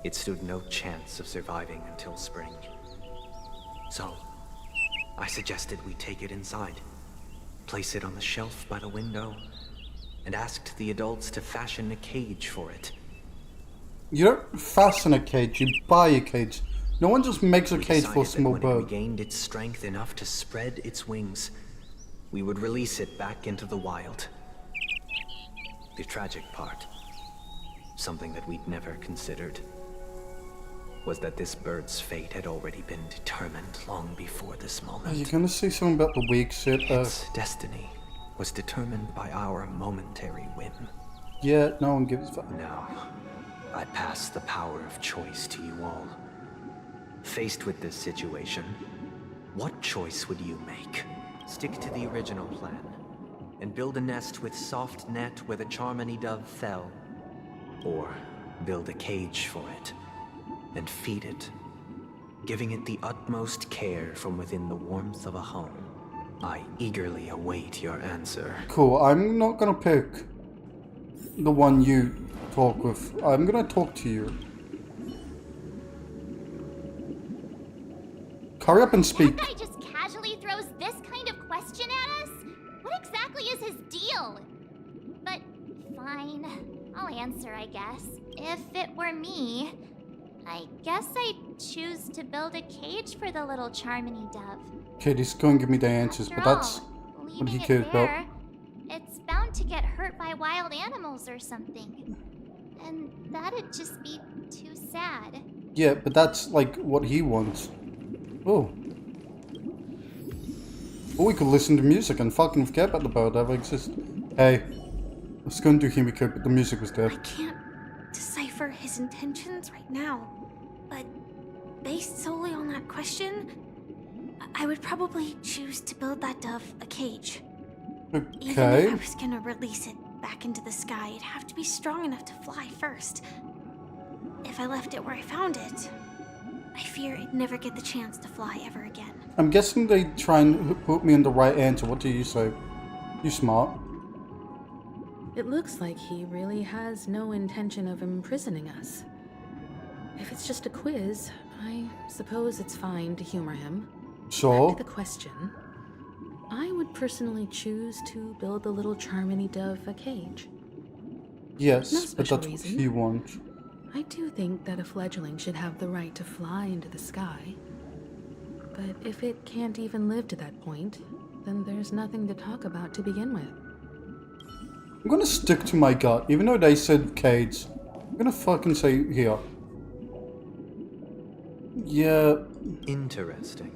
Speaker 4: it stood no chance of surviving until spring. So, I suggested we take it inside, place it on the shelf by the window, and asked the adults to fashion a cage for it.
Speaker 1: You don't fasten a cage, you buy a cage. No one just makes a cage for a small
Speaker 4: when it
Speaker 1: bird.
Speaker 4: regained its strength enough to spread its wings, we would release it back into the wild. The tragic part, something that we'd never considered, was that this bird's fate had already been determined long before this
Speaker 1: Are
Speaker 4: moment.
Speaker 1: you gonna say something about the weak shit?
Speaker 4: Its destiny was determined by our momentary whim.
Speaker 1: Yeah, no one gives a fuck.
Speaker 4: Now, I pass the power of choice to you all. Faced with this situation, what choice would you make? Stick to the original plan, and build a nest with soft net where the Charmony dove fell, or build a cage for it, and feed it, giving it the utmost care from within the warmth of a home. I eagerly await your answer.
Speaker 1: Cool, I'm not gonna pick the one you talk with. I'm gonna talk to you. Hurry up and speak.
Speaker 7: That guy just casually throws this kind of question at us? What exactly is his deal? But fine, I'll answer, I guess. If it were me, I guess I'd choose to build a cage for the little Charmony dove.
Speaker 1: Okay, he's going to give me the answers, but that's what he
Speaker 7: Leaving
Speaker 1: cares
Speaker 7: it
Speaker 1: about.
Speaker 7: there, it's bound to get hurt by wild animals or something. And that'd just be too sad.
Speaker 1: Yeah, but that's like what he wants. Oh. Or we could listen to music and fucking forget about the bird ever exists. Hey, I was going to do Himiko, but the music was dead.
Speaker 8: Can't decipher his intentions right now, but based solely on that question, I would probably choose to build that dove a cage. Even if
Speaker 1: Okay.
Speaker 8: I was gonna release it back into the sky, it'd have to be strong enough to fly first. If I left it where I found it, I fear it'd never get the chance to fly ever again.
Speaker 1: I'm guessing they try and put me in the right answer. What do you say? You smart.
Speaker 9: It looks like he really has no intention of imprisoning us. If it's just a quiz, I suppose it's fine to humor him.
Speaker 1: Sure.
Speaker 9: Back to the question. I would personally choose to build the little Charmony dove a cage.
Speaker 1: Yes,
Speaker 9: No
Speaker 1: but
Speaker 9: special
Speaker 1: that's what
Speaker 9: reason.
Speaker 1: he wants.
Speaker 9: I do think that a fledgling should have the right to fly into the sky. But if it can't even live to that point, then there's nothing to talk about to begin with.
Speaker 1: I'm gonna stick to my gut, even though they said cage. I'm gonna fucking say here. Yeah.
Speaker 4: Interesting.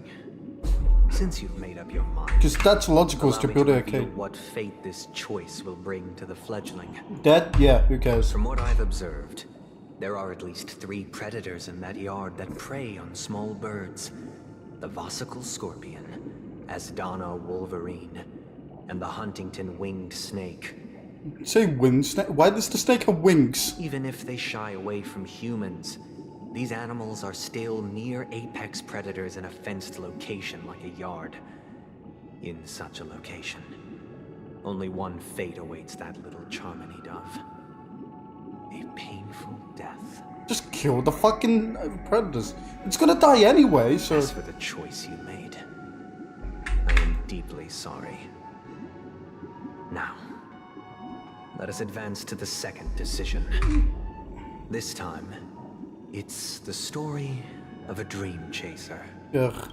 Speaker 4: Since you've made up your mind,
Speaker 1: Because that's logical is
Speaker 4: allow
Speaker 1: to
Speaker 4: me
Speaker 1: build a
Speaker 4: reveal
Speaker 1: kid.
Speaker 4: what fate this choice will bring to the fledgling.
Speaker 1: That, yeah, who cares?
Speaker 4: From what I've observed, there are at least 3 predators in that yard that prey on small birds. The Vossicle Scorpion, Asdana Wolverine, and the Huntington Winged Snake.
Speaker 1: Say winged snake? Why does the snake have wings?
Speaker 4: Even if they shy away from humans, these animals are still near apex predators in a fenced location like a yard. In such a location, only one fate awaits that little Charmony dove. A painful death.
Speaker 1: Just kill the fucking predators. It's gonna die anyway, so...
Speaker 4: As for the choice you made, I am deeply sorry. Now, let us advance to the second decision. This time, it's the story of a dream chaser.
Speaker 1: Ugh.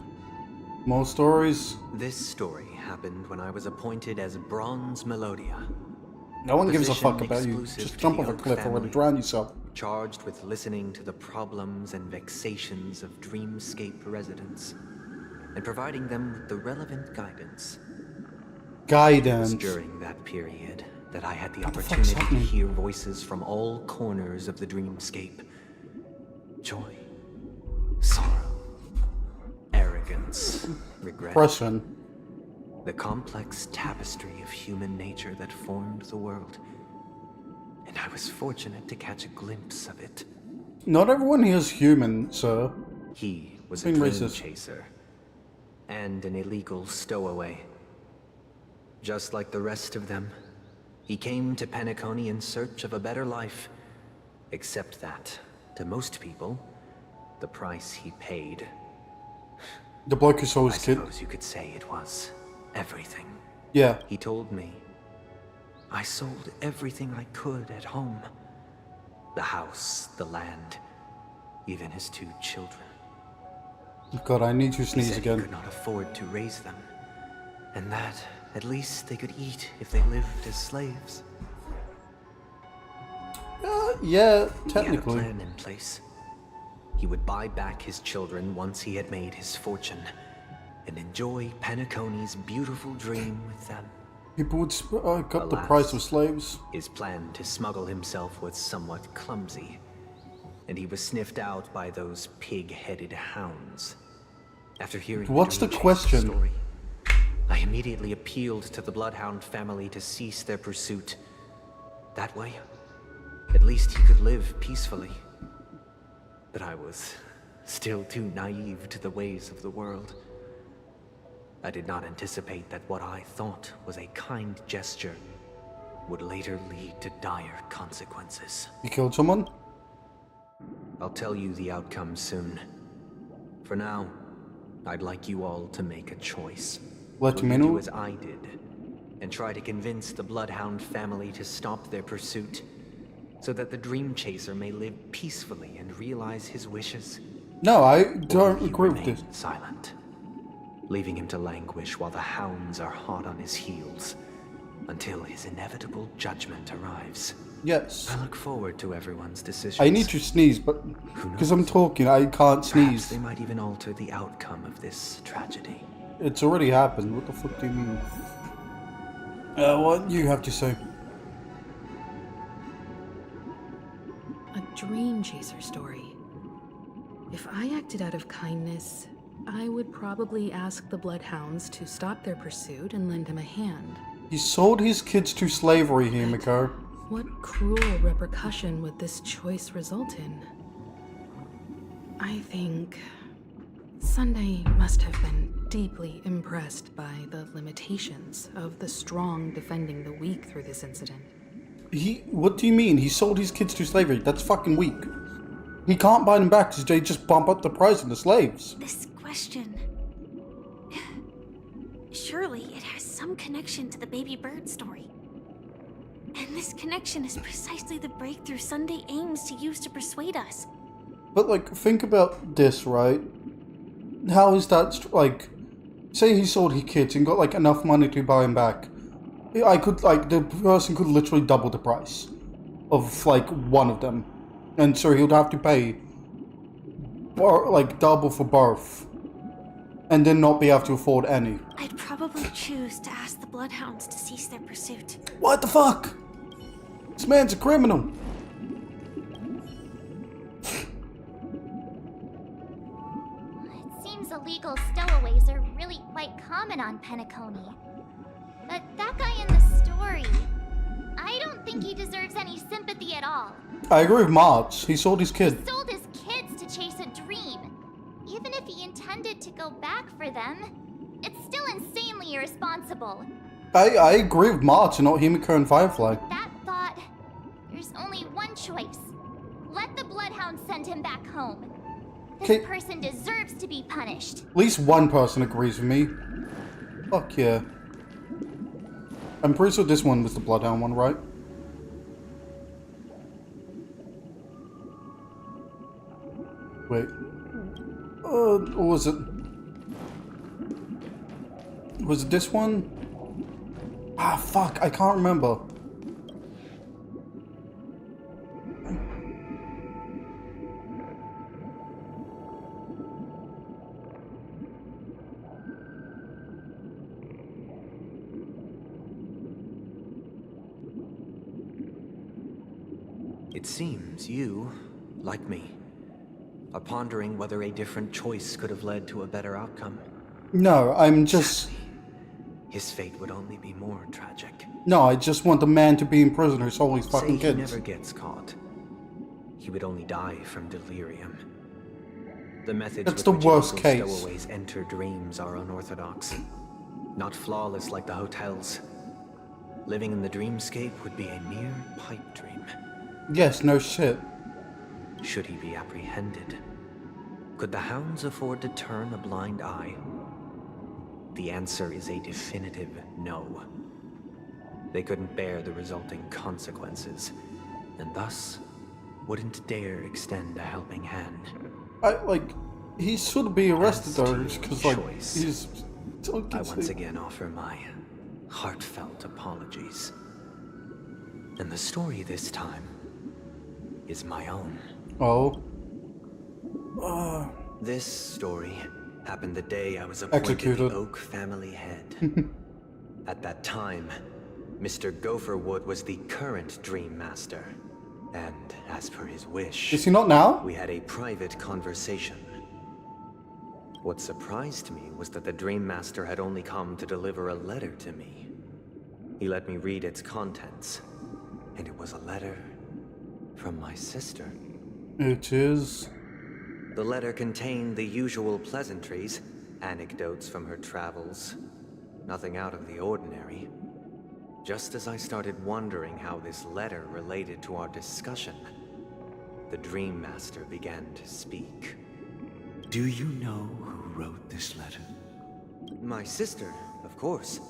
Speaker 1: More stories?
Speaker 4: This story happened when I was appointed as Bronze Melodia.
Speaker 1: No one gives a fuck
Speaker 4: Position
Speaker 1: about you.
Speaker 4: exclusive
Speaker 1: Just
Speaker 4: to
Speaker 1: jump
Speaker 4: the
Speaker 1: off a
Speaker 4: Oak
Speaker 1: cliff or
Speaker 4: family,
Speaker 1: drown yourself.
Speaker 4: charged with listening to the problems and vexations of Dreamscape residents, and providing them with the relevant guidance.
Speaker 1: Guidance.
Speaker 4: It was during that period that I had the
Speaker 1: What the fuck's
Speaker 4: opportunity to
Speaker 1: happening?
Speaker 4: hear voices from all corners of the Dreamscape. Joy, sorrow, arrogance, regret.
Speaker 1: Depression.
Speaker 4: The complex tapestry of human nature that formed the world. And I was fortunate to catch a glimpse of it.
Speaker 1: Not everyone here is human, sir.
Speaker 4: He was a
Speaker 1: Being
Speaker 4: dream
Speaker 1: racist.
Speaker 4: chaser and an illegal stowaway. Just like the rest of them, he came to Penacony in search of a better life. Except that, to most people, the price he paid,
Speaker 1: The bloke who saw
Speaker 4: I
Speaker 1: his kid.
Speaker 4: suppose you could say it was everything.
Speaker 1: Yeah.
Speaker 4: He told me, I sold everything I could at home. The house, the land, even his 2 children.
Speaker 1: God, I need to
Speaker 4: He
Speaker 1: sneeze
Speaker 4: said he
Speaker 1: again.
Speaker 4: could not afford to raise them, and that at least they could eat if they lived as slaves.
Speaker 1: Yeah,
Speaker 4: He had a
Speaker 1: technically.
Speaker 4: plan in place. He would buy back his children once he had made his fortune, and enjoy Penacony's beautiful dream with them.
Speaker 1: People would cut the
Speaker 4: Alas,
Speaker 1: price of slaves.
Speaker 4: His plan to smuggle himself was somewhat clumsy, and he was sniffed out by those pig-headed hounds. After hearing
Speaker 1: What's the
Speaker 4: Dream Chaser's
Speaker 1: question?
Speaker 4: story, I immediately appealed to the Bloodhound family to cease their pursuit. That way, at least he could live peacefully. But I was still too naive to the ways of the world. I did not anticipate that what I thought was a kind gesture would later lead to dire consequences.
Speaker 1: You killed someone?
Speaker 4: I'll tell you the outcome soon. For now, I'd like you all to make a choice.
Speaker 1: Let
Speaker 4: Will
Speaker 1: me
Speaker 4: you
Speaker 1: know.
Speaker 4: do as I did, and try to convince the Bloodhound family to stop their pursuit, so that the Dream Chaser may live peacefully and realize his wishes?
Speaker 1: No, I
Speaker 4: Or
Speaker 1: don't
Speaker 4: will you
Speaker 1: agree with
Speaker 4: remain
Speaker 1: this.
Speaker 4: silent, leaving him to languish while the hounds are hot on his heels, until his inevitable judgment arrives?
Speaker 1: Yes.
Speaker 4: I look forward to everyone's decisions.
Speaker 1: I need to sneeze, but because I'm talking, I can't
Speaker 4: Perhaps
Speaker 1: sneeze.
Speaker 4: they might even alter the outcome of this tragedy.
Speaker 1: It's already happened. What the fuck do you mean? What you have to say?
Speaker 9: A dream chaser story. If I acted out of kindness, I would probably ask the Bloodhounds to stop their pursuit and lend him a hand.
Speaker 1: He sold his kids to slavery, Himiko.
Speaker 9: What cruel repercussion would this choice result in? I think Sunday must have been deeply impressed by the limitations of the strong defending the weak through this incident.
Speaker 1: What do you mean? He sold his kids to slavery? That's fucking weak. He can't buy them back because they just bump up the price of the slaves.
Speaker 7: This question. Surely it has some connection to the baby bird story. And this connection is precisely the breakthrough Sunday aims to use to persuade us.
Speaker 1: But, like, think about this, right? How is that, like, say he sold his kids and got, like, enough money to buy them back. The person could literally double the price of, like, one of them. And so he would have to pay, double for both. and then not be able to afford any.
Speaker 3: I'd probably choose to ask the Bloodhounds to cease their pursuit.
Speaker 1: What the fuck? This man's a criminal.
Speaker 7: It seems illegal stowaways are really quite common on Penacony. But that guy in the story, I don't think he deserves any sympathy at all.
Speaker 1: I agree with March. He sold his kid.
Speaker 7: He sold his kids to chase a dream. Even if he intended to go back for them, it's still insanely irresponsible.
Speaker 1: I agree with March and not Himiko and Firefly.
Speaker 7: That thought, there's only one choice. Let the Bloodhound send him back home. This person deserves to be punished.
Speaker 1: At least one person agrees with me. Fuck yeah. I'm pretty sure this one was the Bloodhound one, right? Wait. Or was it? Was it this one? Ah, fuck, I can't remember.
Speaker 4: It seems you, like me, are pondering whether a different choice could have led to a better outcome.
Speaker 1: No, I'm just...
Speaker 4: His fate would only be more tragic.
Speaker 1: No, I just want the man to be in prison who stole his fucking
Speaker 4: Say
Speaker 1: kids.
Speaker 4: he never gets caught. He would only die from delirium. The methods
Speaker 1: That's
Speaker 4: with
Speaker 1: the
Speaker 4: which
Speaker 1: worst
Speaker 4: illegal
Speaker 1: case.
Speaker 4: stowaways enter dreams are unorthodox. Not flawless like the hotels. Living in the dreamscape would be a mere pipe dream.
Speaker 1: Yes, no shit.
Speaker 4: Should he be apprehended? Could the hounds afford to turn a blind eye? The answer is a definitive no. They couldn't bear the resulting consequences, and thus wouldn't dare extend a helping hand.
Speaker 1: He should be arrested though, because
Speaker 4: choice,
Speaker 1: he's...
Speaker 4: I once again offer my heartfelt apologies. And the story this time is my own.
Speaker 1: Oh.
Speaker 4: This story happened the day I was appointed
Speaker 1: Executed.
Speaker 4: the Oak family head. At that time, Mr. Gopherwood was the current Dream Master. And as per his wish...
Speaker 1: Is he not now?
Speaker 4: We had a private conversation. What surprised me was that the Dream Master had only come to deliver a letter to me. He let me read its contents, and it was a letter from my sister.
Speaker 1: It is...
Speaker 4: The letter contained the usual pleasantries, anecdotes from her travels. Nothing out of the ordinary. Just as I started wondering how this letter related to our discussion, the Dream Master began to speak.
Speaker 19: Do you know who wrote this letter?
Speaker 4: My sister, of course.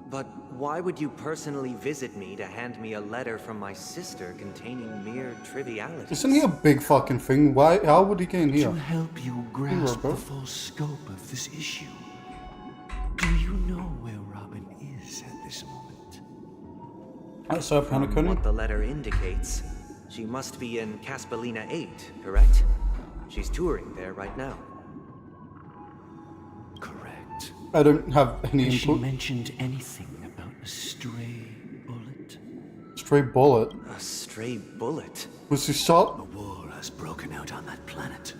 Speaker 4: But why would you personally visit me to hand me a letter from my sister containing mere trivialities?
Speaker 1: Isn't he a big fucking thing? Why? How would he get in here?
Speaker 19: To help you grasp the full scope of this issue. Do you know where Robin is at this moment?
Speaker 4: From what the letter indicates, she must be in Caspelina 8, correct? She's touring there right now.
Speaker 19: Correct.
Speaker 1: I don't have any
Speaker 19: Has she
Speaker 1: input.
Speaker 19: mentioned anything about a stray bullet?
Speaker 1: Stray bullet?
Speaker 4: A stray bullet?
Speaker 1: Was he shot?
Speaker 19: A war has broken out on that planet.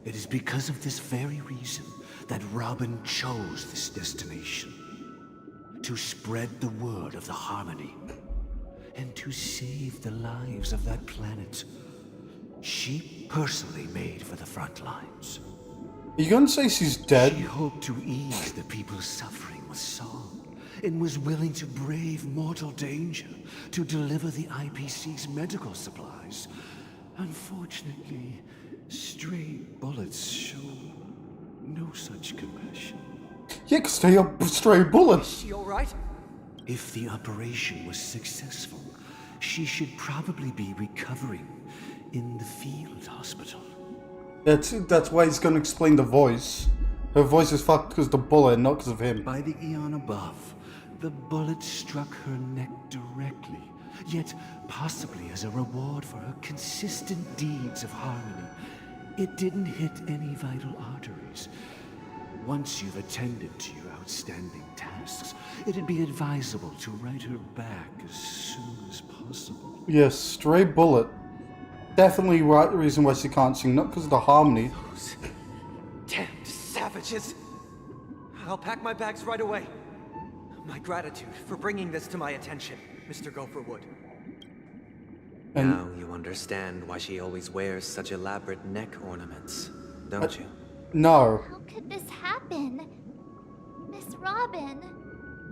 Speaker 19: It is because of this very reason that Robin chose this destination. To spread the word of the Harmony. And to save the lives of that planet. She personally made for the front lines.
Speaker 1: Are you gonna say she's dead?
Speaker 19: She hoped to ease the people's suffering with song, and was willing to brave mortal danger to deliver the IPC's medical supplies. Unfortunately, stray bullets show no such compassion.
Speaker 1: Yeah, 'cause they are stray bullets.
Speaker 19: Is she alright? If the operation was successful, she should probably be recovering in the field hospital.
Speaker 1: That's why he's gonna explain the voice. Her voice is fucked because the bullet, not because of him.
Speaker 19: By the eon above, the bullet struck her neck directly, yet possibly as a reward for her consistent deeds of harmony. It didn't hit any vital arteries.
Speaker 6: Once you've attended to your outstanding tasks, it'd be advisable to write her back as soon as possible.
Speaker 1: Yes, stray bullet. Definitely right the reason why she can't sing, not because of the harmony.
Speaker 4: Those damned savages! I'll pack my bags right away. My gratitude for bringing this to my attention, Mr. Gopherwood.
Speaker 1: And
Speaker 4: now you understand why she always wears such elaborate neck ornaments, don't you?
Speaker 1: No.
Speaker 7: How could this happen? Miss Robin.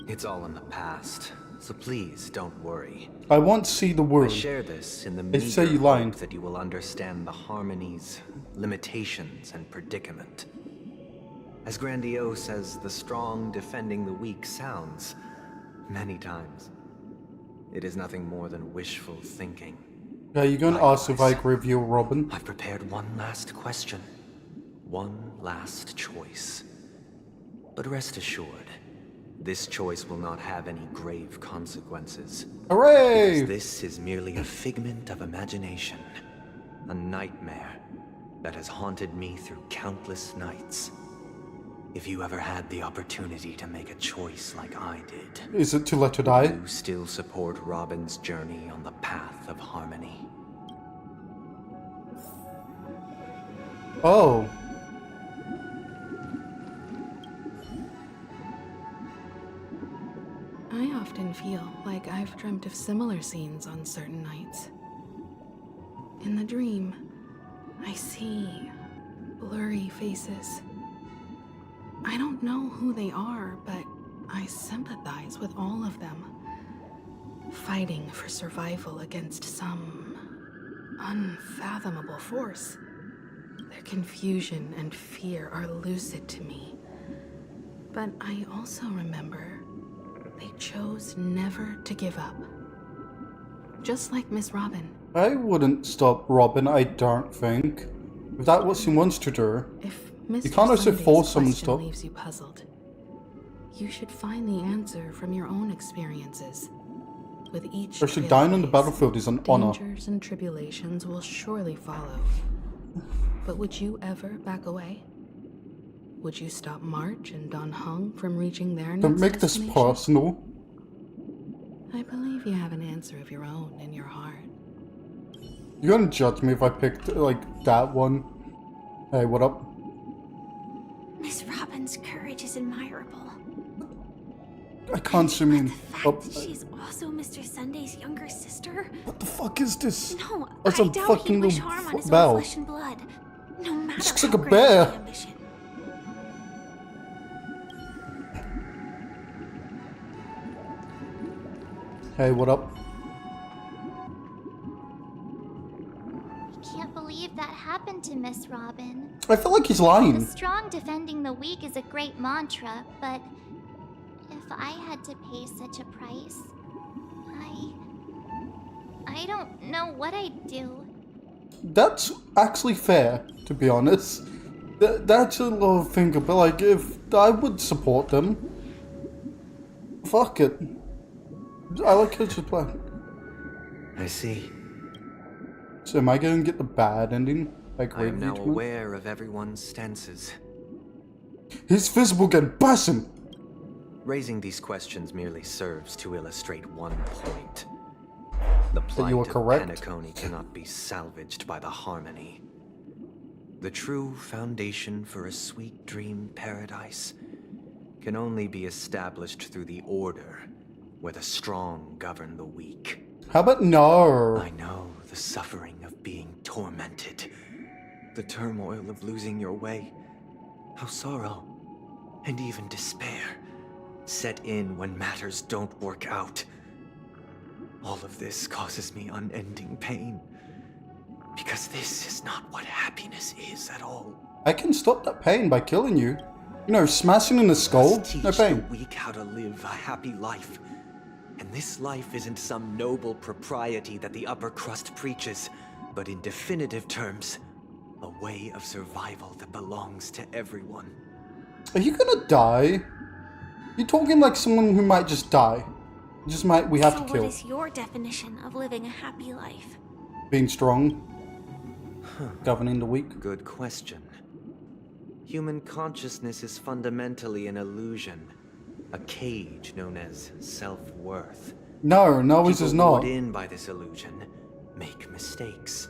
Speaker 4: It's all in the past, so please don't worry.
Speaker 1: I want to see the
Speaker 4: I
Speaker 1: word.
Speaker 4: share this in the
Speaker 1: They say
Speaker 4: meager
Speaker 1: you lying.
Speaker 4: hope that you will understand the harmonies, limitations, and predicament. As grandiose as the strong defending the weak sounds, many times, it is nothing more than wishful thinking.
Speaker 1: Yeah, you're gonna ask if I agree with you, Robin.
Speaker 4: I've prepared one last question, one last choice. But rest assured, this choice will not have any grave consequences.
Speaker 1: Hooray!
Speaker 4: Because this is merely a figment of imagination, a nightmare that has haunted me through countless nights. If you ever had the opportunity to make a choice like I did,
Speaker 1: Is it to let her die?
Speaker 4: you still support Robin's journey on the path of harmony?
Speaker 1: Oh.
Speaker 9: I often feel like I've dreamt of similar scenes on certain nights. In the dream, I see blurry faces. I don't know who they are, but I sympathize with all of them, fighting for survival against some unfathomable force. Their confusion and fear are lucid to me, but I also remember they chose never to give up. Just like Miss Robin.
Speaker 1: I wouldn't stop Robin, I don't think. If that's what she wants to do.
Speaker 9: If Mr.
Speaker 1: You can't also
Speaker 9: Sunday's
Speaker 1: force someone to
Speaker 9: question
Speaker 1: stop.
Speaker 9: leaves you puzzled, you should find the answer from your own experiences. With each
Speaker 1: Actually,
Speaker 9: trail
Speaker 1: dying on the
Speaker 9: phase,
Speaker 1: battlefield is an honor.
Speaker 9: dangers and tribulations will surely follow. But would you ever back away? Would you stop March and Don Hung from reaching their
Speaker 1: Don't
Speaker 9: next
Speaker 1: make this
Speaker 9: destination?
Speaker 1: personal.
Speaker 9: I believe you have an answer of your own in your heart.
Speaker 1: You're gonna judge me if I picked, like, that one. Hey, what up?
Speaker 7: Miss Robin's courage is admirable.
Speaker 1: I can't zoom in. Oh,
Speaker 7: She's also Mr. Sunday's younger sister.
Speaker 1: what the fuck is this?
Speaker 7: No,
Speaker 1: That's
Speaker 7: I
Speaker 1: a
Speaker 7: doubt
Speaker 1: fucking
Speaker 7: he'd wish
Speaker 1: little
Speaker 7: harm on his
Speaker 1: bell.
Speaker 7: own flesh and blood. No matter
Speaker 1: This looks
Speaker 7: how
Speaker 1: like a
Speaker 7: great
Speaker 1: bear.
Speaker 7: his ambition.
Speaker 1: Hey, what up?
Speaker 7: I can't believe that happened to Miss Robin.
Speaker 1: I feel like he's
Speaker 7: The
Speaker 1: lying.
Speaker 7: strong defending the weak is a great mantra, but if I had to pay such a price, I don't know what I'd do.
Speaker 1: That's actually fair, to be honest. That's a little thing, but like, if I would support them. Fuck it. I like how she's playing.
Speaker 4: I see.
Speaker 1: So am I going to get the bad ending? Like,
Speaker 4: I am now
Speaker 1: Treatment?
Speaker 4: aware of everyone's stances.
Speaker 1: His fist will get bussin'.
Speaker 4: Raising these questions merely serves to illustrate one point. The plight
Speaker 1: you were
Speaker 4: of
Speaker 1: correct.
Speaker 4: Penacony cannot be salvaged by the harmony. The true foundation for a sweet dream paradise can only be established through the order where the strong govern the weak.
Speaker 1: How about no?
Speaker 4: I know the suffering of being tormented, the turmoil of losing your way, how sorrow and even despair set in when matters don't work out. All of this causes me unending pain, because this is not what happiness is at all.
Speaker 1: I can stop that pain by killing you. You know, smashing in the skull,
Speaker 4: Teach
Speaker 1: no pain.
Speaker 4: the weak how to live a happy life. And this life isn't some noble propriety that the upper crust preaches, but in definitive terms, a way of survival that belongs to everyone.
Speaker 1: Are you gonna die? You're talking like someone who might just die. Just might, we have
Speaker 7: So
Speaker 1: to kill.
Speaker 7: what is your definition of living a happy life?
Speaker 1: Being strong. Governing the weak.
Speaker 4: Good question. Human consciousness is fundamentally an illusion, a cage known as self-worth.
Speaker 1: No, this is not.
Speaker 4: People lured in by this illusion make mistakes,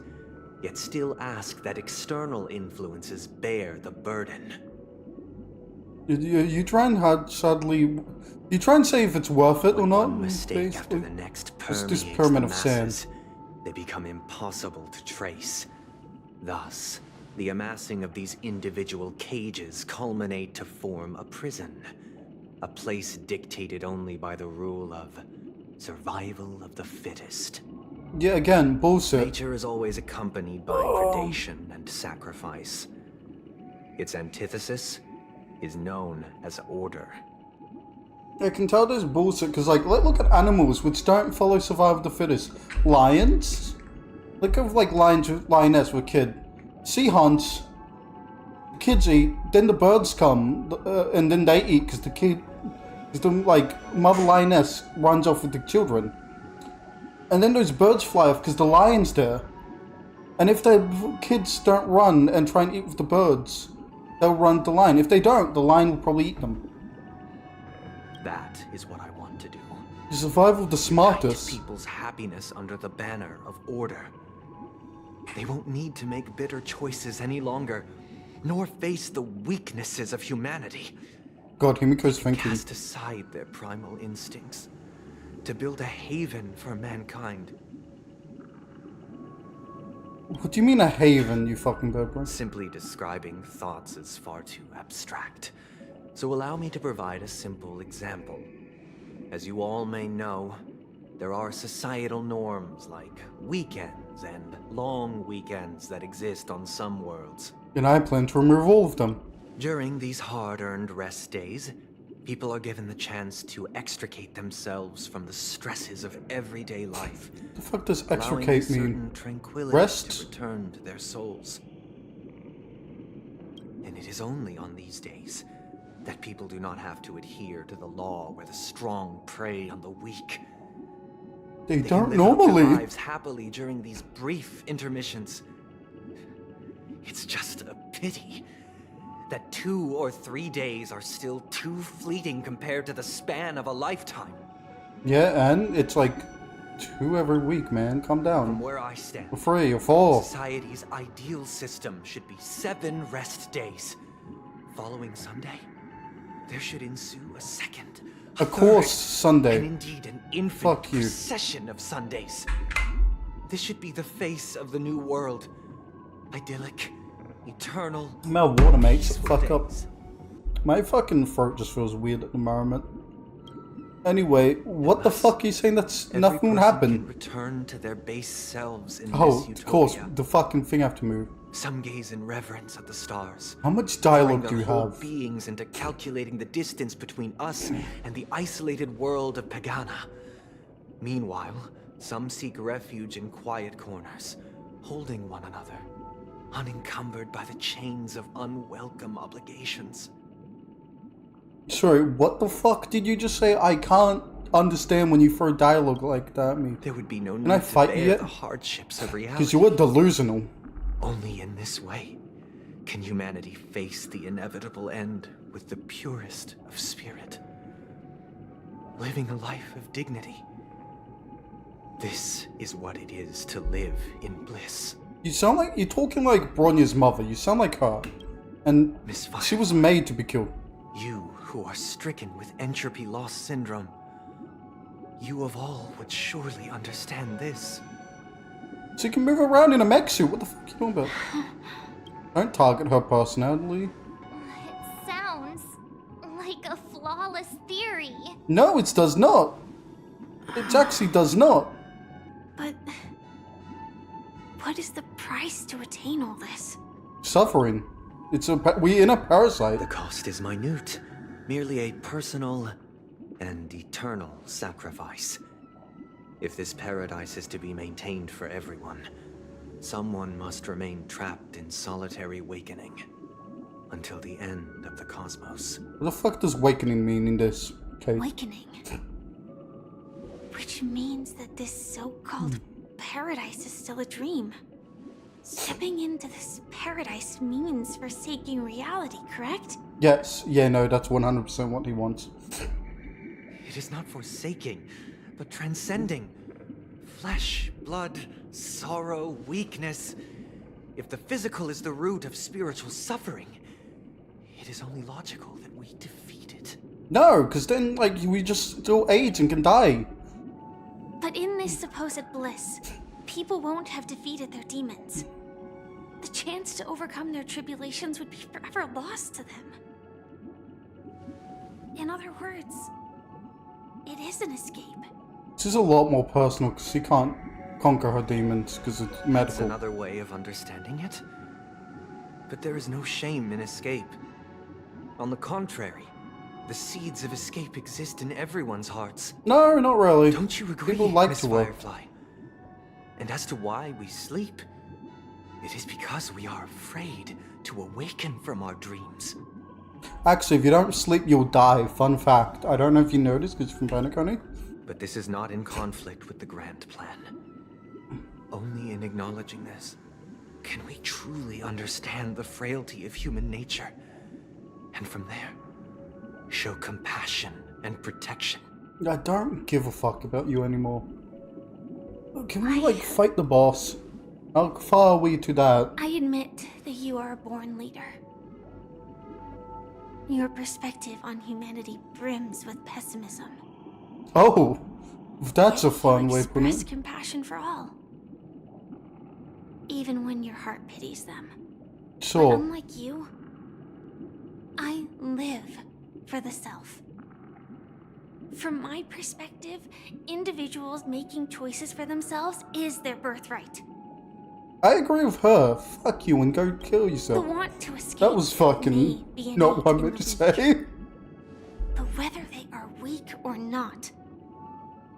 Speaker 4: yet still ask that external influences bear the burden.
Speaker 1: You try and you try and say if it's worth it or not.
Speaker 4: One mistake after the next
Speaker 1: It's this
Speaker 4: permeates
Speaker 1: pyramid
Speaker 4: the
Speaker 1: of sand.
Speaker 4: masses. They become impossible to trace. Thus, the amassing of these individual cages culminate to form a prison. A place dictated only by the rule of survival of the fittest.
Speaker 1: Yeah, again, bullshit.
Speaker 4: Nature is always accompanied by predation and sacrifice. Its antithesis is known as order.
Speaker 1: I can tell there's bullshit because, like, look at animals which don't follow survival of the fittest. Lions? Look at, like, lioness with kid. Sea hunts. The kids eat, then the birds come, and then they eat because the mother lioness runs off with the children. And then those birds fly off because the lion's there. And if the kids don't run and try and eat with the birds, they'll run the lion. If they don't, the lion will probably eat them.
Speaker 4: That is what I want to do.
Speaker 1: The survival of the smartest.
Speaker 4: Unite people's happiness under the banner of order. They won't need to make bitter choices any longer, nor face the weaknesses of humanity.
Speaker 1: God, Himiko's thinking.
Speaker 4: Cast aside their primal instincts to build a haven for mankind.
Speaker 1: What do you mean a haven, you fucking bird brain?
Speaker 4: Simply describing thoughts is far too abstract. So allow me to provide a simple example. As you all may know, there are societal norms like weekends and long weekends that exist on some worlds.
Speaker 1: And I plan to remove all of them.
Speaker 4: During these hard-earned rest days, people are given the chance to extricate themselves from the stresses of everyday life.
Speaker 1: The fuck does
Speaker 4: allowing
Speaker 1: extricate
Speaker 4: a certain
Speaker 1: mean?
Speaker 4: tranquility
Speaker 1: Rest?
Speaker 4: to return to their souls. And it is only on these days that people do not have to adhere to the law where the strong prey on the weak.
Speaker 1: They
Speaker 4: can
Speaker 1: don't
Speaker 4: live out
Speaker 1: normally.
Speaker 4: their lives happily during these brief intermissions. It's just a pity that 2 or 3 days are still too fleeting compared to the span of a lifetime.
Speaker 1: Yeah, and it's like 2 every week, man. Calm down.
Speaker 4: From where I stand,
Speaker 1: Or 3 or 4.
Speaker 4: society's ideal system should be 7 rest days. Following Sunday, there should ensue a second, a
Speaker 1: Of course,
Speaker 4: third,
Speaker 1: Sunday.
Speaker 4: and indeed an infinite
Speaker 1: Fuck you.
Speaker 4: procession of Sundays. This should be the face of the new world. Idyllic, eternal.
Speaker 1: Smell water, mate. Shut the
Speaker 4: peaceful
Speaker 1: fuck up.
Speaker 4: days.
Speaker 1: My fucking throat just feels weird at the moment. Anyway, what the fuck are you saying? That's
Speaker 4: Every
Speaker 1: nothing would
Speaker 4: person
Speaker 1: happen.
Speaker 4: can return to their base selves in
Speaker 1: Oh,
Speaker 4: this
Speaker 1: of course,
Speaker 4: utopia.
Speaker 1: the fucking thing I have to move.
Speaker 4: Some gaze in reverence at the stars.
Speaker 1: How much
Speaker 4: throwing
Speaker 1: dialogue
Speaker 4: their
Speaker 1: do you
Speaker 4: whole
Speaker 1: have?
Speaker 4: beings into calculating the distance between us and the isolated world of Pagana. Meanwhile, some seek refuge in quiet corners, holding one another, unencumbered by the chains of unwelcome obligations.
Speaker 1: Sorry, what the fuck did you just say? I can't understand when you throw dialogue like that at me.
Speaker 4: There would be no
Speaker 1: Can I
Speaker 4: need to
Speaker 1: fight you
Speaker 4: bear
Speaker 1: yet?
Speaker 4: the hardships of reality.
Speaker 1: Because you were delusional.
Speaker 4: Only in this way can humanity face the inevitable end with the purest of spirit. Living a life of dignity. This is what it is to live in bliss.
Speaker 1: You sound like you're talking like Bronya's mother. You sound like her. And she was made to be killed.
Speaker 4: You who are stricken with entropy loss syndrome. You of all would surely understand this.
Speaker 1: She can move around in a mech suit. What the fuck are you talking about? Don't target her personality.
Speaker 7: It sounds like a flawless theory.
Speaker 1: No, it does not. It actually does not.
Speaker 3: But what is the price to attain all this?
Speaker 1: Suffering. We in a parasite.
Speaker 4: The cost is minute. Merely a personal and eternal sacrifice. If this paradise is to be maintained for everyone, someone must remain trapped in solitary wakening until the end of the cosmos.
Speaker 1: What the fuck does awakening mean in this case?
Speaker 3: Awakening. Which means that this so-called paradise is still a dream.
Speaker 7: Stepping into this paradise means forsaking reality, correct?
Speaker 1: Yes, yeah, no, that's 100% what he wants.
Speaker 4: It is not forsaking, but transcending. Flesh, blood, sorrow, weakness. If the physical is the root of spiritual suffering, it is only logical that we defeat it.
Speaker 1: No, because then, like, we just still age and can die.
Speaker 7: But in this supposed bliss, people won't have defeated their demons. The chance to overcome their tribulations would be forever lost to them. In other words, it is an escape.
Speaker 1: This is a lot more personal because she can't conquer her demons because it's
Speaker 4: That's
Speaker 1: medical.
Speaker 4: another way of understanding it. But there is no shame in escape. On the contrary, the seeds of escape exist in everyone's hearts.
Speaker 1: No, not really.
Speaker 4: Don't you agree,
Speaker 1: People like
Speaker 4: Miss
Speaker 1: to work.
Speaker 4: Firefly? And as to why we sleep, it is because we are afraid to awaken from our dreams.
Speaker 1: Actually, if you don't sleep, you'll die. Fun fact. I don't know if you noticed because you're from Penacony.
Speaker 4: But this is not in conflict with the grand plan. Only in acknowledging this can we truly understand the frailty of human nature. And from there, show compassion and protection.
Speaker 1: I don't give a fuck about you anymore. Can we, like, fight the boss? How far are we to that?
Speaker 7: I admit that you are a born leader. Your perspective on humanity brims with pessimism.
Speaker 1: Oh, that's a fun way to put
Speaker 7: Express
Speaker 1: it.
Speaker 7: compassion for all, even when your heart pities them.
Speaker 1: Sure.
Speaker 7: But unlike you, I live for the self. From my perspective, individuals making choices for themselves is their birthright.
Speaker 1: I agree with her. Fuck you and go kill yourself.
Speaker 7: The want to escape
Speaker 1: That was fucking
Speaker 7: be
Speaker 1: not what I
Speaker 7: innate
Speaker 1: meant to
Speaker 7: in
Speaker 1: say.
Speaker 7: But whether they are weak or not,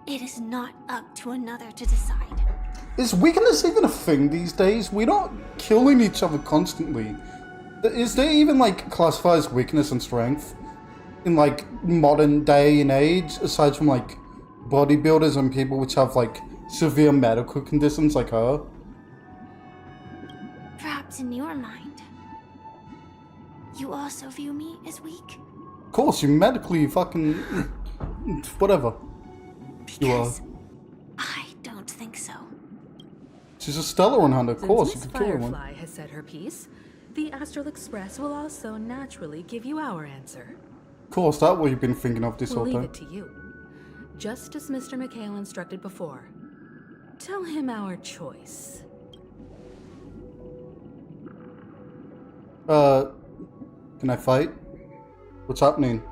Speaker 7: it is not up to another to decide.
Speaker 1: Is weakness even a thing these days? We're not killing each other constantly. Is there even, like, classified as weakness and strength in, like, modern day and age, aside from, like, bodybuilders and people which have, like, severe medical conditions like her?
Speaker 7: Perhaps in your mind, you also view me as weak?
Speaker 1: Of course, you medically fucking... whatever. You are.
Speaker 7: I don't think so.
Speaker 1: She's a Stellar hunter, of course, you
Speaker 9: Since
Speaker 1: could
Speaker 9: Miss
Speaker 1: kill one.
Speaker 9: Firefly has said her piece, the Astral Express will also naturally give you our answer.
Speaker 1: Of course, that's what you've been thinking of this
Speaker 9: We'll
Speaker 1: whole
Speaker 9: leave
Speaker 1: time.
Speaker 9: it to you. Just as Mr. McHale instructed before. Tell him our choice.
Speaker 1: Can I fight? What's happening?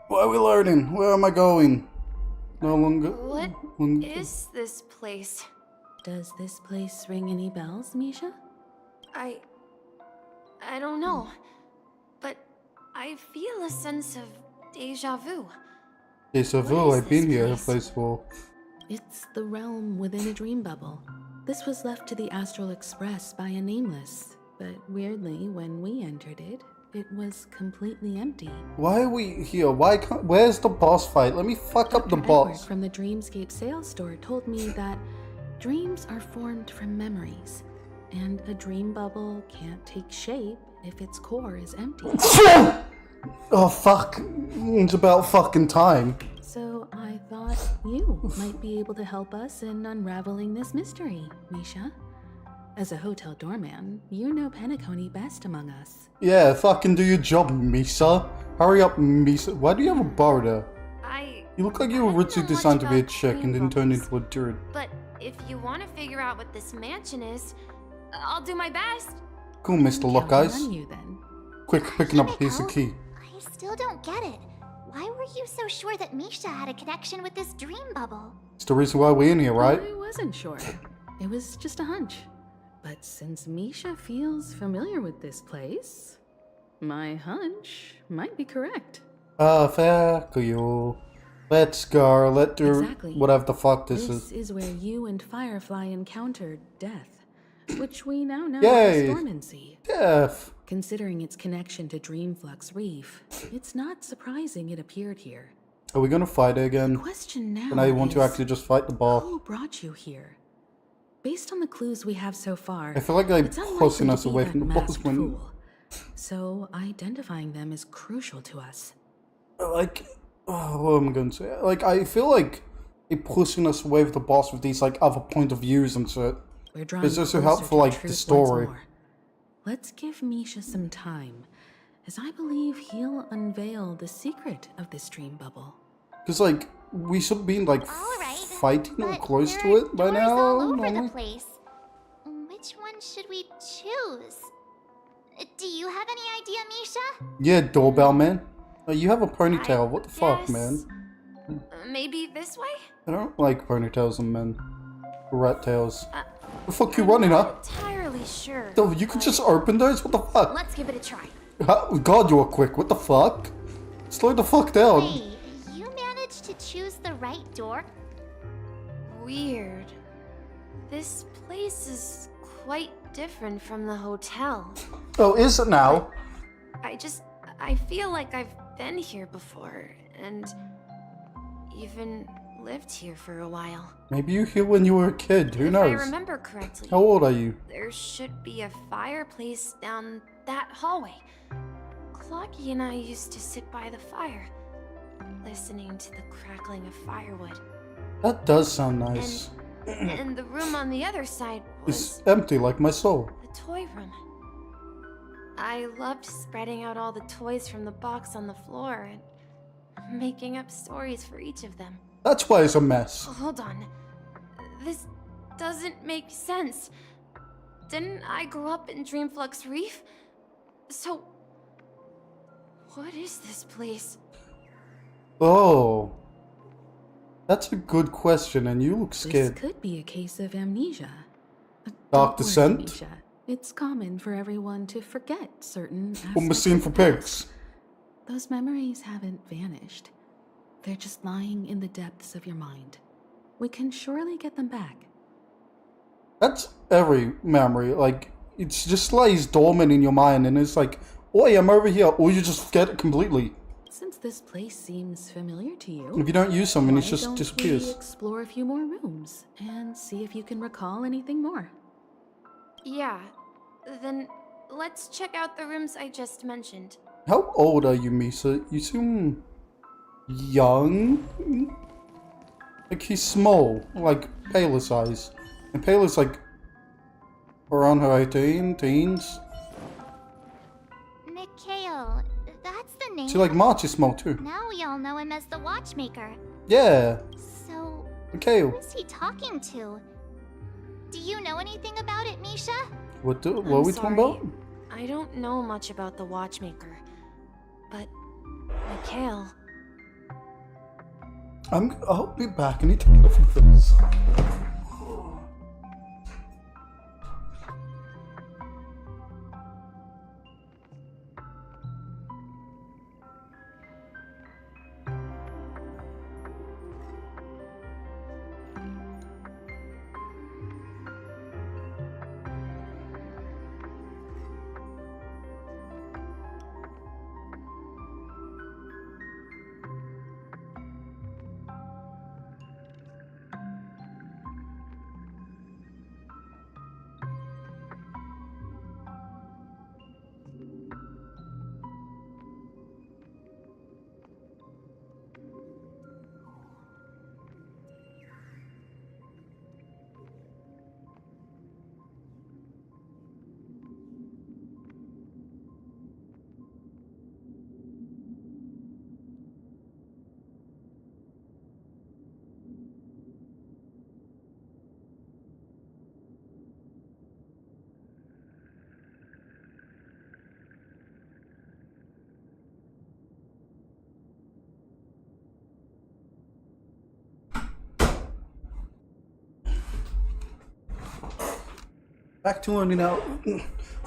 Speaker 1: What are we learning? Where am I going? No longer...
Speaker 8: What
Speaker 1: longer-
Speaker 8: is this place?
Speaker 9: Does this place ring any bells, Misha?
Speaker 8: I don't know, but I feel a sense of deja vu.
Speaker 1: Deja vu, I've been here a place for...
Speaker 9: It's the realm within a dream bubble. This was left to the Astral Express by a nameless, but weirdly, when we entered it, it was completely empty.
Speaker 1: Why are we here? Why can't... Where's the boss fight? Let me fuck up the
Speaker 9: Edward
Speaker 1: boss.
Speaker 9: from the Dreamscape sales store told me that dreams are formed from memories, and a dream bubble can't take shape if its core is empty.
Speaker 1: Oh, fuck. It's about fucking time.
Speaker 9: So I thought you might be able to help us in unraveling this mystery, Misha. As a hotel doorman, you know Penacony best among us.
Speaker 1: Yeah, fucking do your job, Misa. Hurry up, Misa. Why do you have a bar there? You look like you were originally designed to be a chick and then turned into a dude.
Speaker 8: But if you want to figure out what this mansion is, I'll do my best.
Speaker 1: Cool, Mr. Lock Eyes.
Speaker 9: On you, then.
Speaker 1: Quick, picking up a piece of key.
Speaker 21: I still don't get it. Why were you so sure that Misha had a connection with this dream bubble?
Speaker 1: It's the reason why we're in here, right?
Speaker 9: I wasn't sure. It was just a hunch. But since Misha feels familiar with this place, my hunch might be correct.
Speaker 1: Fair to you. Let's go. Let's do
Speaker 9: Exactly.
Speaker 1: whatever the fuck this
Speaker 9: This
Speaker 1: is.
Speaker 9: is where you and Firefly encountered death, which we now know
Speaker 1: Yay!
Speaker 9: as dormancy.
Speaker 1: Death.
Speaker 9: Considering its connection to Dreamflux Reef, it's not surprising it appeared here.
Speaker 1: Are we gonna fight it again?
Speaker 9: The question now
Speaker 1: And I want to
Speaker 9: is,
Speaker 1: actually just fight the boss.
Speaker 9: who brought you here? Based on the clues we have so far,
Speaker 1: I feel like they're
Speaker 9: it's unlikely
Speaker 1: pushing
Speaker 9: to
Speaker 1: us
Speaker 9: be
Speaker 1: away
Speaker 9: that
Speaker 1: from the boss
Speaker 9: masked
Speaker 1: when,
Speaker 9: fool. So identifying them is crucial to us.
Speaker 1: like, what am I going to say? Like, I feel like they're pushing us away from the boss with these, like, other point of views and shit.
Speaker 9: We're drawing
Speaker 1: It's just to
Speaker 9: closer
Speaker 1: help for,
Speaker 9: to
Speaker 1: like, the
Speaker 9: truth
Speaker 1: story.
Speaker 9: once more. Let's give Misha some time, as I believe he'll unveil the secret of this dream bubble.
Speaker 1: Because, like, we should be, like, fighting or close to it by now.
Speaker 21: all over
Speaker 1: normally.
Speaker 21: the place. Which one should we choose? Do you have any idea, Misha?
Speaker 1: Yeah, doorbell man. You have a ponytail. What the fuck,
Speaker 2: guess-
Speaker 1: man?
Speaker 2: Maybe this way?
Speaker 1: I don't like ponytails and men. Rat tails. The fuck you running up?
Speaker 2: Entirely sure.
Speaker 1: No, you could just open those? What the fuck?
Speaker 2: Let's give it a try.
Speaker 1: God, you were quick. What the fuck? Slow the fuck down.
Speaker 21: Hey, you managed to choose the right door?
Speaker 8: Weird. This place is quite different from the hotel.
Speaker 1: Oh, is it now?
Speaker 8: I feel like I've been here before, and even lived here for a while.
Speaker 1: Maybe you here when you were a kid. Who
Speaker 8: If
Speaker 1: knows?
Speaker 8: I remember correctly,
Speaker 1: How old are you?
Speaker 8: there should be a fireplace down that hallway. Clocky and I used to sit by the fire, listening to the crackling of firewood.
Speaker 1: That does sound nice.
Speaker 8: And the room on the other side was
Speaker 1: It's empty like my soul.
Speaker 8: the toy room. I loved spreading out all the toys from the box on the floor and making up stories for each of them.
Speaker 1: That's why it's a mess.
Speaker 8: Hold on. This doesn't make sense. Didn't I grow up in Dreamflux Reef? So, what is this place?
Speaker 1: Oh. That's a good question, and you look
Speaker 9: This
Speaker 1: scared.
Speaker 9: could be a case of amnesia.
Speaker 1: Dark
Speaker 9: Don't worry,
Speaker 1: Descent?
Speaker 9: Misha. It's common for everyone to forget certain
Speaker 1: Or machine for pigs.
Speaker 9: Those memories haven't vanished. They're just lying in the depths of your mind. We can surely get them back.
Speaker 1: That's every memory. Like, it's just lays dormant in your mind, and it's like, oi, I'm over here, or you just forget it completely.
Speaker 9: Since this place seems familiar to you,
Speaker 1: If you don't use something, it
Speaker 9: why
Speaker 1: just
Speaker 9: don't
Speaker 1: disappears.
Speaker 9: we explore a few more rooms and see if you can recall anything more?
Speaker 8: Yeah, then let's check out the rooms I just mentioned.
Speaker 1: How old are you, Misa? You seem young? Like, he's small, like Payla's size. And Payla's like around her teens.
Speaker 21: Mikhail, that's the name.
Speaker 1: See, like, March is small too.
Speaker 21: Now we all know him as the Watchmaker.
Speaker 1: Yeah.
Speaker 21: So,
Speaker 1: Mikhail.
Speaker 21: who is he talking to? Do you know anything about it, Misha?
Speaker 1: What are
Speaker 8: I'm
Speaker 1: we talking
Speaker 8: sorry.
Speaker 1: about?
Speaker 8: I don't know much about the Watchmaker, but Mikhail.
Speaker 1: I'll be back. I need to get off of this.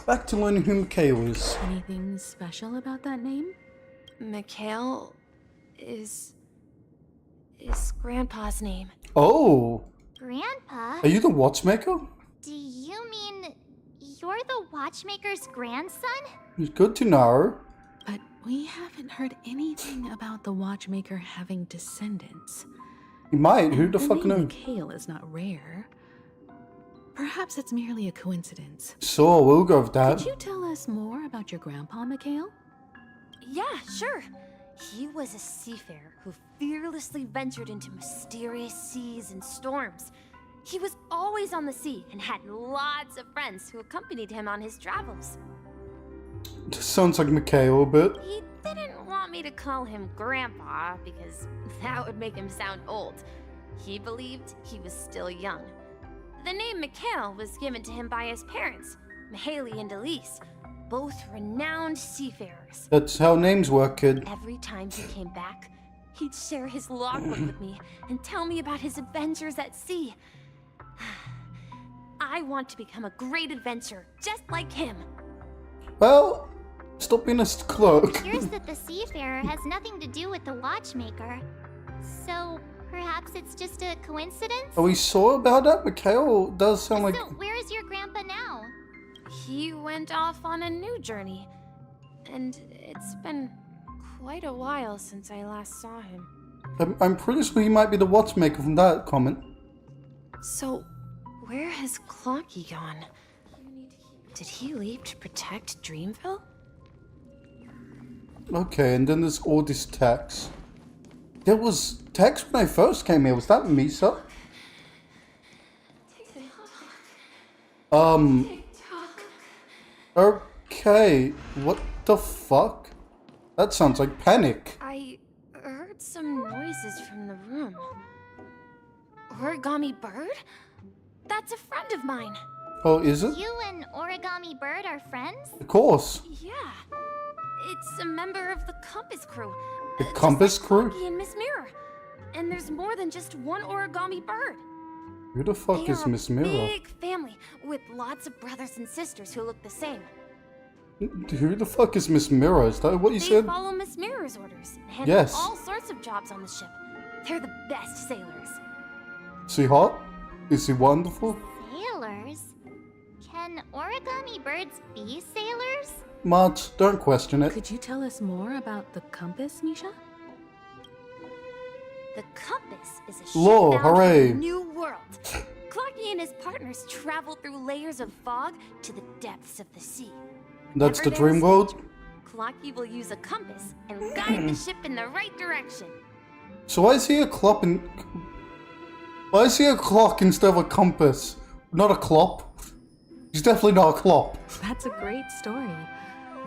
Speaker 1: Back to learning who Mikhail is.
Speaker 9: Anything special about that name?
Speaker 8: Mikhail is Grandpa's name.
Speaker 1: Oh,
Speaker 21: Grandpa?
Speaker 1: are you the watchmaker?
Speaker 21: Do you mean you're the Watchmaker's grandson?
Speaker 1: It's good to know.
Speaker 9: But we haven't heard anything about the Watchmaker having descendants.
Speaker 1: You might. Who the
Speaker 9: And
Speaker 1: fuck
Speaker 9: name
Speaker 1: knows?
Speaker 9: Mikhail is not rare. perhaps it's merely a coincidence.
Speaker 1: So, we'll go with that.
Speaker 9: Could you tell us more about your grandpa, Mikhail?
Speaker 3: Yeah, sure. He was a seafarer who fearlessly ventured into mysterious seas and storms. He was always on the sea and had lots of friends who accompanied him on his travels.
Speaker 1: This sounds like Mikhail a bit.
Speaker 3: He didn't want me to call him Grandpa because that would make him sound old. He believed he was still young. The name Mikhail was given to him by his parents, Mihaly and Elise, both renowned seafarers.
Speaker 1: That's how names work, kid.
Speaker 3: Every time he came back, he'd share his logbook with me and tell me about his adventures at sea. I want to become a great adventurer, just like him.
Speaker 1: Well, stop being a clerk.
Speaker 21: It appears that the seafarer has nothing to do with the watchmaker. So, perhaps it's just a coincidence?
Speaker 1: Are we sure about that? Mikhail does sound like...
Speaker 21: So, where is your grandpa now?
Speaker 3: He went off on a new journey, and it's been quite a while since I last saw him.
Speaker 1: I'm pretty sure he might be the watchmaker from that comment.
Speaker 3: So, where has Clocky gone? Did he leave to protect Dreamville?
Speaker 1: Okay, and then there's all this text. There was text when I first came here. Was that Misa? Okay, what the fuck? That sounds like panic.
Speaker 3: I heard some noises from the room. Origami Bird? That's a friend of mine.
Speaker 1: Oh, is it?
Speaker 21: You and Origami Bird are friends?
Speaker 1: Of course.
Speaker 3: Yeah. It's a member of the Compass Crew.
Speaker 1: The Compass Crew?
Speaker 3: Clocky and Miss Mirror. And there's more than just one Origami Bird.
Speaker 1: Who the fuck
Speaker 3: They
Speaker 1: is
Speaker 3: are
Speaker 1: Miss
Speaker 3: a
Speaker 1: Mirror?
Speaker 3: big family with lots of brothers and sisters who look the same.
Speaker 1: Who the fuck is Miss Mirror? Is that what you
Speaker 3: They
Speaker 1: said?
Speaker 3: follow Miss Mirror's orders and handle
Speaker 1: Yes.
Speaker 3: all sorts of jobs on the ship. They're the best sailors.
Speaker 1: Is he hot? Is he wonderful?
Speaker 21: Sailors? Can Origami Birds be sailors?
Speaker 1: Mart, don't question it.
Speaker 9: Could you tell us more about the compass, Misha?
Speaker 3: The Compass is a ship
Speaker 1: Lore,
Speaker 3: bound
Speaker 1: hooray.
Speaker 3: for the new world. Clocky and his partners travel through layers of fog to the depths of the sea.
Speaker 1: That's the
Speaker 3: Whenever they're
Speaker 1: dream world?
Speaker 3: Clocky will use a compass and guide the ship in the right direction.
Speaker 1: So why is he a clock and... Why is he a clock instead of a compass? Not a clop? He's definitely not a clop.
Speaker 9: That's a great story.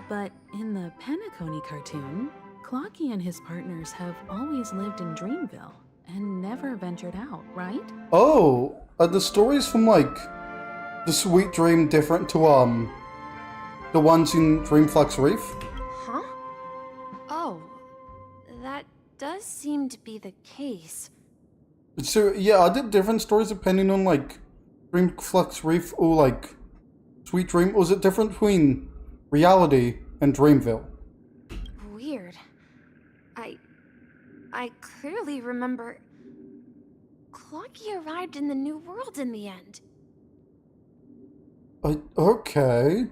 Speaker 9: But in the Penacony cartoon, Clocky and his partners have always lived in Dreamville and never ventured out, right?
Speaker 1: Oh, are the stories from like the Sweet Dream different to the ones in Dreamflux Reef?
Speaker 3: Huh? Oh, that does seem to be the case.
Speaker 1: So yeah, are there different stories depending on like Dreamflux Reef or like Sweet Dream? Or is it different between reality and Dreamville?
Speaker 3: Weird. I clearly remember Clocky arrived in the new world in the end.
Speaker 1: Okay.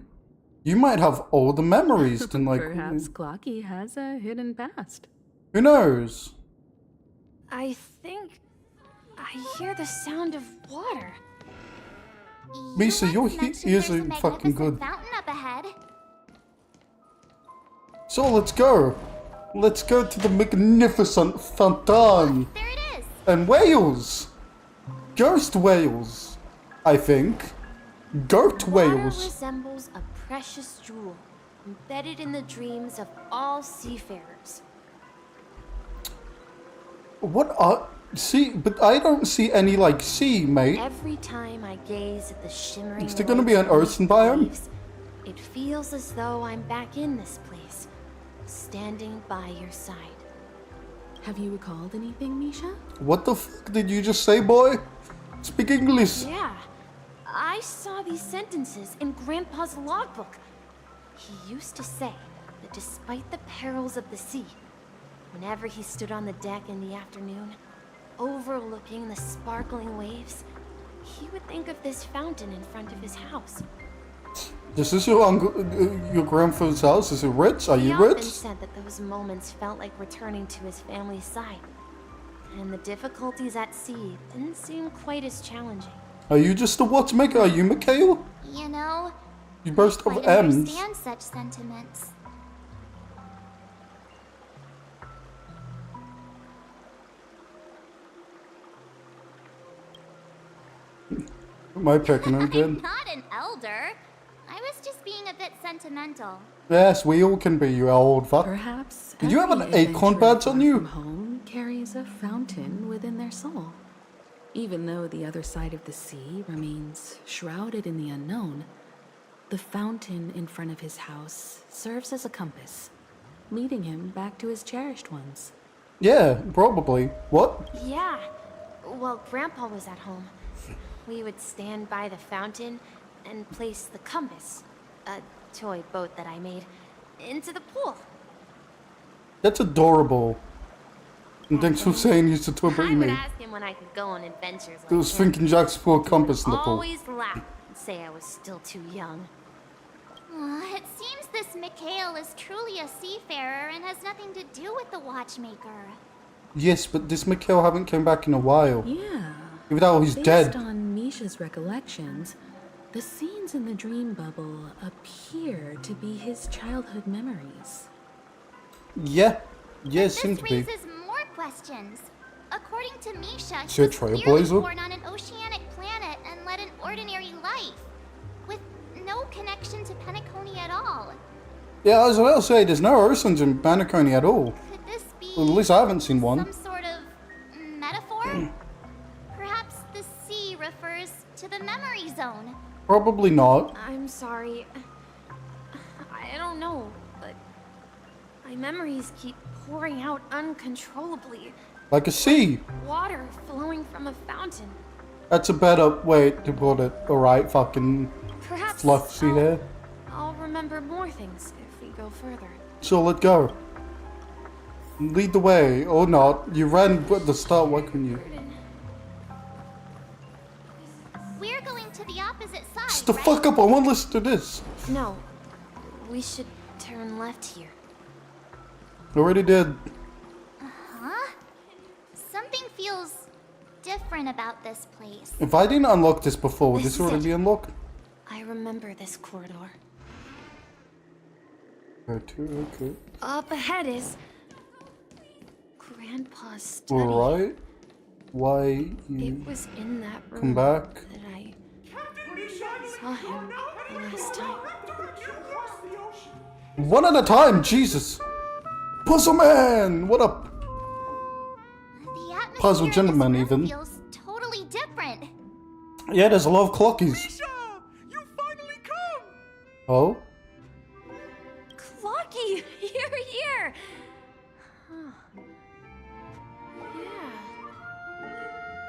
Speaker 1: You might have all the memories than like...
Speaker 9: Perhaps Clocky has a hidden past.
Speaker 1: Who knows?
Speaker 3: I think I hear the sound of water.
Speaker 1: Misa, your
Speaker 21: Mentioned
Speaker 1: ears
Speaker 21: there's
Speaker 1: are
Speaker 21: a
Speaker 1: fucking good.
Speaker 21: magnificent fountain up ahead.
Speaker 1: So let's go. Let's go to the magnificent fountain.
Speaker 21: There it is.
Speaker 1: And Wales. Ghost Wales, I think. Goat
Speaker 3: Water
Speaker 1: Wales.
Speaker 3: resembles a precious jewel embedded in the dreams of all seafarers.
Speaker 1: What are... See, but I don't see any, like, sea, mate.
Speaker 3: Every time I gaze at the shimmering
Speaker 1: Is there gonna be
Speaker 3: white
Speaker 1: an ocean biome?
Speaker 3: waves, it feels as though I'm back in this place, standing by your side.
Speaker 9: Have you recalled anything, Misha?
Speaker 1: What the fuck did you just say, boy? Speak English.
Speaker 3: Yeah, I saw these sentences in Grandpa's logbook. He used to say that despite the perils of the sea, whenever he stood on the deck in the afternoon, overlooking the sparkling waves, he would think of this fountain in front of his house.
Speaker 1: This is your uncle, your grandfather's house? Is it rich? Are
Speaker 3: He
Speaker 1: you
Speaker 3: often
Speaker 1: rich?
Speaker 3: said that those moments felt like returning to his family's side, and the difficulties at sea didn't seem quite as challenging.
Speaker 1: Are you just a watchmaker? Are you Mikhail?
Speaker 21: You know,
Speaker 1: You burst
Speaker 21: I
Speaker 1: of
Speaker 21: quite
Speaker 1: M's.
Speaker 21: understand such sentiments.
Speaker 1: Am I picking her
Speaker 21: I'm
Speaker 1: again?
Speaker 21: not an elder. I was just being a bit sentimental.
Speaker 1: Yes, we all can be, you old fuck.
Speaker 9: Perhaps
Speaker 1: Did you have an
Speaker 9: every
Speaker 1: acorn
Speaker 9: adventurer
Speaker 1: badge on
Speaker 9: far
Speaker 1: you?
Speaker 9: from home carries a fountain within their soul. Even though the other side of the sea remains shrouded in the unknown, the fountain in front of his house serves as a compass, leading him back to his cherished ones.
Speaker 1: Yeah, probably. What?
Speaker 3: Yeah. Well, Grandpa was at home. We would stand by the fountain and place the compass, a toy boat that I made, into the pool.
Speaker 1: That's adorable. And thanks for saying you used to toy boat
Speaker 3: I
Speaker 1: you
Speaker 3: would
Speaker 1: made.
Speaker 3: ask him when I could go on adventures like
Speaker 1: I was
Speaker 3: him.
Speaker 1: thinking Jack's poor compass in the pool.
Speaker 3: Always laugh and say I was still too young.
Speaker 21: It seems this Mikhail is truly a seafarer and has nothing to do with the watchmaker.
Speaker 1: Yes, but this Mikhail haven't come back in a while.
Speaker 9: Yeah.
Speaker 1: Even though he's
Speaker 9: Based
Speaker 1: dead.
Speaker 9: on Misha's recollections, the scenes in the dream bubble appear to be his childhood memories.
Speaker 1: Yeah. Yeah, it seems
Speaker 21: This
Speaker 1: to be.
Speaker 21: raises more questions. According to Misha,
Speaker 1: Is
Speaker 21: he
Speaker 1: he a
Speaker 21: was clearly
Speaker 1: trailblazer?
Speaker 21: born on an oceanic planet and led an ordinary life, with no connection to Penacony at all.
Speaker 1: Yeah, as I'll say, there's no oceans in Banaconi at all.
Speaker 21: Could this be
Speaker 1: Well, at least I haven't seen one.
Speaker 21: some sort of metaphor? Perhaps the sea refers to the memory zone.
Speaker 1: Probably not.
Speaker 3: I'm sorry. I don't know, but my memories keep pouring out uncontrollably.
Speaker 1: Like a sea.
Speaker 3: Water flowing from a fountain.
Speaker 1: That's a better way to put it. Alright, fucking
Speaker 3: Perhaps
Speaker 1: fluff sea hair.
Speaker 3: I'll remember more things if we go further.
Speaker 1: So let go. Lead the way, or not. You ran at the start, why couldn't you?
Speaker 21: We're going to the opposite side,
Speaker 1: Shut the
Speaker 21: right?
Speaker 1: fuck up, I want to listen to this.
Speaker 3: No, we should turn left here.
Speaker 1: Already did.
Speaker 21: Huh? Something feels different about this place.
Speaker 1: If I didn't unlock this before, would
Speaker 3: This
Speaker 1: this
Speaker 3: is
Speaker 1: already
Speaker 3: it.
Speaker 1: be unlocked?
Speaker 3: I remember this corridor.
Speaker 1: Okay.
Speaker 3: Up ahead is Grandpa's study.
Speaker 1: Alright. Why you
Speaker 3: It was in that room
Speaker 1: come back?
Speaker 3: that I saw him the last time.
Speaker 1: One at a time, Jesus! Puzzle Man! What up?
Speaker 21: The atmosphere
Speaker 1: Puzzle
Speaker 21: in this
Speaker 1: gentleman,
Speaker 21: room
Speaker 1: even.
Speaker 21: feels totally different.
Speaker 1: Yeah, there's a lot of clockies. Oh?
Speaker 3: Clocky, you're here! Huh. Yeah.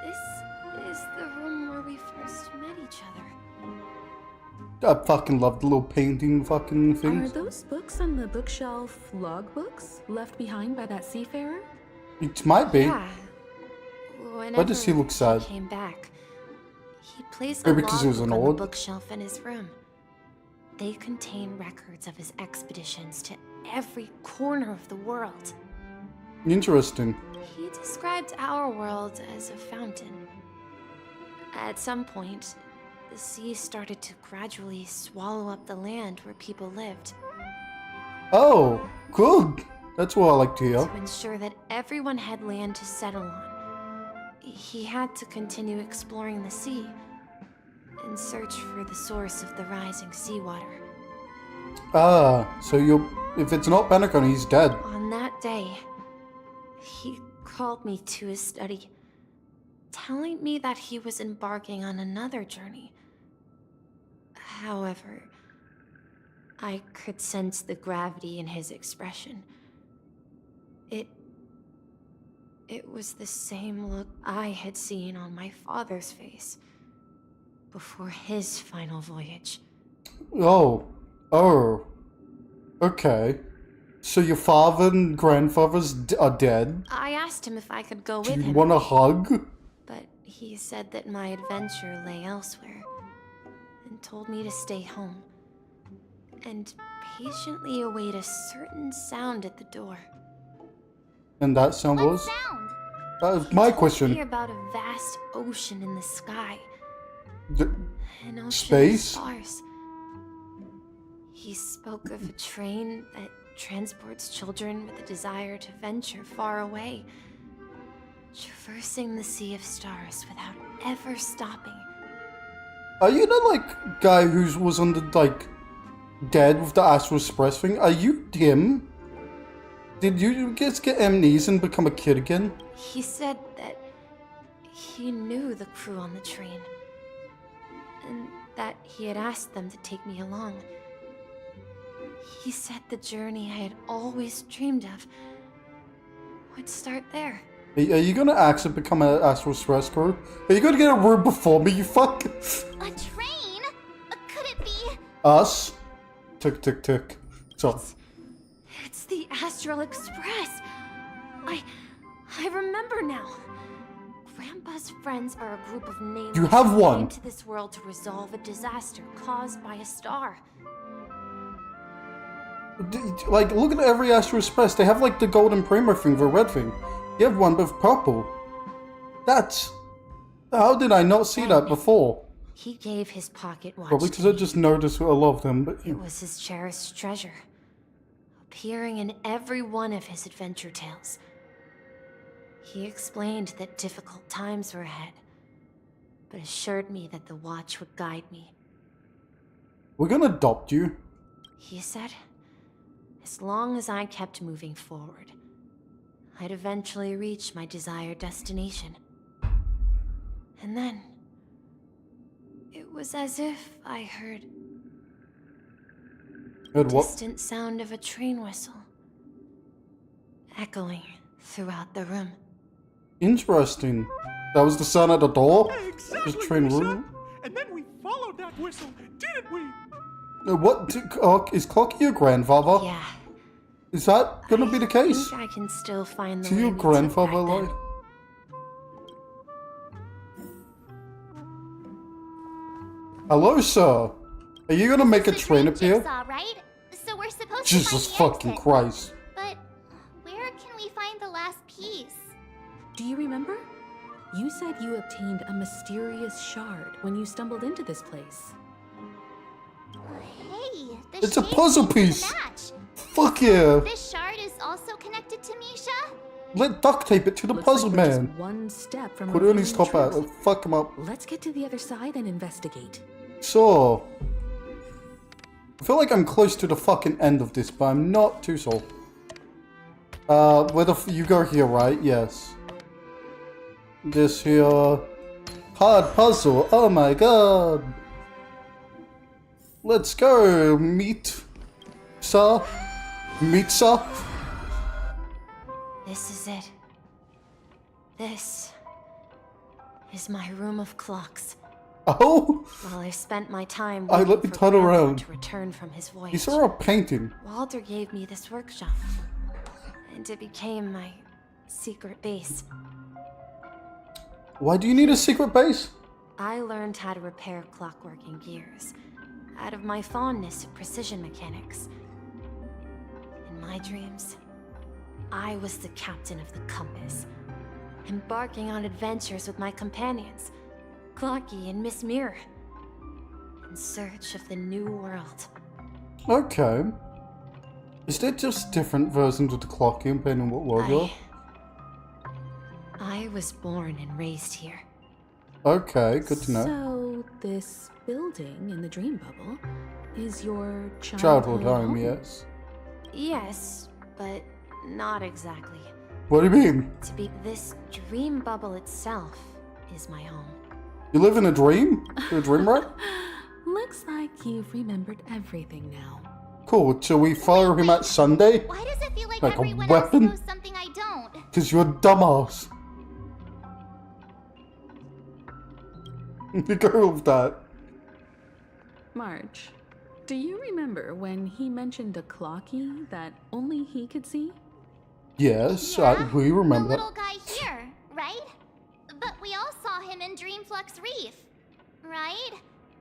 Speaker 3: This is the room where we first met each other.
Speaker 1: I fucking love the little painting fucking
Speaker 9: Are
Speaker 1: things.
Speaker 9: those books on the bookshelf logbooks left behind by that seafarer?
Speaker 1: It might be.
Speaker 3: Yeah.
Speaker 1: Why does he look sad?
Speaker 3: Came back. He placed
Speaker 1: Maybe
Speaker 3: a
Speaker 1: because he was
Speaker 3: logbook
Speaker 1: an
Speaker 3: on the
Speaker 1: old.
Speaker 3: bookshelf in his room. They contain records of his expeditions to every corner of the world.
Speaker 1: Interesting.
Speaker 3: He described our world as a fountain. At some point, the sea started to gradually swallow up the land where people lived.
Speaker 1: Oh, good. That's what I like to hear.
Speaker 3: To ensure that everyone had land to settle on, he had to continue exploring the sea and search for the source of the rising seawater.
Speaker 1: Ah, so if it's not Penacon, he's dead.
Speaker 3: On that day, he called me to his study, telling me that he was embarking on another journey. However, I could sense the gravity in his expression. It was the same look I had seen on my father's face before his final voyage.
Speaker 1: Oh. Okay. So your father and grandfathers are dead?
Speaker 3: I asked him if I could go
Speaker 1: Do
Speaker 3: with
Speaker 1: you
Speaker 3: him,
Speaker 1: want a hug?
Speaker 3: but he said that my adventure lay elsewhere and told me to stay home and patiently await a certain sound at the door.
Speaker 1: And that sound was? That was my
Speaker 3: He told me
Speaker 1: question.
Speaker 3: about a vast ocean in the sky,
Speaker 2: An ocean of
Speaker 1: Space?
Speaker 2: stars. He spoke of a train that transports children with a desire to venture far away, traversing the sea of stars without ever stopping.
Speaker 1: Are you the, like, guy who was on the, like, dead with the Astral Express thing? Are you him? Did you just get amnesia and become a kid again?
Speaker 2: He said that he knew the crew on the train, and that he had asked them to take me along. He said the journey I had always dreamed of would start there.
Speaker 1: Are you gonna actually become an Astral Express crew? Are you gonna get a room before me, you fuck?
Speaker 21: A train? Could it be?
Speaker 1: Us? Tick, tick, tick. Sorry.
Speaker 2: It's the Astral Express. I remember now. Grandpa's friends are a group of nameless
Speaker 1: You have
Speaker 2: who
Speaker 1: one.
Speaker 2: came to this world to resolve a disaster caused by a star.
Speaker 1: Like, look at every Astral Express. They have, like, the golden primo thing, the red thing. You have one with purple. That's... How did I not see that before?
Speaker 2: He gave his pocket watch
Speaker 1: Probably
Speaker 2: to
Speaker 1: because I
Speaker 2: me.
Speaker 1: just noticed a lot of them, but...
Speaker 2: It was his cherished treasure, appearing in every one of his adventure tales. He explained that difficult times were ahead, but assured me that the watch would guide me.
Speaker 1: We're gonna adopt you.
Speaker 2: He said, as long as I kept moving forward, I'd eventually reach my desired destination. And then, it was as if I heard
Speaker 1: Heard what?
Speaker 2: distant sound of a train whistle, echoing throughout the room.
Speaker 1: Interesting. That was the sound at the door?
Speaker 17: Exactly,
Speaker 1: Just train
Speaker 17: Misha.
Speaker 1: room?
Speaker 17: And then we followed that whistle, didn't we?
Speaker 1: What? Is Clocky your grandfather?
Speaker 2: Yeah.
Speaker 1: Is that gonna be the
Speaker 2: I
Speaker 1: case?
Speaker 2: think I can still find the
Speaker 1: To
Speaker 2: way
Speaker 1: your
Speaker 2: we took
Speaker 1: grandfather,
Speaker 2: back then.
Speaker 1: like? Hello, sir. Are you gonna make a train appear?
Speaker 21: Jigsaw, right? So we're supposed
Speaker 1: Jesus
Speaker 21: to find the
Speaker 1: fucking
Speaker 21: exit.
Speaker 1: Christ.
Speaker 21: But where can we find the last piece?
Speaker 9: Do you remember? You said you obtained a mysterious shard when you stumbled into this place.
Speaker 21: Hey, the
Speaker 1: It's a
Speaker 21: shapes
Speaker 1: puzzle
Speaker 21: seem to
Speaker 1: piece.
Speaker 21: match.
Speaker 1: Fuck yeah.
Speaker 21: This shard is also connected to Misha?
Speaker 1: Let duct tape it to the
Speaker 9: Looks
Speaker 1: puzzle
Speaker 9: like we're
Speaker 1: man.
Speaker 9: just one step from
Speaker 1: Put it on his
Speaker 9: revealing
Speaker 1: top hat.
Speaker 9: truth.
Speaker 1: Fuck him up.
Speaker 9: Let's get to the other side and investigate.
Speaker 1: So, I feel like I'm close to the fucking end of this, but I'm not too sure. You go here, right? Yes. This here hard puzzle. Oh my god. Let's go, meet, sir. Meet, sir.
Speaker 2: This is it. This is my room of clocks.
Speaker 1: Oh.
Speaker 2: While I spent my time
Speaker 1: I
Speaker 2: waiting
Speaker 1: let me
Speaker 2: for
Speaker 1: turn
Speaker 2: Grandpa
Speaker 1: around.
Speaker 2: to return from his voyage,
Speaker 1: You saw a painting.
Speaker 2: Walter gave me this workshop, and it became my secret base.
Speaker 1: Why do you need a secret base?
Speaker 2: I learned how to repair clockwork and gears out of my fondness of precision mechanics. In my dreams, I was the captain of the compass, embarking on adventures with my companions, Clocky and Miss Mirror, in search of the new world.
Speaker 1: Okay. Is there just different versions of the clock depending on what world you're?
Speaker 2: I was born and raised here.
Speaker 1: Okay, good to know.
Speaker 9: So, this building in the dream bubble is your
Speaker 1: Childhood home, yes.
Speaker 2: Yes, but not exactly.
Speaker 1: What do you mean?
Speaker 2: To be this dream bubble itself is my home.
Speaker 1: You live in a dream? You're a dream rat?
Speaker 9: Looks like you've remembered everything now.
Speaker 1: Cool, so we fire him at Sunday?
Speaker 21: Why does it feel like
Speaker 1: Like a
Speaker 21: everyone
Speaker 1: weapon?
Speaker 21: else knows something I don't?
Speaker 1: Because you're a dumbass. You go with that.
Speaker 9: Marge, do you remember when he mentioned a clocky that only he could see?
Speaker 1: Yes, we
Speaker 21: The
Speaker 1: remember
Speaker 21: little
Speaker 1: that.
Speaker 21: guy here, right? But we all saw him in Dreamflux Reef, right?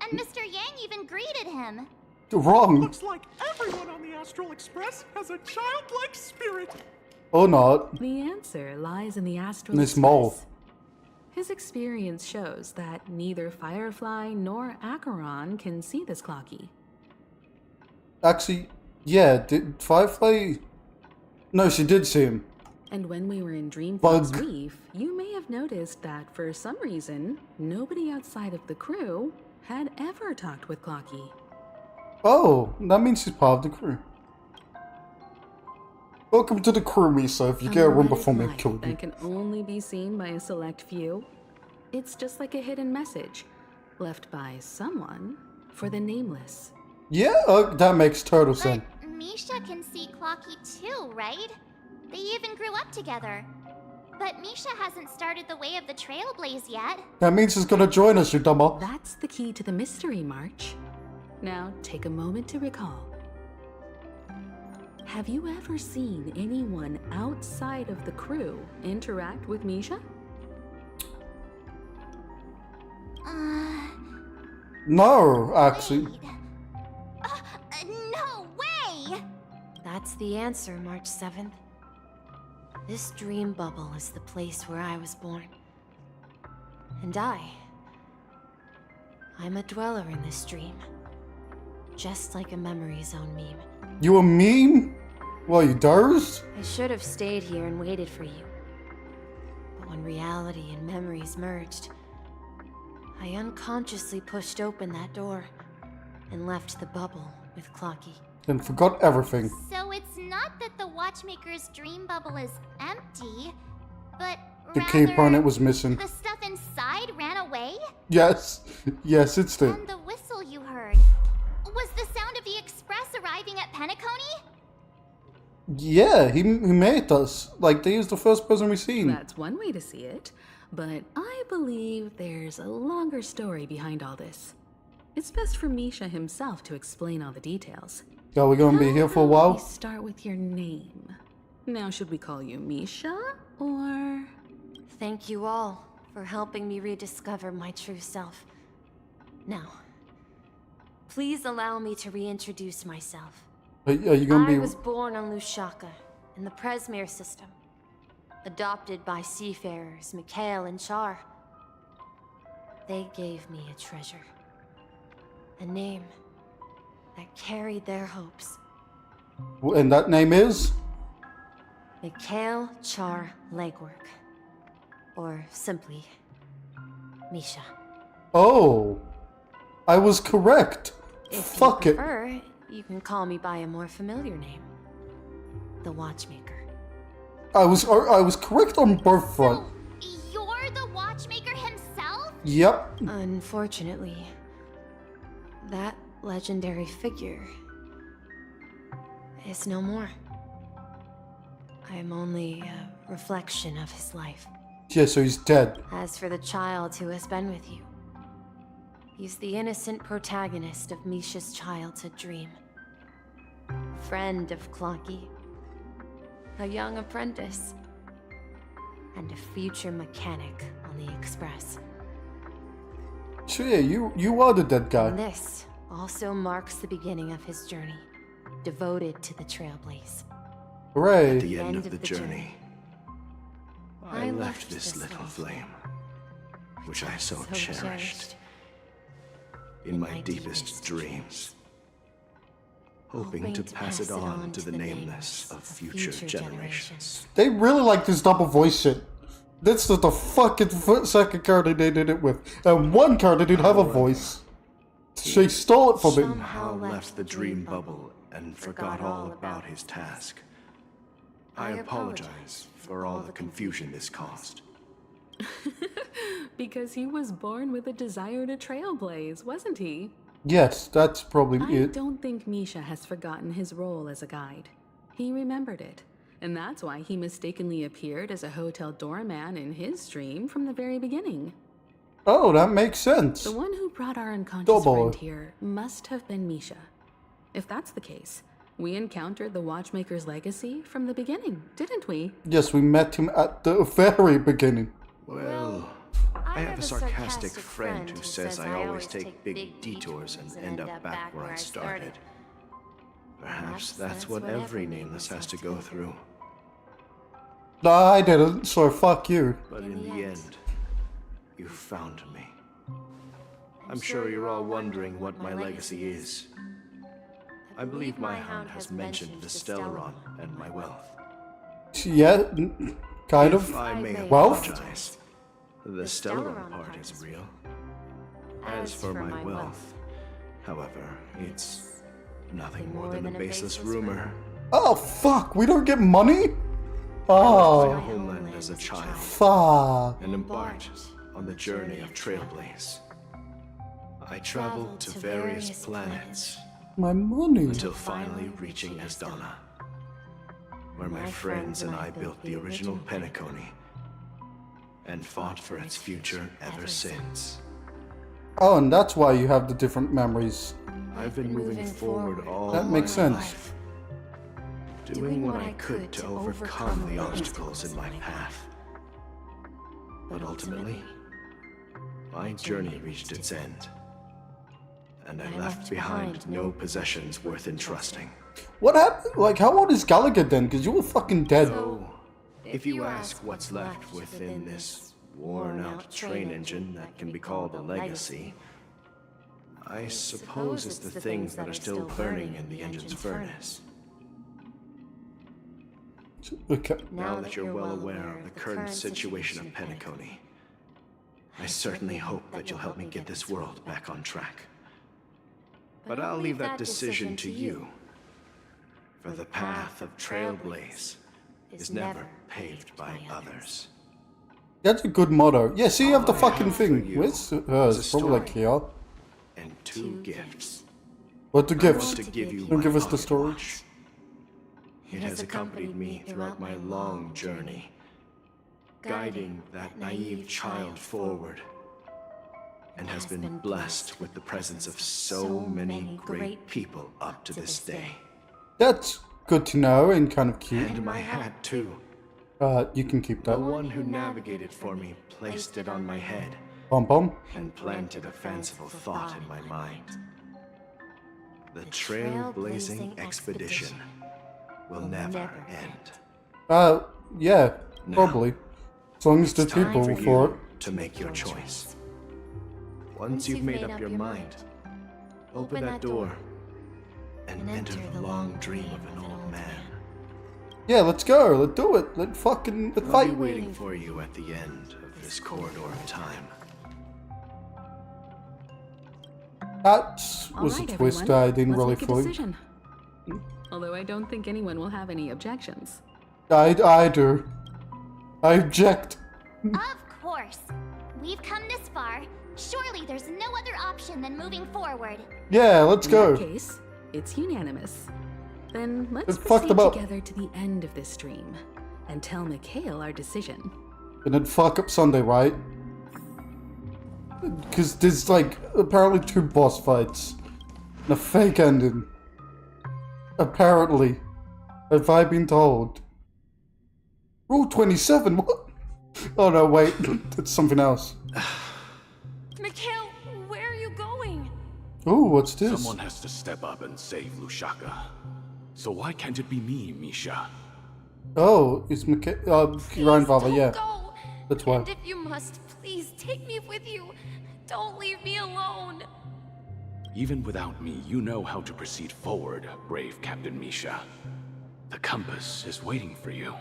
Speaker 21: And Mr. Yang even greeted him.
Speaker 1: Wrong.
Speaker 17: Looks like everyone on the Astral Express has a childlike spirit.
Speaker 1: Or not.
Speaker 9: The answer lies in the astral
Speaker 1: In this
Speaker 9: express.
Speaker 1: mole.
Speaker 9: His experience shows that neither Firefly nor Acheron can see this Clocky.
Speaker 1: Actually, yeah, did Firefly... No, she did see him.
Speaker 9: And when we were in Dreamflux
Speaker 1: Bug.
Speaker 9: Reef, you may have noticed that for some reason, nobody outside of the crew had ever talked with Clocky.
Speaker 1: Oh, that means she's part of the crew. Welcome to the crew, Misa. If you get a room before me, I'll kill you.
Speaker 9: That can only be seen by a select few. It's just like a hidden message, left by someone for the nameless.
Speaker 1: Yeah, that makes total sense.
Speaker 21: Misha can see Clocky too, right? They even grew up together. But Misha hasn't started the way of the Trailblaze yet.
Speaker 1: That means she's gonna join us, you dumbo.
Speaker 9: That's the key to the mystery, March. Now, take a moment to recall. Have you ever seen anyone outside of the crew interact with Misha?
Speaker 1: No, actually.
Speaker 21: No way!
Speaker 3: That's the answer, March 7th. This dream bubble is the place where I was born. And I'm a dweller in this dream. Just like a memory zone meme.
Speaker 1: You a meme? Well, you dozed?
Speaker 3: I should have stayed here and waited for you. But when reality and memories merged, I unconsciously pushed open that door and left the bubble with Clocky.
Speaker 1: And forgot everything.
Speaker 21: So it's not that the Watchmaker's dream bubble is empty, but
Speaker 1: The
Speaker 21: rather
Speaker 1: cape on it was missing.
Speaker 21: the stuff inside ran away?
Speaker 1: Yes. Yes, it's the...
Speaker 21: And the whistle you heard, was the sound of the express arriving at Penacony?
Speaker 1: Yeah, he made us. Like, they is the first person we've seen.
Speaker 9: That's one way to see it, but I believe there's a longer story behind all this. It's best for Misha himself to explain all the details.
Speaker 1: Yeah, we're gonna be here for a while.
Speaker 9: We start with your name. Now, should we call you Misha, or...
Speaker 3: Thank you all for helping me rediscover my true self. Now, please allow me to reintroduce myself.
Speaker 1: Are you gonna be...
Speaker 3: I was born on Lushaka, in the Presmere system. Adopted by seafarers Mikhail and Char. They gave me a treasure. A name that carried their hopes.
Speaker 1: And that name is?
Speaker 3: Mikhail Char Legwork. Or simply, Misha.
Speaker 1: Oh. I was correct.
Speaker 3: If
Speaker 1: Fuck
Speaker 3: you
Speaker 1: it.
Speaker 3: prefer, you can call me by a more familiar name. The Watchmaker.
Speaker 1: I was correct on both fronts.
Speaker 21: You're the Watchmaker himself?
Speaker 1: Yep.
Speaker 3: Unfortunately, that legendary figure is no more. I am only a reflection of his life.
Speaker 1: Yeah, so he's dead.
Speaker 3: As for the child who has been with you, he's the innocent protagonist of Misha's childhood dream. Friend of Clocky, a young apprentice, and a future mechanic on the Express.
Speaker 1: So yeah, you are the dead guy.
Speaker 3: And this also marks the beginning of his journey, devoted to the Trailblaze.
Speaker 1: Hooray.
Speaker 20: At the end of the journey, I left
Speaker 3: left
Speaker 20: this
Speaker 3: this
Speaker 20: little
Speaker 3: life,
Speaker 20: flame, which I so
Speaker 3: cherished,
Speaker 20: cherished, in my deepest dreams, hoping to pass it on to the nameless of future generations.
Speaker 1: They really like this double voice shit. This is the fucking second card they did it with. And one card they didn't have a voice. She stole it from him.
Speaker 20: Somehow left the dream bubble and forgot all about his task. I apologize for all the confusion this caused.
Speaker 9: Because he was born with a desire to trailblaze, wasn't he?
Speaker 1: Yes, that's probably
Speaker 9: I
Speaker 1: it.
Speaker 9: don't think Misha has forgotten his role as a guide. He remembered it, and that's why he mistakenly appeared as a hotel doorman in his dream from the very beginning.
Speaker 1: Oh, that makes sense.
Speaker 9: The one who brought our unconscious
Speaker 1: Double.
Speaker 9: friend here must have been Misha. If that's the case, we encountered the Watchmaker's legacy from the beginning, didn't we?
Speaker 1: Yes, we met him at the very beginning.
Speaker 20: Well, I have a sarcastic friend who says I always take big detours and end up back where I started. Perhaps that's what every nameless has to go through.
Speaker 1: No, I didn't, so fuck you.
Speaker 20: But in the end,
Speaker 5: You found me. I'm sure you're all wondering what my legacy is. I believe my hound has mentioned the Stellaron and my wealth.
Speaker 1: Yeah, kind
Speaker 5: If
Speaker 1: of.
Speaker 5: I may
Speaker 1: Wealth?
Speaker 5: apologize, the Stellaron part is real. As for my wealth, however, it's nothing more than a baseless rumor.
Speaker 1: Oh fuck, we don't get money?
Speaker 5: I left my
Speaker 1: Oh.
Speaker 5: homeland as a child
Speaker 1: Fuck.
Speaker 5: and embarked on the journey of Trailblaze. I traveled to various planets
Speaker 1: My money.
Speaker 5: until finally reaching Esdana, where my friends and I built the original Penacony and fought for its future ever since.
Speaker 1: Oh, and that's why you have the different memories.
Speaker 5: I've been moving forward all
Speaker 1: That makes
Speaker 5: my
Speaker 1: sense.
Speaker 5: life, doing what I could to overcome the obstacles in my path. But ultimately, my journey reached its end, and I left behind no possessions worth entrusting.
Speaker 1: What happened? Like, how old is Gallagher then? Because you were fucking dead.
Speaker 5: So, if you ask what's left within this worn-out train engine that can be called a legacy, I suppose it's the things that are still burning in the engine's furnace.
Speaker 1: Okay.
Speaker 5: Now that you're well aware of the current situation of Penacony, I certainly hope that you'll help me get this world back on track. But I'll leave that decision to you, for the path of Trailblaze is never paved by others.
Speaker 1: That's a good motto. Yeah, see, you have the fucking thing.
Speaker 5: you
Speaker 1: Where's
Speaker 5: is
Speaker 1: hers?
Speaker 5: a
Speaker 1: Probably like
Speaker 5: story.
Speaker 1: here.
Speaker 5: And two gifts.
Speaker 1: What the
Speaker 5: I
Speaker 1: gifts?
Speaker 5: want to give you
Speaker 1: Don't
Speaker 5: my
Speaker 1: give us the
Speaker 5: pocket
Speaker 1: story.
Speaker 5: watch. It has accompanied me throughout my long journey, guiding that naive child forward, and has been blessed with the presence of so many great people up to this day.
Speaker 1: That's good to know and kind of cute.
Speaker 5: And my hat, too.
Speaker 1: You can keep
Speaker 5: The
Speaker 1: that.
Speaker 5: one who navigated for me placed it on my head
Speaker 1: Pom pom.
Speaker 5: and planted a fanciful thought in my mind. The trailblazing expedition will never end.
Speaker 1: Yeah, probably. As long as there's
Speaker 5: It's time
Speaker 1: people
Speaker 5: for
Speaker 1: for it.
Speaker 5: you to make your choice. Once you've made up your mind, open that door and enter the long dream of an old man.
Speaker 1: Yeah, let's go. Let's do it. Let's
Speaker 5: I'll
Speaker 1: fight.
Speaker 5: be waiting for you at the end of this corridor of time.
Speaker 1: That was
Speaker 9: All right,
Speaker 1: a twist
Speaker 9: everyone.
Speaker 1: I didn't
Speaker 9: Let's
Speaker 1: really
Speaker 9: make a
Speaker 1: fully.
Speaker 9: decision. Although I don't think anyone will have any objections.
Speaker 1: I do. I object.
Speaker 21: Of course. We've come this far. Surely there's no other option than moving forward.
Speaker 1: Yeah, let's go.
Speaker 9: In that case, it's unanimous. Then let's
Speaker 1: It fucked
Speaker 9: proceed
Speaker 1: them up.
Speaker 9: together to the end of this stream and tell Mikhail our decision.
Speaker 1: And then fuck up Sunday, right? Because there's like apparently 2 boss fights and a fake ending. Apparently, have I been told? Rule 27. What? Oh no, wait, it's something else.
Speaker 8: Mikhail, where are you going?
Speaker 1: Ooh, what's this?
Speaker 14: Someone has to step up and save Lushaka. So why can't it be me, Misha?
Speaker 1: Oh, it's grandfather, yeah.
Speaker 8: Go.
Speaker 1: That's why.
Speaker 8: And if you must, please take me with you. Don't leave me alone.
Speaker 14: Even without me, you know how to proceed forward, brave Captain Misha. The compass is waiting for you.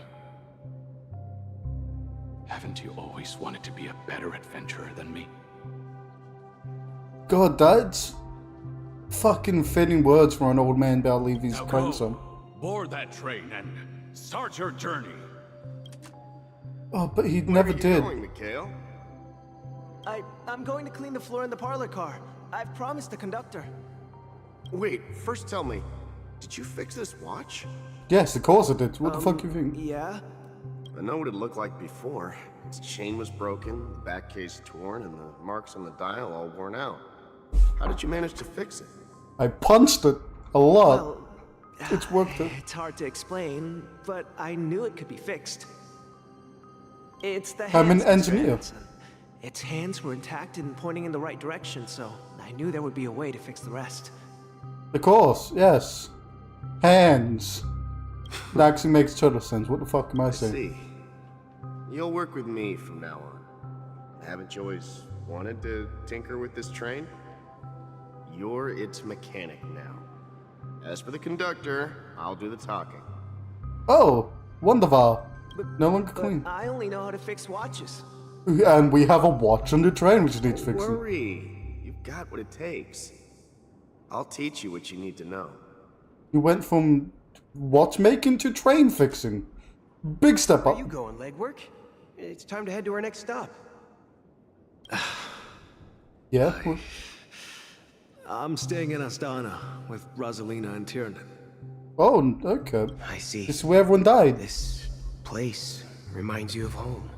Speaker 14: Haven't you always wanted to be a better adventurer than me?
Speaker 1: God, that's fucking fitting words for an old man about to leave his
Speaker 14: Now
Speaker 1: grandson.
Speaker 14: Board that train and start your journey.
Speaker 1: Oh, but he never did.
Speaker 12: Mikhail? I'm going to clean the floor in the parlor car. I've promised the conductor.
Speaker 15: Wait, first tell me, did you fix this watch?
Speaker 1: Yes, of course I did. What the fuck you think?
Speaker 12: Yeah?
Speaker 15: I know what it looked like before. Its chain was broken, the back case torn, and the marks on the dial all worn out. How did you manage to fix it?
Speaker 1: I punched it a lot. It's worked it.
Speaker 12: It's hard to explain, but I knew it could be fixed. It's the
Speaker 1: I'm an
Speaker 12: hands, Mr.
Speaker 1: engineer.
Speaker 12: Hanson. Its hands were intact and pointing in the right direction, so I knew there would be a way to fix the rest.
Speaker 1: Of course, yes. Hands. That actually makes total sense. What the fuck am I saying?
Speaker 15: See. You'll work with me from now on.
Speaker 5: Haven't you always wanted to tinker with this train? You're its mechanic now. As for the conductor, I'll do the talking.
Speaker 1: Oh, wonderful. No longer clean.
Speaker 12: I only know how to fix watches.
Speaker 1: And we have a watch on the train which needs
Speaker 5: Don't
Speaker 1: fixing.
Speaker 5: worry. You've got what it takes. I'll teach you what you need to know.
Speaker 1: You went from watchmaking to train fixing. Big step
Speaker 12: Where
Speaker 1: up.
Speaker 12: are you going, legwork? It's time to head to our next stop.
Speaker 1: Yeah?
Speaker 5: I'm staying in Astana with Rosalina and Tiernan.
Speaker 1: Oh, okay.
Speaker 5: I see.
Speaker 1: This is where everyone died.
Speaker 5: This place reminds you of home.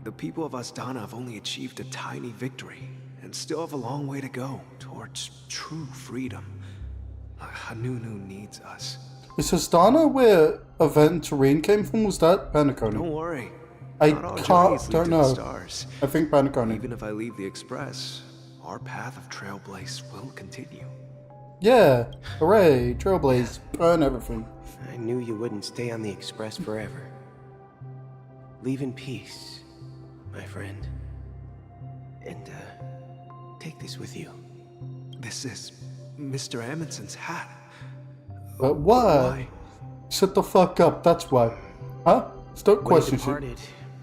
Speaker 5: The people of Astana have only achieved a tiny victory and still have a long way to go towards true freedom. Hanunu needs us.
Speaker 1: Is Astana where Aventurine came from? Was that Penacony?
Speaker 5: Don't worry.
Speaker 1: I
Speaker 5: Not all journeys lead
Speaker 1: don't
Speaker 5: to the
Speaker 1: know.
Speaker 5: stars.
Speaker 1: I think Penacony.
Speaker 5: Even if I leave the Express, our path of Trailblaze will continue.
Speaker 1: Yeah. Hooray. Trailblaze. Burn everything.
Speaker 13: I knew you wouldn't stay on the Express forever. Leave in peace, my friend. And, take this with you.
Speaker 5: This is Mr. Amundsen's hat.
Speaker 1: But why? Shut the fuck up, that's why. Huh? Stop
Speaker 13: When he
Speaker 1: questioning shit.
Speaker 13: departed,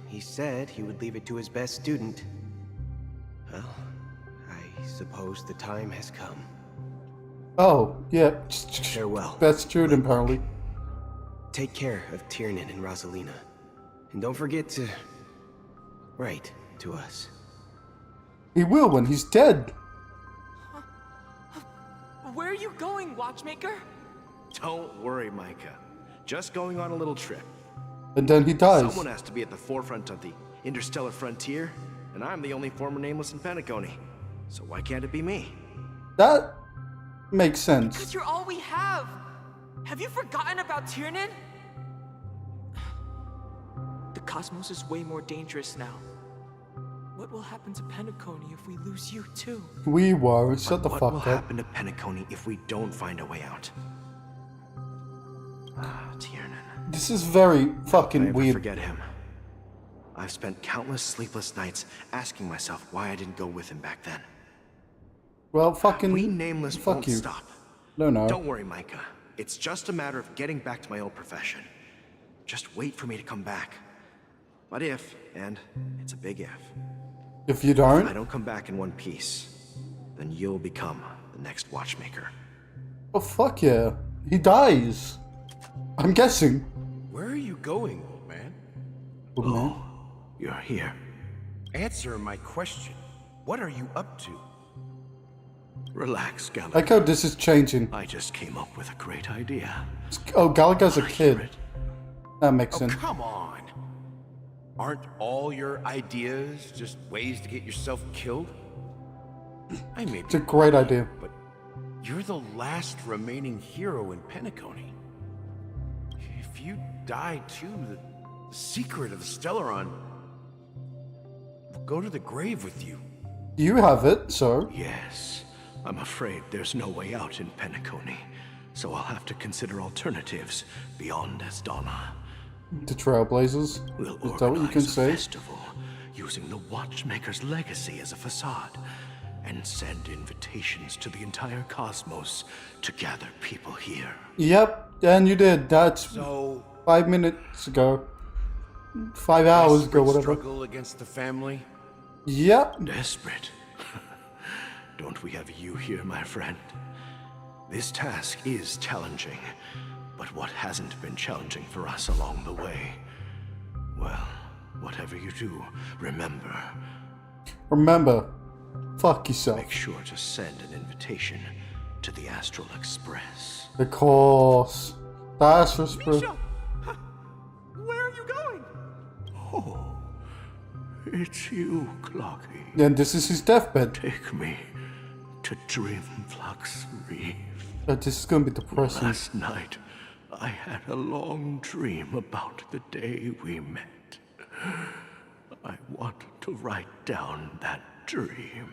Speaker 13: he said he would leave it to his best student. Well, I suppose the time has come.
Speaker 1: Oh, yeah.
Speaker 13: Farewell.
Speaker 1: Best student, apparently.
Speaker 13: Take care of Tiernan and Rosalina. And don't forget to write to us.
Speaker 1: He will when he's dead.
Speaker 22: Where are you going, Watchmaker?
Speaker 5: Don't worry, Micah. Just going on a little trip.
Speaker 1: And then he dies.
Speaker 5: Someone has to be at the forefront of the interstellar frontier, and I'm the only former Nameless in Penacony. So why can't it be me?
Speaker 1: That makes sense.
Speaker 22: Because you're all we have. Have you forgotten about Tiernan? The cosmos is way more dangerous now. What will happen to Penacony if we lose you too?
Speaker 1: We were. Shut the
Speaker 5: What
Speaker 1: fuck
Speaker 5: will
Speaker 1: up.
Speaker 5: happen to Penacony if we don't find a way out? Tiernan.
Speaker 1: This is very fucking
Speaker 5: Never
Speaker 1: weird.
Speaker 5: forget him. I've spent countless sleepless nights asking myself why I didn't go with him back then.
Speaker 1: Well, fucking.
Speaker 5: We Nameless
Speaker 1: fuck
Speaker 5: won't
Speaker 1: you.
Speaker 5: stop.
Speaker 1: No.
Speaker 5: Don't worry, Micah. It's just a matter of getting back to my old profession. Just wait for me to come back. But if, and it's a big if,
Speaker 1: If you don't?
Speaker 5: if I don't come back in one piece, then you'll become the next watchmaker.
Speaker 1: Oh, fuck yeah. He dies. I'm guessing.
Speaker 6: Where are you going, old man?
Speaker 1: Old man?
Speaker 5: You're here.
Speaker 6: Answer my question. What are you up to?
Speaker 5: Relax, Gallagher.
Speaker 1: Like how this is changing.
Speaker 5: I just came up with a great idea.
Speaker 1: Oh, Gallagher's a kid. That makes sense.
Speaker 6: Come on. Aren't all your ideas just ways to get yourself killed? I may be
Speaker 1: It's a great idea.
Speaker 6: but you're the last remaining hero in Penacony. If you die too, the secret of the Stellaron will go to the grave with you.
Speaker 1: You have it, so.
Speaker 5: Yes, I'm afraid there's no way out in Penacony, so I'll have to consider alternatives beyond Astana.
Speaker 1: The Trailblazers.
Speaker 5: We'll
Speaker 1: Is that what you can
Speaker 5: organize a
Speaker 1: say?
Speaker 5: festival using the Watchmaker's legacy as a facade, and send invitations to the entire cosmos to gather people here.
Speaker 1: Yep, and you did. That's
Speaker 6: So
Speaker 1: 5 minutes ago. 5 hours ago,
Speaker 6: desperate
Speaker 1: whatever.
Speaker 6: struggle against the family.
Speaker 1: Yep.
Speaker 5: Desperate. Don't we have you here, my friend? This task is challenging, but what hasn't been challenging for us along the way? Well, whatever you do, remember.
Speaker 1: Remember, fuck yourself.
Speaker 5: Make sure to send an invitation to the Astral Express.
Speaker 1: Of course. That's just for.
Speaker 17: Misha! Where are you going?
Speaker 5: Oh, it's you, Clocky.
Speaker 1: And this is his deathbed.
Speaker 5: Take me to Dreamflux Reef.
Speaker 1: This is gonna be depressing.
Speaker 5: Last night, I had a long dream about the day we met. I want to write down that dream.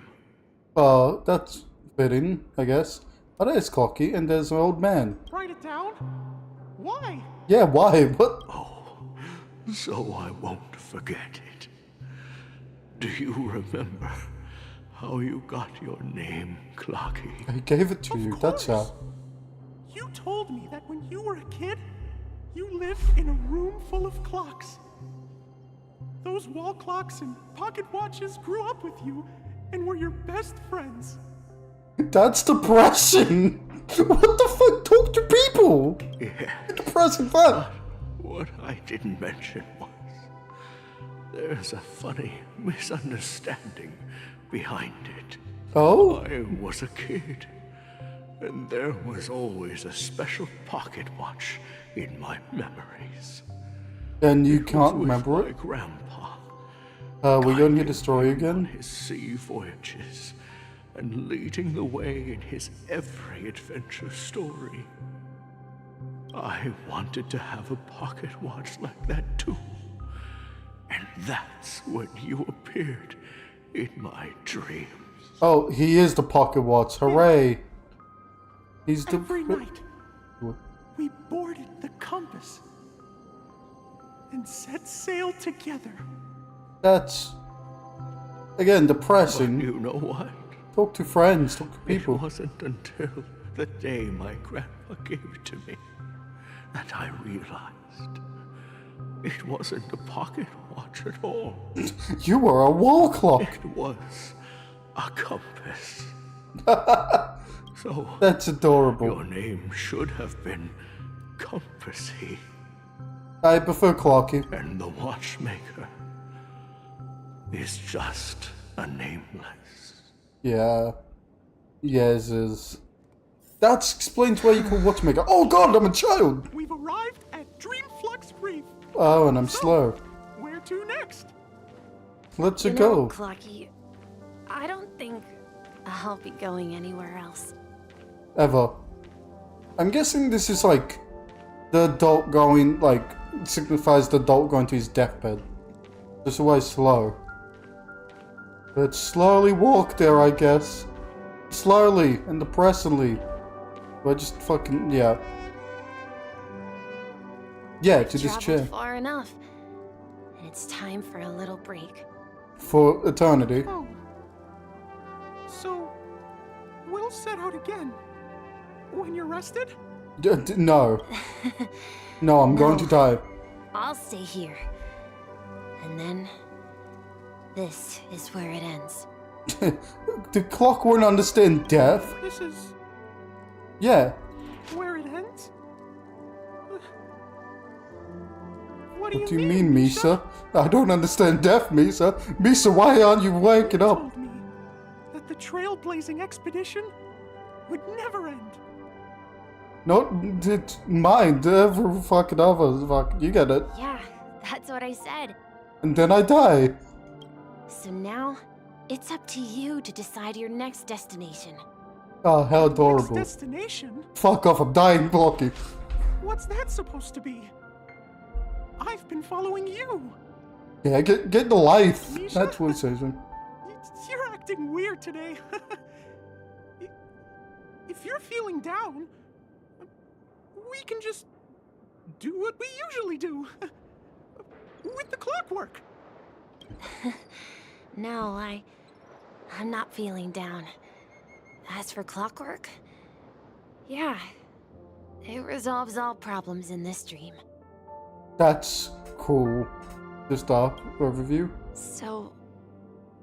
Speaker 1: That's fitting, I guess. Oh, there's Clocky, and there's an old man.
Speaker 17: Write it down? Why?
Speaker 1: Yeah, why? What?
Speaker 5: So I won't forget it.
Speaker 15: Do you remember how you got your name, Clocky?
Speaker 1: I gave it to you, that's how.
Speaker 17: You told me that when you were a kid, you lived in a room full of clocks. Those wall clocks and pocket watches grew up with you and were your best friends.
Speaker 1: That's depressing! What the fuck? Talk to people!
Speaker 15: Yeah.
Speaker 1: Depressing fun!
Speaker 15: What I didn't mention was there's a funny misunderstanding behind it.
Speaker 1: Oh?
Speaker 15: I was a kid, and there was always a special pocket watch in my memories.
Speaker 1: And you can't remember
Speaker 15: my
Speaker 1: it?
Speaker 15: Grandpa.
Speaker 1: We're going to hear the story again?
Speaker 15: His sea voyages and leading the way in his every adventure story. I wanted to have a pocket watch like that too. And that's when you appeared in my dreams.
Speaker 1: Oh, he is the pocket watch. Hooray! He's the...
Speaker 17: Every night, we boarded the compass and set sail together.
Speaker 1: That's... Again, depressing.
Speaker 15: But you know what?
Speaker 1: Talk to friends, talk to people.
Speaker 15: It wasn't until the day my grandpa gave it to me that I realized it wasn't a pocket watch at all.
Speaker 1: You were a wall clock.
Speaker 15: It was a compass. So
Speaker 1: that's adorable.
Speaker 15: Your name should have been Compassy.
Speaker 1: I prefer Clocky.
Speaker 15: And the watchmaker is just a nameless.
Speaker 1: Yeah. Yes, is. That explains why you call watchmaker. Oh god, I'm a child!
Speaker 17: We've arrived at Dreamflux Reef.
Speaker 1: Oh, and I'm slow.
Speaker 17: Where to next?
Speaker 1: Let's
Speaker 10: You
Speaker 1: go.
Speaker 10: know, Clocky, I don't think I'll be going anywhere else.
Speaker 1: Ever. I'm guessing this is like the adult going, like, signifies the adult going to his deathbed. That's why it's slow. Let's slowly walk there, I guess. Slowly and depressingly. But just fucking, yeah. Yeah, to this chair.
Speaker 10: Far enough. And it's time for a little break.
Speaker 1: For eternity.
Speaker 17: Oh. So, we'll set out again. When you're rested?
Speaker 1: No. No, I'm going to die.
Speaker 10: I'll stay here. And then, this is where it ends.
Speaker 1: The clock won't understand death.
Speaker 17: This is
Speaker 1: Yeah.
Speaker 17: where it ends? What
Speaker 1: What do you mean, Misa? I don't understand death, Misa. Misa, why aren't you waking up?
Speaker 17: Told me that the trailblazing expedition would never end.
Speaker 1: No, it's mine. Every fucking other. Fuck, you get it.
Speaker 10: Yeah, that's what I said.
Speaker 1: And then I die.
Speaker 10: So now, it's up to you to decide your next destination.
Speaker 1: Oh, how adorable.
Speaker 17: Destination?
Speaker 1: Fuck off, I'm dying, Blocky.
Speaker 17: What's that supposed to be? I've been following you.
Speaker 1: Yeah, get the life.
Speaker 17: Misha?
Speaker 1: That's what it says.
Speaker 17: You're acting weird today. If you're feeling down, we can just do what we usually do. With the clockwork.
Speaker 10: No, I'm not feeling down. As for clockwork, yeah, it resolves all problems in this dream.
Speaker 1: That's cool. Just a overview.
Speaker 10: So,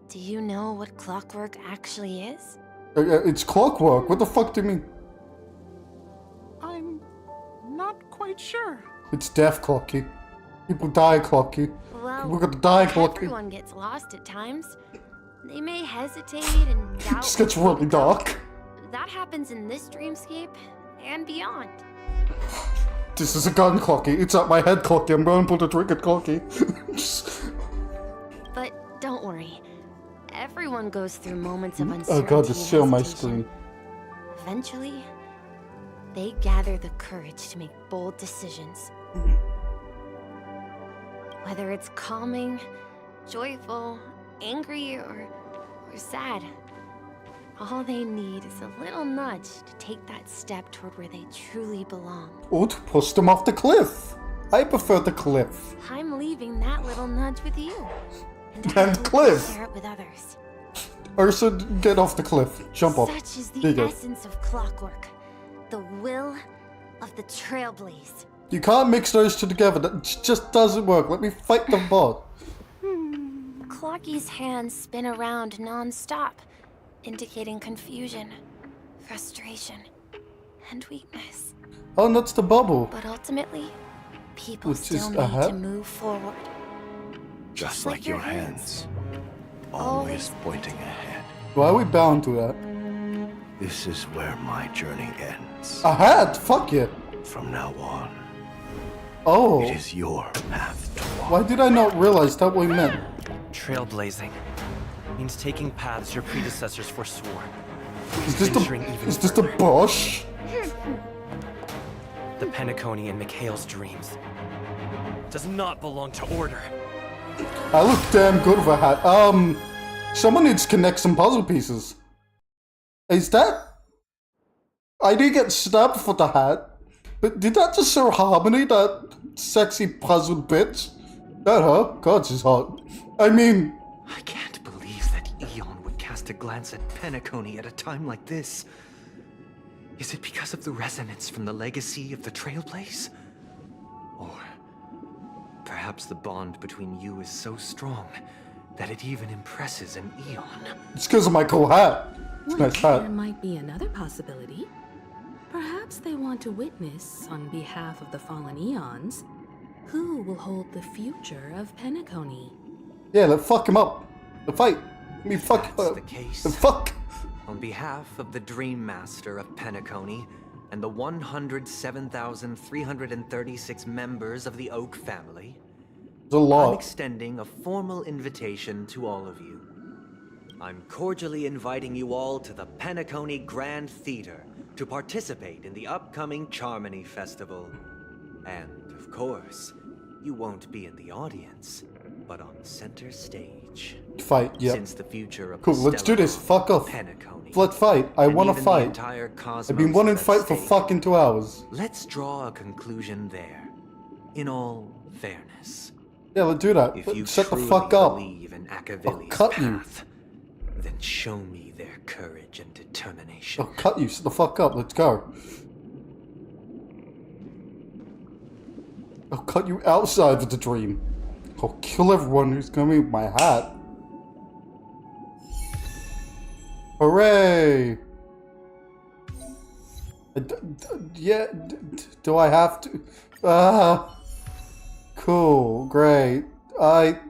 Speaker 10: do you know what clockwork actually is?
Speaker 1: It's clockwork. What the fuck do you mean?
Speaker 17: I'm not quite sure.
Speaker 1: It's death, Clocky. People die, Clocky.
Speaker 10: Well,
Speaker 1: People gonna die, Clocky.
Speaker 10: everyone gets lost at times. They may hesitate and doubt.
Speaker 1: It just gets really dark.
Speaker 10: That happens in this dreamscape and beyond.
Speaker 1: This is a gun, Clocky. It's at my head, Clocky. I'm going to pull the trigger, Clocky.
Speaker 10: But don't worry. Everyone goes through moments of
Speaker 1: Oh
Speaker 10: uncertainty
Speaker 1: god, there's shit on my
Speaker 10: and hesitation.
Speaker 1: screen.
Speaker 10: Eventually, they gather the courage to make bold decisions. Whether it's calming, joyful, angry, or sad, all they need is a little nudge to take that step toward where they truly belong.
Speaker 1: Or to push them off the cliff. I prefer the cliff.
Speaker 10: I'm leaving that little nudge with you.
Speaker 1: And cliff!
Speaker 10: Share it with others.
Speaker 1: Ursa, get off the cliff. Jump off.
Speaker 2: Such is
Speaker 1: There you
Speaker 2: the
Speaker 1: go.
Speaker 2: essence of clockwork. The will of the Trailblaze.
Speaker 1: You can't mix those two together. That just doesn't work. Let me fight the bot.
Speaker 10: Clocky's hands spin around non-stop, indicating confusion, frustration, and weakness.
Speaker 1: Oh, and that's the bubble.
Speaker 10: But ultimately, people
Speaker 1: Which is
Speaker 10: still
Speaker 1: a
Speaker 10: need
Speaker 1: hat?
Speaker 10: to move forward.
Speaker 5: Just like your hands. Always pointing ahead.
Speaker 1: Why are we bound to that?
Speaker 5: This is where my journey ends.
Speaker 1: A hat? Fuck yeah.
Speaker 5: From now on,
Speaker 1: Oh.
Speaker 5: it is your path to walk.
Speaker 1: Why did I not realize that what we meant?
Speaker 16: Trailblazing means taking paths your predecessors forswore.
Speaker 1: Is this
Speaker 16: venturing
Speaker 1: the
Speaker 16: even
Speaker 1: is this the
Speaker 16: further.
Speaker 1: Bosch?
Speaker 16: The Penacony and Mikhail's dreams does not belong to order.
Speaker 1: I look damn good with a hat. Someone needs to connect some puzzle pieces. Is that? I did get stabbed for the hat, but did that just show Harmony, that sexy puzzle bitch? That her? God, she's hot. I mean,
Speaker 4: I can't believe that Eon would cast a glance at Penacony at a time like this. Is it because of the resonance from the legacy of the Trailblaze? Or perhaps the bond between you is so strong that it even impresses an Eon?
Speaker 1: it's because of my cool hat. It's a
Speaker 9: Well,
Speaker 1: nice hat.
Speaker 9: there might be another possibility. Perhaps they want to witness, on behalf of the fallen eons, who will hold the future of Penacony.
Speaker 1: Yeah, let's fuck him up. The fight. I mean, fuck.
Speaker 4: That's the case.
Speaker 1: The fuck.
Speaker 4: On behalf of the Dream Master of Penacony and the 107,336 members of the Oak family,
Speaker 1: It's a lot.
Speaker 4: I'm extending a formal invitation to all of you. I'm cordially inviting you all to the Penacony Grand Theater to participate in the upcoming Charmony Festival. And, of course, you won't be in the audience, but on center stage.
Speaker 1: Fight, yeah.
Speaker 4: Since the future of
Speaker 1: Cool,
Speaker 4: the
Speaker 1: let's do this. Fuck off.
Speaker 4: Penacony,
Speaker 1: Let's fight. I
Speaker 4: and
Speaker 1: want to
Speaker 4: even the
Speaker 1: fight.
Speaker 4: entire
Speaker 1: I've
Speaker 4: cosmos
Speaker 1: been wanting to
Speaker 4: is
Speaker 1: fight
Speaker 4: at
Speaker 1: for
Speaker 4: stake.
Speaker 1: fucking 2 hours.
Speaker 4: Let's draw a conclusion there, in all fairness.
Speaker 1: Yeah, let's do that.
Speaker 4: If
Speaker 1: But
Speaker 4: you
Speaker 1: shut the
Speaker 4: truly
Speaker 1: fuck up.
Speaker 4: believe in
Speaker 1: I'll
Speaker 4: Akavili's
Speaker 1: cut you.
Speaker 4: path, then show me their courage and determination.
Speaker 1: I'll cut you. Shut the fuck up. Let's go. I'll cut you outside of the dream. I'll kill everyone who's coming with my hat. Hooray! Do I have to? Cool, great.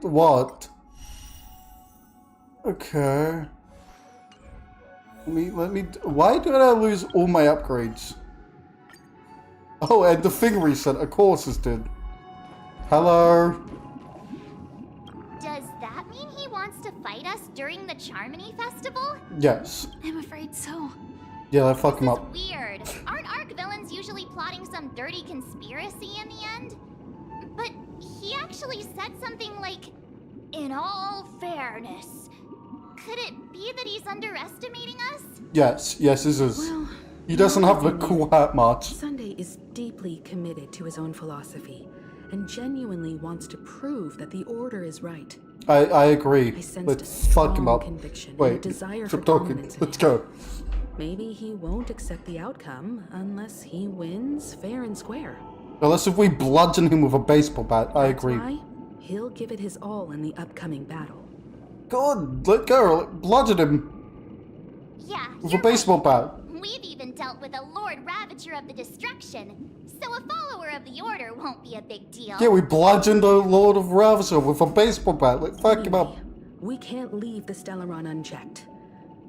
Speaker 1: What? Okay. Let me, why did I lose all my upgrades? Oh, and the thing reset, of course it did. Hello?
Speaker 21: Does that mean he wants to fight us during the Charmony Festival?
Speaker 1: Yes.
Speaker 2: I'm afraid so.
Speaker 1: Yeah, I fuck him
Speaker 21: This
Speaker 1: up.
Speaker 21: is weird. Aren't Arc villains usually plotting some dirty conspiracy in the end? But he actually said something like, in all fairness. Could it be that he's underestimating us?
Speaker 1: Yes, this is.
Speaker 9: Well,
Speaker 1: He doesn't have the
Speaker 9: the thing
Speaker 1: cool
Speaker 9: is,
Speaker 1: hat much.
Speaker 9: Sunday is deeply committed to his own philosophy and genuinely wants to prove that the order is right.
Speaker 1: I agree.
Speaker 9: I sensed
Speaker 1: Let's
Speaker 9: a
Speaker 1: fuck him
Speaker 9: strong
Speaker 1: up.
Speaker 9: conviction and a
Speaker 1: Wait,
Speaker 9: desire
Speaker 1: stop
Speaker 9: for
Speaker 1: talking.
Speaker 9: dominance in
Speaker 1: Let's
Speaker 9: him.
Speaker 1: go.
Speaker 9: Maybe he won't accept the outcome unless he wins fair and square.
Speaker 1: Unless if we bludgeon him with a baseball bat, I
Speaker 9: That's
Speaker 1: agree.
Speaker 9: why he'll give it his all in the upcoming battle.
Speaker 1: God, let go. Bludgeon him
Speaker 21: Yeah,
Speaker 1: with a baseball bat.
Speaker 21: we've even dealt with a Lord Ravager of the Destruction, so a follower of the Order won't be a big deal.
Speaker 1: Yeah, we bludgeoned the Lord of Ravishar with a baseball bat. Like, fuck him up.
Speaker 9: We can't leave the Stellaron unchecked.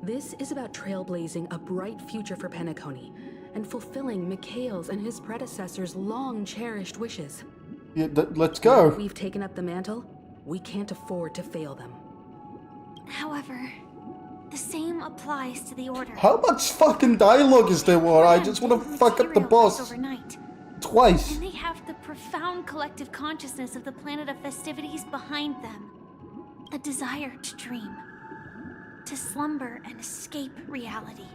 Speaker 9: This is about trailblazing a bright future for Penacony and fulfilling Mikhail's and his predecessors' long-cherished wishes.
Speaker 1: Yeah, let's go.
Speaker 9: Now we've taken up the mantle, we can't afford to fail them.
Speaker 2: However, the same applies to the Order.
Speaker 1: How much fucking dialogue is there, War? I just want to fuck up the boss
Speaker 2: Overnight.
Speaker 1: twice.
Speaker 2: And they have the profound collective consciousness of the planet of festivities behind them. A desire to dream. To slumber and escape reality.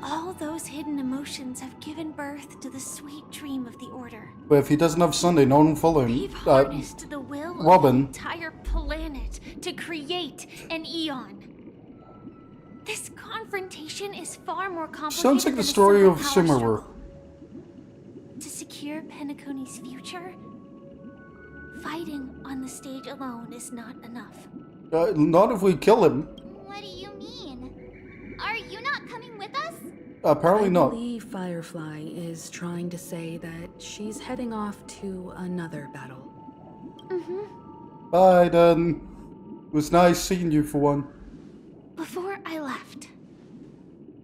Speaker 2: All those hidden emotions have given birth to the sweet dream of the Order.
Speaker 1: But if he doesn't have Sunday, no one will follow him.
Speaker 2: We've harnessed the will of the
Speaker 1: Robin.
Speaker 2: entire planet to create an Eon. This confrontation is far more complicated.
Speaker 1: Sounds like the
Speaker 2: than a
Speaker 1: story
Speaker 2: simple
Speaker 1: of
Speaker 2: power
Speaker 1: Simmerwer.
Speaker 2: struggle. To secure Penacony's future, fighting on the stage alone is not enough.
Speaker 1: Not if we kill him.
Speaker 21: What do you mean? Are you not coming with us?
Speaker 1: Apparently
Speaker 9: I
Speaker 1: not.
Speaker 9: believe Firefly is trying to say that she's heading off to another battle.
Speaker 2: Mm-hmm.
Speaker 1: Bye then. It was nice seeing you for one.
Speaker 2: Before I left,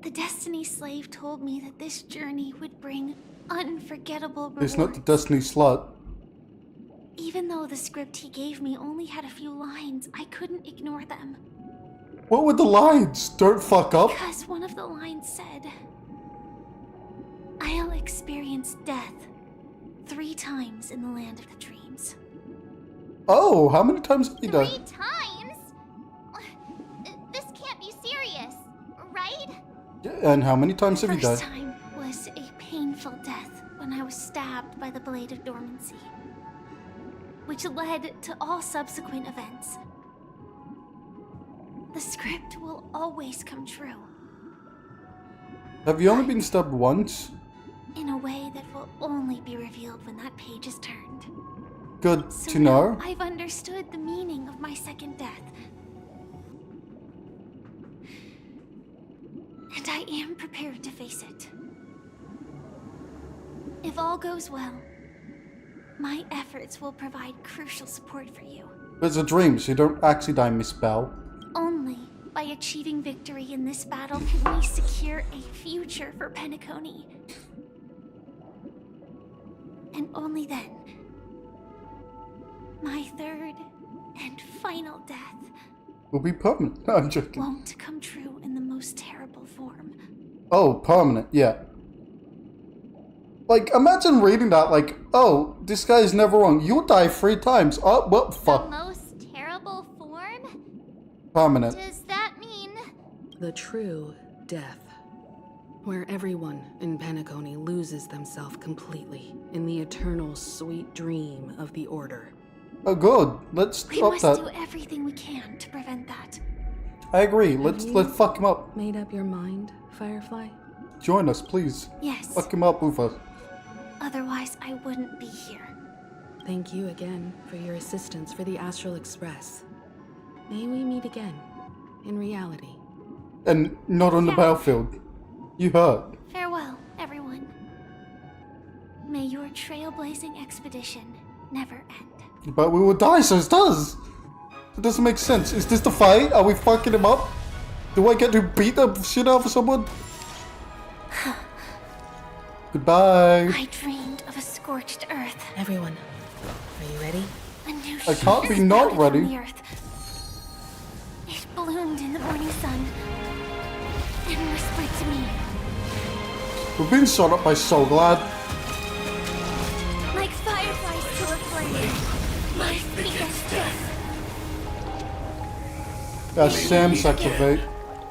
Speaker 2: the Destiny Slave told me that this journey would bring unforgettable rewards.
Speaker 1: It's not the Destiny slut.
Speaker 2: Even though the script he gave me only had a few lines, I couldn't ignore them.
Speaker 1: What were the lines? Don't fuck up.
Speaker 2: Because one of the lines said, I'll experience death 3 times in the land of the dreams.
Speaker 1: Oh, how many times have you
Speaker 21: 3
Speaker 1: died?
Speaker 21: times? This can't be serious, right?
Speaker 1: Yeah, and how many times have you
Speaker 2: First
Speaker 1: died?
Speaker 2: time was a painful death when I was stabbed by the Blade of Dormancy, which led to all subsequent events. The script will always come true,
Speaker 1: Have you only been stabbed once?
Speaker 2: in a way that will only be revealed when that page is turned.
Speaker 1: Good
Speaker 2: So
Speaker 1: to know.
Speaker 2: now I've understood the meaning of my second death. And I am prepared to face it. If all goes well, my efforts will provide crucial support for you.
Speaker 1: It's a dream, so you don't actually die, Miss Bell.
Speaker 2: Only by achieving victory in this battle can we secure a future for Penacony. And only then, my third and final death
Speaker 1: Will be permanent. No, I'm joking.
Speaker 2: won't come true in the most terrible form.
Speaker 1: Oh, permanent, yeah. Like, imagine reading that, like, oh, this guy is never wrong. You'll die 3 times. Oh, what the
Speaker 21: The
Speaker 1: fuck?
Speaker 21: most terrible form?
Speaker 1: Permanent.
Speaker 21: Does that mean...
Speaker 9: The true death, where everyone in Penacony loses themselves completely in the eternal sweet dream of the Order.
Speaker 1: Oh, good. Let's
Speaker 2: We
Speaker 1: stop
Speaker 2: must
Speaker 1: that.
Speaker 2: do everything we can to prevent that.
Speaker 1: I agree.
Speaker 9: Have
Speaker 1: Let's
Speaker 9: you
Speaker 1: fuck him up.
Speaker 9: Made up your mind, Firefly?
Speaker 1: Join us, please.
Speaker 2: Yes.
Speaker 1: Fuck him up with us.
Speaker 2: Otherwise, I wouldn't be here.
Speaker 9: Thank you again for your assistance for the Astral Express. May we meet again, in reality.
Speaker 1: And not on the battlefield. You hurt.
Speaker 2: Farewell, everyone. May your trailblazing expedition never end.
Speaker 1: But we will die, so it does. It doesn't make sense. Is this the fight? Are we fucking him up? Do I get to beat the shit out of someone? Goodbye.
Speaker 2: I dreamed of a scorched earth.
Speaker 9: Everyone, are you ready?
Speaker 2: A new
Speaker 1: I can't
Speaker 2: shoot
Speaker 1: be not
Speaker 2: sprouted from
Speaker 1: ready.
Speaker 2: the earth. It bloomed in the morning sun and whispered to me,
Speaker 1: We're being shot up by So Glad.
Speaker 2: like fireflies to a flame. My biggest death.
Speaker 1: Sam Saxophate.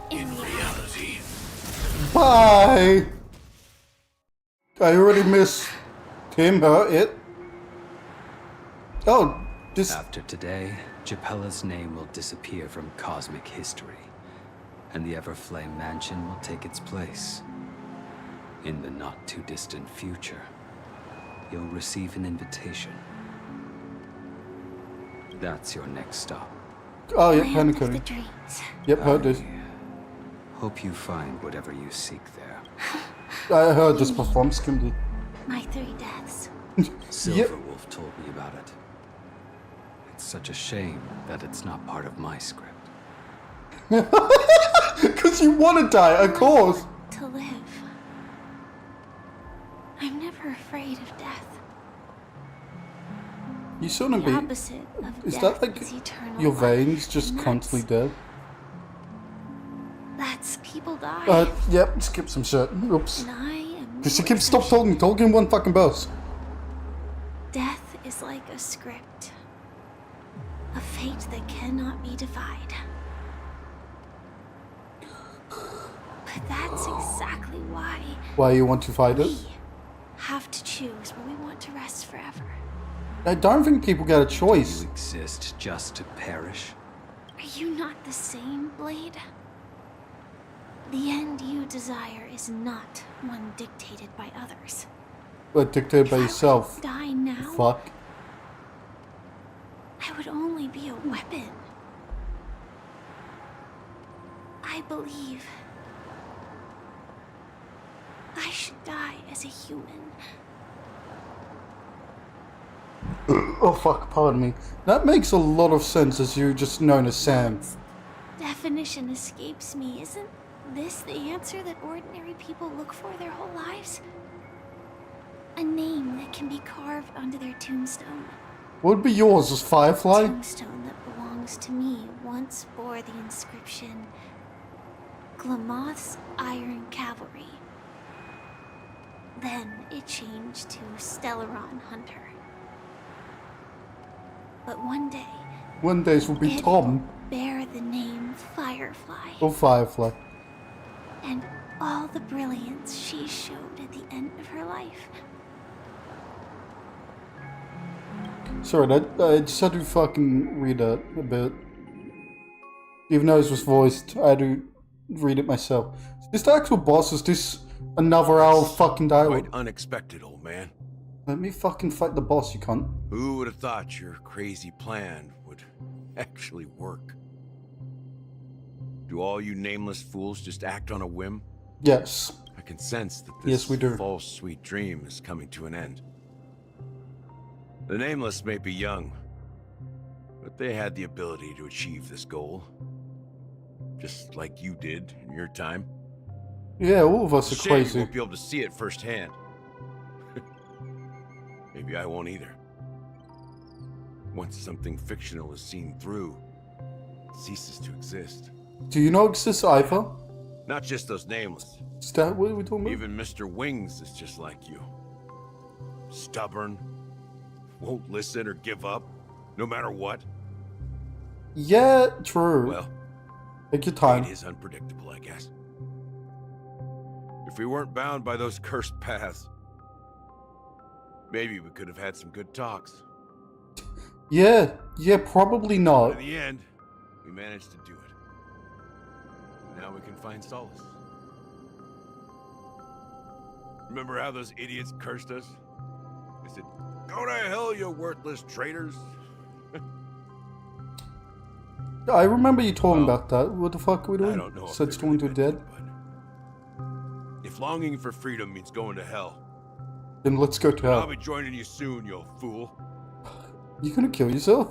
Speaker 2: In reality.
Speaker 1: Bye. I already missed him, her, it. Oh, this.
Speaker 11: After today, Japella's name will disappear from cosmic history, and the Everflame Mansion will take its place. In the not-too-distant future, you'll receive an invitation. That's your next stop.
Speaker 1: Oh, yeah,
Speaker 2: Land of the
Speaker 1: Penacony.
Speaker 2: dreams.
Speaker 1: Yep, heard this.
Speaker 11: Hope you find whatever you seek there.
Speaker 1: I heard this performance, Kimberly.
Speaker 2: My 3 deaths.
Speaker 11: Silverwolf told me about it. It's such a shame that it's not part of my script.
Speaker 1: Because you want to die, of course.
Speaker 2: To live. I'm never afraid of death.
Speaker 1: You shouldn't
Speaker 2: The
Speaker 1: be.
Speaker 2: opposite of
Speaker 1: Is
Speaker 2: death
Speaker 1: that like
Speaker 2: is eternal
Speaker 1: your
Speaker 2: life,
Speaker 1: veins just
Speaker 2: and
Speaker 1: constantly dead?
Speaker 2: That's people die.
Speaker 1: Yep, skip some shit. Oops.
Speaker 2: And I am
Speaker 1: Because she
Speaker 2: no
Speaker 1: keeps stop
Speaker 2: exception.
Speaker 1: talking one fucking burst.
Speaker 2: Death is like a script. A fate that cannot be defied. But
Speaker 3: But that's exactly why
Speaker 1: Why you want to fight it?
Speaker 3: we have to choose where we want to rest forever.
Speaker 1: I don't think people get a choice.
Speaker 11: You exist just to perish?
Speaker 3: Are you not the same, Blade? The end you desire is not one dictated by others.
Speaker 1: But dictated by yourself.
Speaker 3: Die now?
Speaker 1: Fuck.
Speaker 3: I would only be a weapon. I believe I should die as a human.
Speaker 1: Oh fuck, pardon me. That makes a lot of sense as you just known as Sam.
Speaker 3: Definition escapes me. Isn't this the answer that ordinary people look for their whole lives? A name that can be carved onto their tombstone.
Speaker 1: What would be yours, as Firefly?
Speaker 3: A tombstone that belongs to me once bore the inscription Glamoth's Iron Cavalry. Then it changed to Stellaron Hunter. But one day,
Speaker 1: One day it will be Tom.
Speaker 3: bear the name Firefly.
Speaker 1: Or Firefly.
Speaker 3: And all the brilliance she showed at the end of her life.
Speaker 1: Sorry, I just had to fucking read that a bit. Even though it was voiced, I had to read it myself. Is this the actual boss? Is this another hour of fucking dialogue?
Speaker 14: Quite unexpected, old man.
Speaker 1: Let me fucking fight the boss, you cunt.
Speaker 14: Who would have thought your crazy plan would actually work? Do all you nameless fools just act on a whim?
Speaker 1: Yes.
Speaker 14: I can sense that
Speaker 1: Yes, we do.
Speaker 14: this false sweet dream is coming to an end. The Nameless may be young, but they had the ability to achieve this goal. Just like you did in your time.
Speaker 1: Yeah, all of us
Speaker 14: It's
Speaker 1: are
Speaker 14: a shame
Speaker 1: crazy.
Speaker 14: You won't be able to see it firsthand. Maybe I won't either. Once something fictional is seen through, it ceases to exist.
Speaker 1: Do you not exist either?
Speaker 14: Not just those Nameless.
Speaker 1: Is that what we're talking about?
Speaker 14: Even Mr. Wings is just like you. Stubborn, won't listen or give up, no matter what.
Speaker 1: Yeah, true.
Speaker 14: Well,
Speaker 1: take your time.
Speaker 14: It is unpredictable, I guess. If we weren't bound by those cursed paths, maybe we could have had some good talks.
Speaker 1: Yeah, probably
Speaker 14: But
Speaker 1: not.
Speaker 14: in the end, we managed to do it. Now we can find solace. Remember how those idiots cursed us? They said, "Go to hell, you worthless traitors."
Speaker 1: I remember you talking about that. What the fuck are we doing?
Speaker 14: I don't know if
Speaker 1: Said
Speaker 14: they
Speaker 1: Storm to dead?
Speaker 14: If longing for freedom means going to hell,
Speaker 1: Then let's go to
Speaker 14: then I'll
Speaker 1: hell.
Speaker 14: be joining you soon, you fool.
Speaker 1: You gonna kill yourself?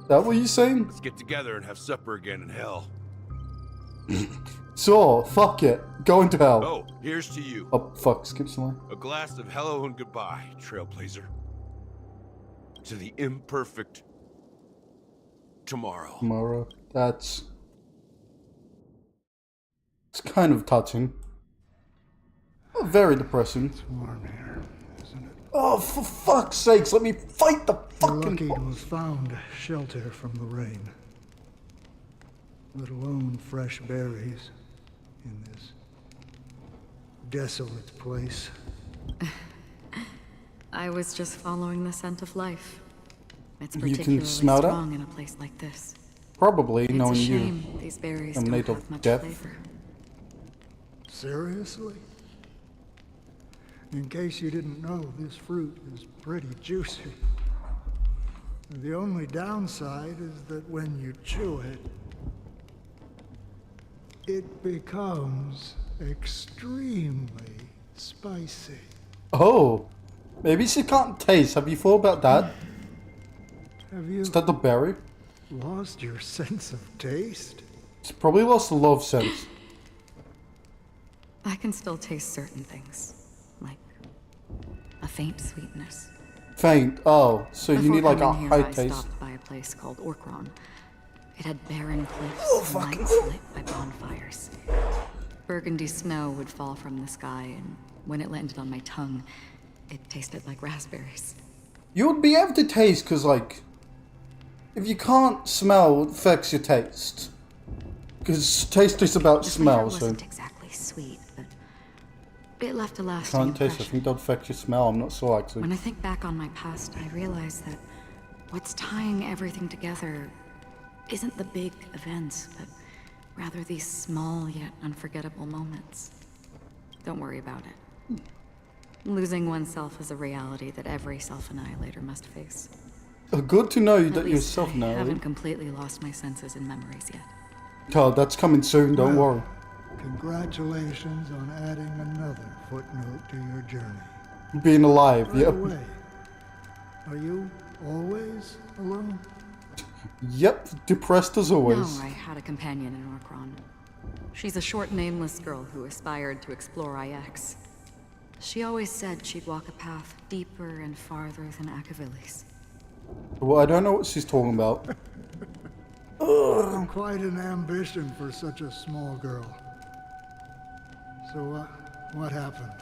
Speaker 1: That what you saying?
Speaker 14: Let's get together and have supper again in hell.
Speaker 1: So, fuck it. Going to hell.
Speaker 14: Oh, here's to you.
Speaker 1: Oh, fuck. Skip someone.
Speaker 14: A glass of hello and goodbye, Trailblazer. To the imperfect tomorrow.
Speaker 1: Tomorrow. It's kind of touching. Very depressing.
Speaker 18: It's warm here, isn't it?
Speaker 1: Oh, for fuck's sakes, let me fight the fucking
Speaker 18: You're lucky to
Speaker 1: boss.
Speaker 18: have found shelter from the rain. Let alone fresh berries in this desolate place.
Speaker 19: I was just following the scent of life. It's
Speaker 1: You
Speaker 19: particularly
Speaker 1: can smell that?
Speaker 19: strong in a place like this.
Speaker 1: Probably,
Speaker 19: It's
Speaker 1: knowing
Speaker 19: a
Speaker 1: you.
Speaker 19: shame these berries
Speaker 1: I'm
Speaker 19: don't
Speaker 1: made
Speaker 19: have
Speaker 1: of
Speaker 19: much
Speaker 1: death.
Speaker 19: flavor.
Speaker 18: Seriously? In case you didn't know, this fruit is pretty juicy. The only downside is that when you chew it, it becomes extremely spicy.
Speaker 1: Oh, maybe she can't taste. Have you thought about that?
Speaker 18: Have you
Speaker 1: Is that the berry?
Speaker 18: lost your sense of taste?
Speaker 1: It's probably lost a lot of sense.
Speaker 19: I can still taste certain things, like a faint sweetness.
Speaker 1: Faint. Oh, so you
Speaker 19: Before
Speaker 1: need like a
Speaker 19: coming here,
Speaker 1: high
Speaker 19: I
Speaker 1: taste.
Speaker 19: stopped by a place called Orkron. It had barren cliffs
Speaker 1: Oh,
Speaker 19: and nights lit by bonfires. Burgundy snow would fall from the sky, and when it landed on my tongue, it tasted like raspberries.
Speaker 1: You would be able to taste because, like, if you can't smell, it affects your taste. Because taste is about
Speaker 19: The
Speaker 1: smell,
Speaker 19: flavor
Speaker 1: so.
Speaker 19: wasn't exactly sweet, but it left a lasting
Speaker 1: Can't
Speaker 19: impression.
Speaker 1: taste. I think that'll affect your smell. I'm not sure actually.
Speaker 19: When I think back on my past, I realize that what's tying everything together isn't the big events, but rather these small yet unforgettable moments. Don't worry about it. Losing oneself is a reality that every self-annihilator must face.
Speaker 1: Good to know
Speaker 19: At
Speaker 1: that you're
Speaker 19: least I
Speaker 1: self-annihilated.
Speaker 19: haven't completely lost my senses and memories yet.
Speaker 1: Oh, that's coming soon. Don't
Speaker 18: Well,
Speaker 1: worry.
Speaker 18: Congratulations on adding another footnote to your journey.
Speaker 1: Being alive.
Speaker 18: By
Speaker 1: Yep.
Speaker 18: the way, are you always alone?
Speaker 1: Yep. Depressed as always.
Speaker 19: No, I had a companion in Orkron. She's a short, nameless girl who aspired to explore IX. She always said she'd walk a path deeper and farther than Akavili's.
Speaker 1: Well, I don't know what she's talking about.
Speaker 18: Quite an ambition for such a small girl. So, what happened?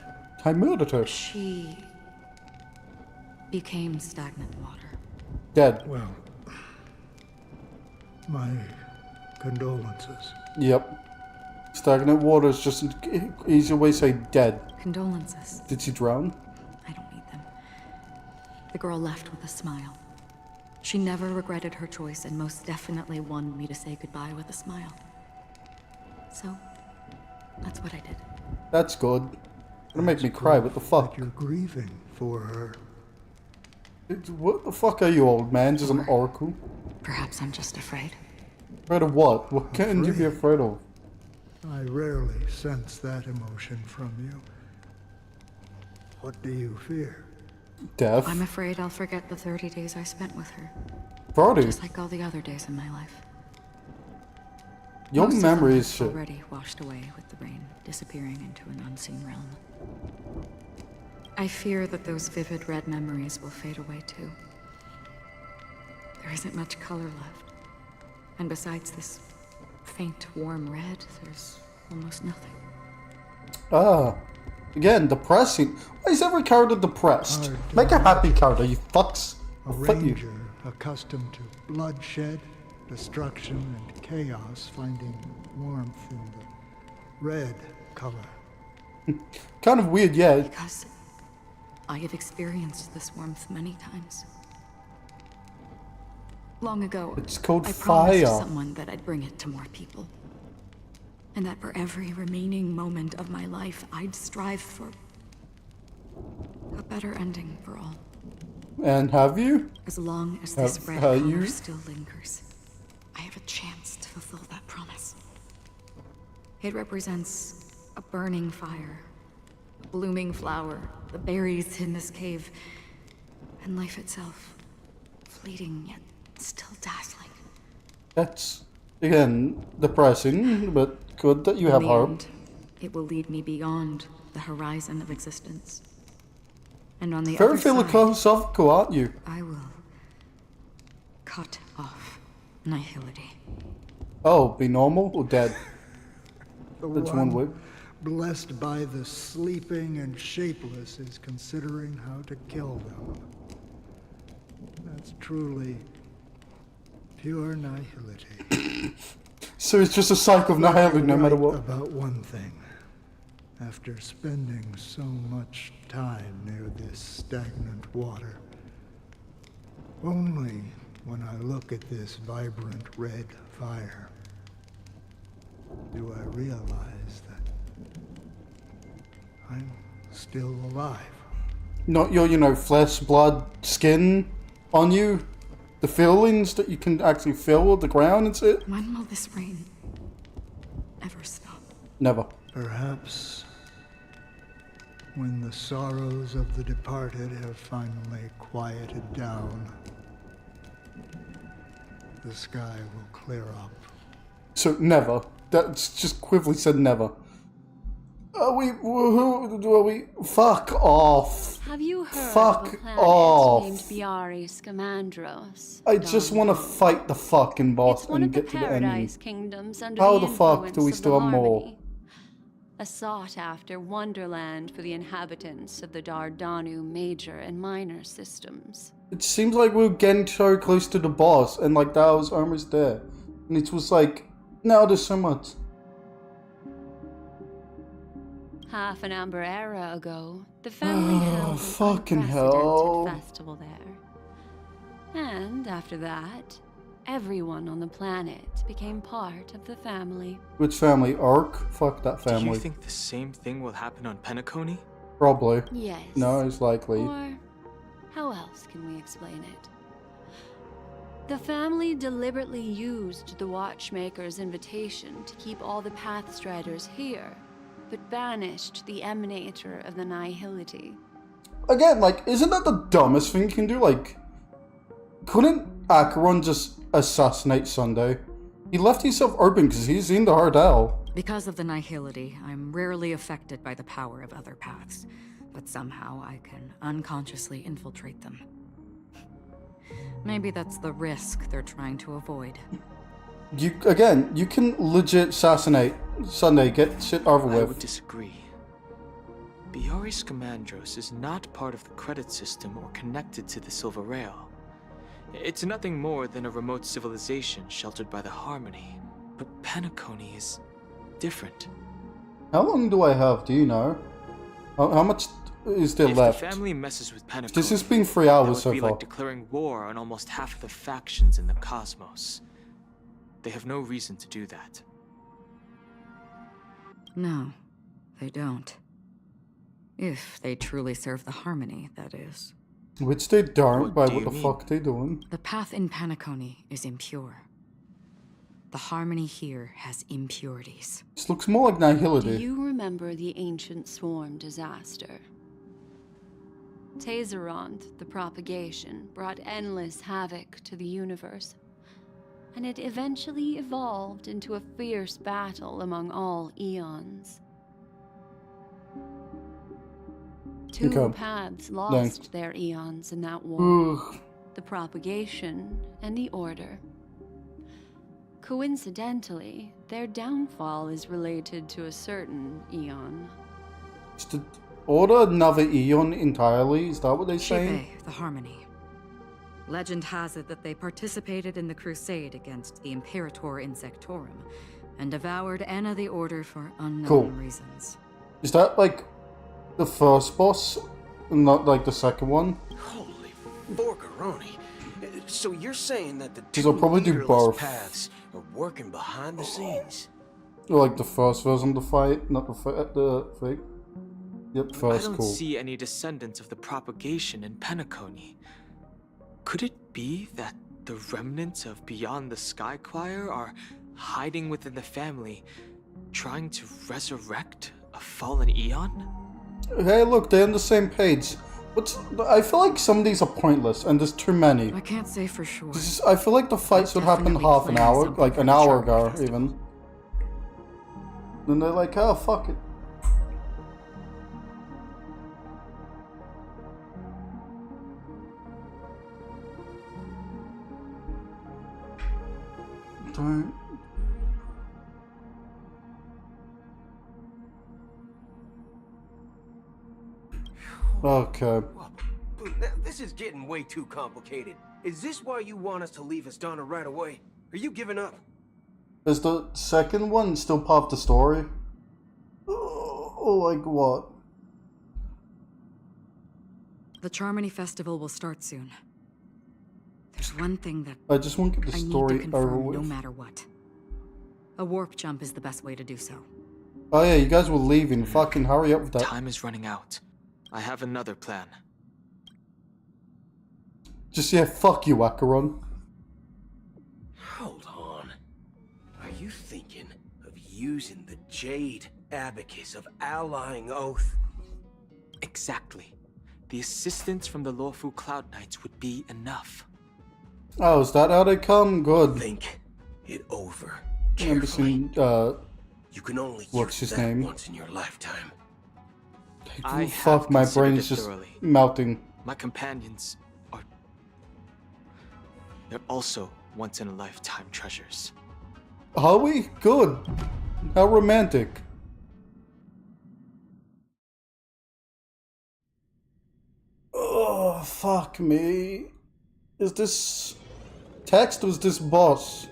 Speaker 1: I murdered her.
Speaker 19: She became stagnant water.
Speaker 1: Dead.
Speaker 18: Well, my condolences.
Speaker 1: Yep. Stagnant water is just an easier way to say dead.
Speaker 19: Condolences.
Speaker 1: Did she drown?
Speaker 19: I don't need them. The girl left with a smile. She never regretted her choice and most definitely wanted me to say goodbye with a smile. So, that's what I did.
Speaker 1: That's good. It'll make me cry. What the fuck?
Speaker 18: You're grieving for her.
Speaker 1: What the fuck are you, old man? Just an oracle?
Speaker 19: Perhaps I'm just afraid.
Speaker 1: Afraid of what? What can you be afraid of?
Speaker 18: I rarely sense that emotion from you. What do you fear?
Speaker 1: Death.
Speaker 19: I'm afraid I'll forget the 30 days I spent with her.
Speaker 1: Brody.
Speaker 19: Just like all the other days in my life.
Speaker 1: Your
Speaker 19: Most
Speaker 1: memory
Speaker 19: of them
Speaker 1: is
Speaker 19: have
Speaker 1: shit.
Speaker 19: already washed away with the rain, disappearing into an unseen realm. I fear that those vivid red memories will fade away too. There isn't much color left. And besides this faint, warm red, there's almost nothing.
Speaker 1: Ah. Again, depressing. Why is every character depressed? Make a happy character, you fucks.
Speaker 18: A
Speaker 1: I'll fuck you.
Speaker 18: ranger accustomed to bloodshed, destruction, and chaos, finding warmth in the red color.
Speaker 1: Kind of weird, yeah.
Speaker 19: Because I have experienced this warmth many times. Long ago,
Speaker 1: It's called
Speaker 19: I promised
Speaker 1: fire.
Speaker 19: someone that I'd bring it to more people. And that for every remaining moment of my life, I'd strive for a better ending for all.
Speaker 1: And have you?
Speaker 19: As long as this red
Speaker 1: Have
Speaker 19: color
Speaker 1: you?
Speaker 19: still lingers, I have a chance to fulfill that promise. It represents a burning fire, a blooming flower, the berries in this cave, and life itself, fleeting yet still dazzling.
Speaker 1: That's, again, depressing, but good that you have
Speaker 19: In the
Speaker 1: hope.
Speaker 19: end, it will lead me beyond the horizon of existence. And on the
Speaker 1: Very
Speaker 19: other side,
Speaker 1: philosophical, aren't you?
Speaker 19: I will cut off nihility.
Speaker 1: Oh, be normal or dead?
Speaker 18: The
Speaker 1: That's one way.
Speaker 18: blessed by the sleeping and shapeless is considering how to kill them. That's truly pure nihility.
Speaker 1: So it's just a cycle of nihility no matter what.
Speaker 18: About one thing. After spending so much time near this stagnant water, only when I look at this vibrant red fire do I realize that I'm still alive.
Speaker 1: Not your, flesh, blood, skin on you. The feelings that you can actually feel with the ground and shit.
Speaker 19: When will this rain ever stop?
Speaker 1: Never.
Speaker 18: Perhaps when the sorrows of the departed have finally quieted down, the sky will clear up.
Speaker 1: So never. That's just quickly said never. Are we? Fuck off.
Speaker 7: Have you heard
Speaker 1: Fuck
Speaker 7: of a planet
Speaker 1: off.
Speaker 7: named Biari Scamandros?
Speaker 1: I just want to fight the fucking boss
Speaker 7: It's one
Speaker 1: and
Speaker 7: of the
Speaker 1: get to the ending.
Speaker 7: Paradise Kingdoms under
Speaker 1: How
Speaker 7: the
Speaker 1: the fuck
Speaker 7: influence
Speaker 1: do we
Speaker 7: of
Speaker 1: still
Speaker 7: the
Speaker 1: have more?
Speaker 7: Harmony. A sought-after wonderland for the inhabitants of the Dardanu major and minor systems.
Speaker 1: It seems like we're getting so close to the boss, and like that was almost there, and it was like, now there's so much.
Speaker 7: Half an amber era ago, the family held an
Speaker 1: fucking
Speaker 7: unprecedented
Speaker 1: hell.
Speaker 7: festival there. And after that, everyone on the planet became part of the family.
Speaker 1: Which family? Ark? Fuck that
Speaker 22: Do
Speaker 1: family.
Speaker 22: you think the same thing will happen on Penacony?
Speaker 1: Probably.
Speaker 7: Yes.
Speaker 1: No, it's likely.
Speaker 7: Or how else can we explain it? The family deliberately used the Watchmaker's invitation to keep all the Pathstriders here, but banished the Emanator of the Nihility.
Speaker 1: Again, like, isn't that the dumbest thing you can do? Like, couldn't Acheron just assassinate Sunday? He left himself open because he's in the hard L.
Speaker 19: Because of the Nihility, I'm rarely affected by the power of other paths, but somehow I can unconsciously infiltrate them. Maybe that's the risk they're trying to avoid.
Speaker 1: You can legit assassinate Sunday, get shit over
Speaker 22: I would
Speaker 1: with.
Speaker 22: disagree. Bioris Commandros is not part of the credit system or connected to the Silver Rail. It's nothing more than a remote civilization sheltered by the Harmony. But Penacony is different.
Speaker 1: How long do I have? Do you know? How much is there
Speaker 22: If
Speaker 1: left?
Speaker 22: the family messes with Penacony,
Speaker 1: This has been 3 hours
Speaker 22: that would
Speaker 1: so
Speaker 22: be
Speaker 1: far.
Speaker 22: like declaring war on almost half of the factions in the cosmos. They have no reason to do that.
Speaker 19: No, they don't. If they truly serve the Harmony, that is.
Speaker 1: Which they don't, by
Speaker 22: do
Speaker 1: what
Speaker 22: you
Speaker 1: the
Speaker 22: mean?
Speaker 1: fuck they doing?
Speaker 19: The path in Penacony is impure. The Harmony here has impurities.
Speaker 1: This looks more like Nihility.
Speaker 7: Do you remember the ancient swarm disaster? Tazeront, the propagation, brought endless havoc to the universe, and it eventually evolved into a fierce battle among all eons. Two
Speaker 1: Okay.
Speaker 7: paths lost
Speaker 1: Thanks.
Speaker 7: their eons in that war.
Speaker 1: Ugh.
Speaker 7: The propagation and the order. Coincidentally, their downfall is related to a certain eon.
Speaker 1: Is the Order another Eon entirely? Is that what they're saying?
Speaker 19: Shipe, the Harmony. Legend has it that they participated in the crusade against the Imperator Insectorum and devoured Anna the Order for unknown
Speaker 1: Cool.
Speaker 19: reasons.
Speaker 1: Is that like the first boss, not like the second one?
Speaker 13: Holy Borgaroni. So you're saying that the
Speaker 1: Because I'll probably do
Speaker 13: leaderless
Speaker 1: both.
Speaker 13: paths are working behind the scenes?
Speaker 1: Or like the first version of the fight, not the thing. Yep,
Speaker 22: I
Speaker 1: first,
Speaker 22: don't
Speaker 1: cool.
Speaker 22: see any descendants of the propagation in Penacony. Could it be that the remnants of Beyond the Sky Choir are hiding within the family, trying to resurrect a fallen eon?
Speaker 1: Hey, look, they're on the same page. I feel like some of these are pointless, and there's too many.
Speaker 19: I can't say for sure.
Speaker 1: I feel like the fights would happen
Speaker 19: Definitely
Speaker 1: half an
Speaker 19: plan
Speaker 1: hour,
Speaker 19: something
Speaker 1: like
Speaker 19: for
Speaker 1: an
Speaker 19: the
Speaker 1: hour
Speaker 19: Charm
Speaker 1: ago,
Speaker 19: Festival.
Speaker 1: even. Then they're like, oh, fuck it. Don't. Okay.
Speaker 13: This is getting way too complicated. Is this why you want us to leave Astana right away? Are you giving up?
Speaker 1: Is the second one still part of the story? Oh, like what?
Speaker 19: The Charmony Festival will start soon. There's one thing that
Speaker 1: I just want to get the
Speaker 19: I need
Speaker 1: story
Speaker 19: to
Speaker 1: over
Speaker 19: confirm
Speaker 1: with.
Speaker 19: no matter what. A warp jump is the best way to do so.
Speaker 1: Oh yeah, you guys were leaving. Fucking hurry up with that.
Speaker 22: Time is running out. I have another plan.
Speaker 1: Just yeah, fuck you, Acheron.
Speaker 13: Hold on. Are you thinking of using the Jade Abacus of Allying Oath?
Speaker 22: Exactly. The assistance from the lawful Cloud Knights would be enough.
Speaker 1: Oh, is that how they come? Good.
Speaker 13: Think it over.
Speaker 1: Remember seeing,
Speaker 13: You can only
Speaker 1: what's
Speaker 13: use
Speaker 1: his
Speaker 13: that
Speaker 1: name?
Speaker 13: once in your lifetime.
Speaker 22: I
Speaker 1: Fuck,
Speaker 22: have
Speaker 1: my
Speaker 22: considered
Speaker 1: brain
Speaker 22: it
Speaker 1: is just
Speaker 22: thoroughly.
Speaker 1: melting.
Speaker 22: My companions are... They're also once-in-a-lifetime treasures.
Speaker 1: Are we? Good. How romantic. Oh, fuck me. Is this text or is this boss?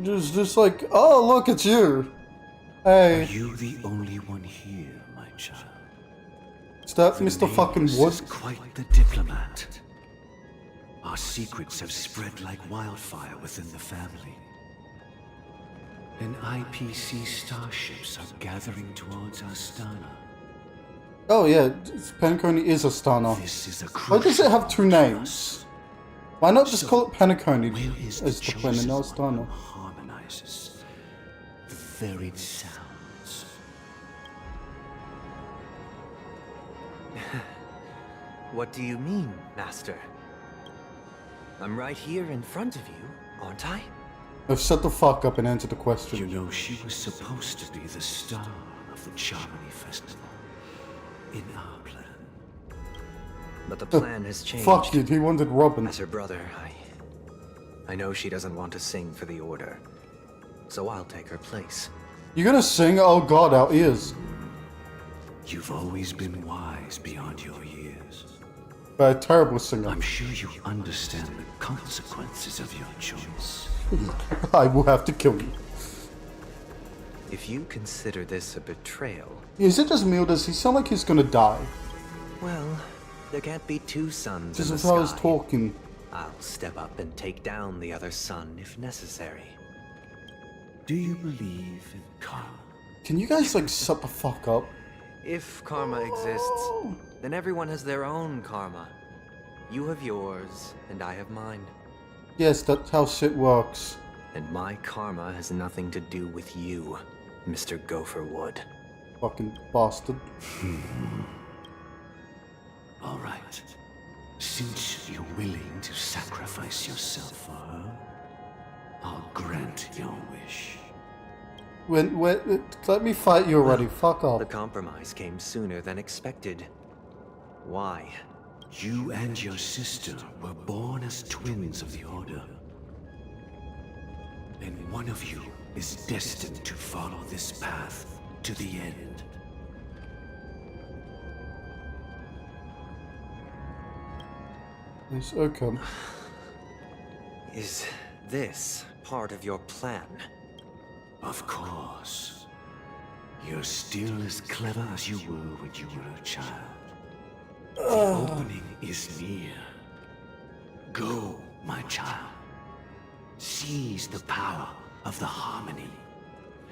Speaker 1: Just like, oh, look, it's you. Hey.
Speaker 5: Are you the only one here, my child?
Speaker 1: Is that Mr. fucking Wood?
Speaker 5: Is quite the diplomat. Our secrets have spread like wildfire within the family. And IPC starships are gathering towards Astana.
Speaker 1: Oh yeah, Penacony is Astana. Why does it have two names? Why not just call it Penacony as the planet and not Astana?
Speaker 5: Harmonizes the varied sounds.
Speaker 4: What do you mean, Master? I'm right here in front of you, aren't I?
Speaker 1: I've shut the fuck up and answered the question.
Speaker 5: You know, she was supposed to be the star of the Charmony Festival. In our plan.
Speaker 4: But the plan has changed.
Speaker 1: Fuck you, he wanted Robin.
Speaker 4: As her brother, I know she doesn't want to sing for the Order. So I'll take her place.
Speaker 1: You gonna sing? Oh god, our ears.
Speaker 5: You've always been wise beyond your years.
Speaker 1: But a terrible singer.
Speaker 5: I'm sure you understand the consequences of your choice.
Speaker 1: I will have to kill you.
Speaker 4: If you consider this a betrayal...
Speaker 1: Is it just me or does he sound like he's gonna die?
Speaker 4: Well, there can't be two suns
Speaker 1: Just
Speaker 4: in the
Speaker 1: as
Speaker 4: sky.
Speaker 1: I was talking.
Speaker 4: I'll step up and take down the other sun if necessary.
Speaker 5: Do you believe in karma?
Speaker 1: Can you guys like shut the fuck up?
Speaker 4: If karma exists, then everyone has their own karma. You have yours, and I have mine.
Speaker 1: Yes, that's how shit works.
Speaker 4: And my karma has nothing to do with you, Mr. Gopherwood.
Speaker 1: Fucking bastard.
Speaker 5: All right. Since you're willing to sacrifice yourself for her, I'll grant your wish.
Speaker 1: Let me fight you already. Fuck off.
Speaker 4: The compromise came sooner than expected. Why?
Speaker 5: You and your sister were born as twins of the Order. And one of you is destined to follow this path to the end.
Speaker 1: Yes, okay.
Speaker 4: Is this part of your plan?
Speaker 5: Of course. You're still as clever as you were when you were a child. The opening is near. Go, my child. Seize the power of the harmony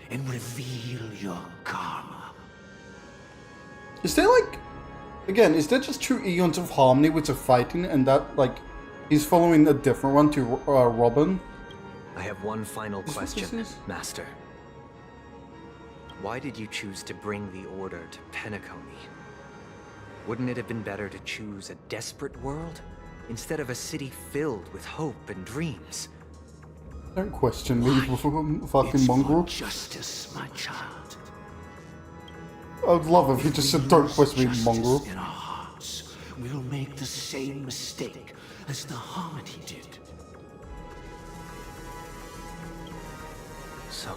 Speaker 5: and reveal your karma.
Speaker 1: Is there like... Again, is there just two eons of harmony which are fighting and that, like, he's following a different one to Robin?
Speaker 4: I have one final question, Master. Why did you choose to bring the Order to Penacony? Wouldn't it have been better to choose a desperate world instead of a city filled with hope and dreams?
Speaker 1: Don't question me, fucking mongrel.
Speaker 5: Justice, my child.
Speaker 1: I'd love if he just said, don't question me, mongrel.
Speaker 5: In our hearts, we'll make the same mistake as the harmony did.
Speaker 4: So,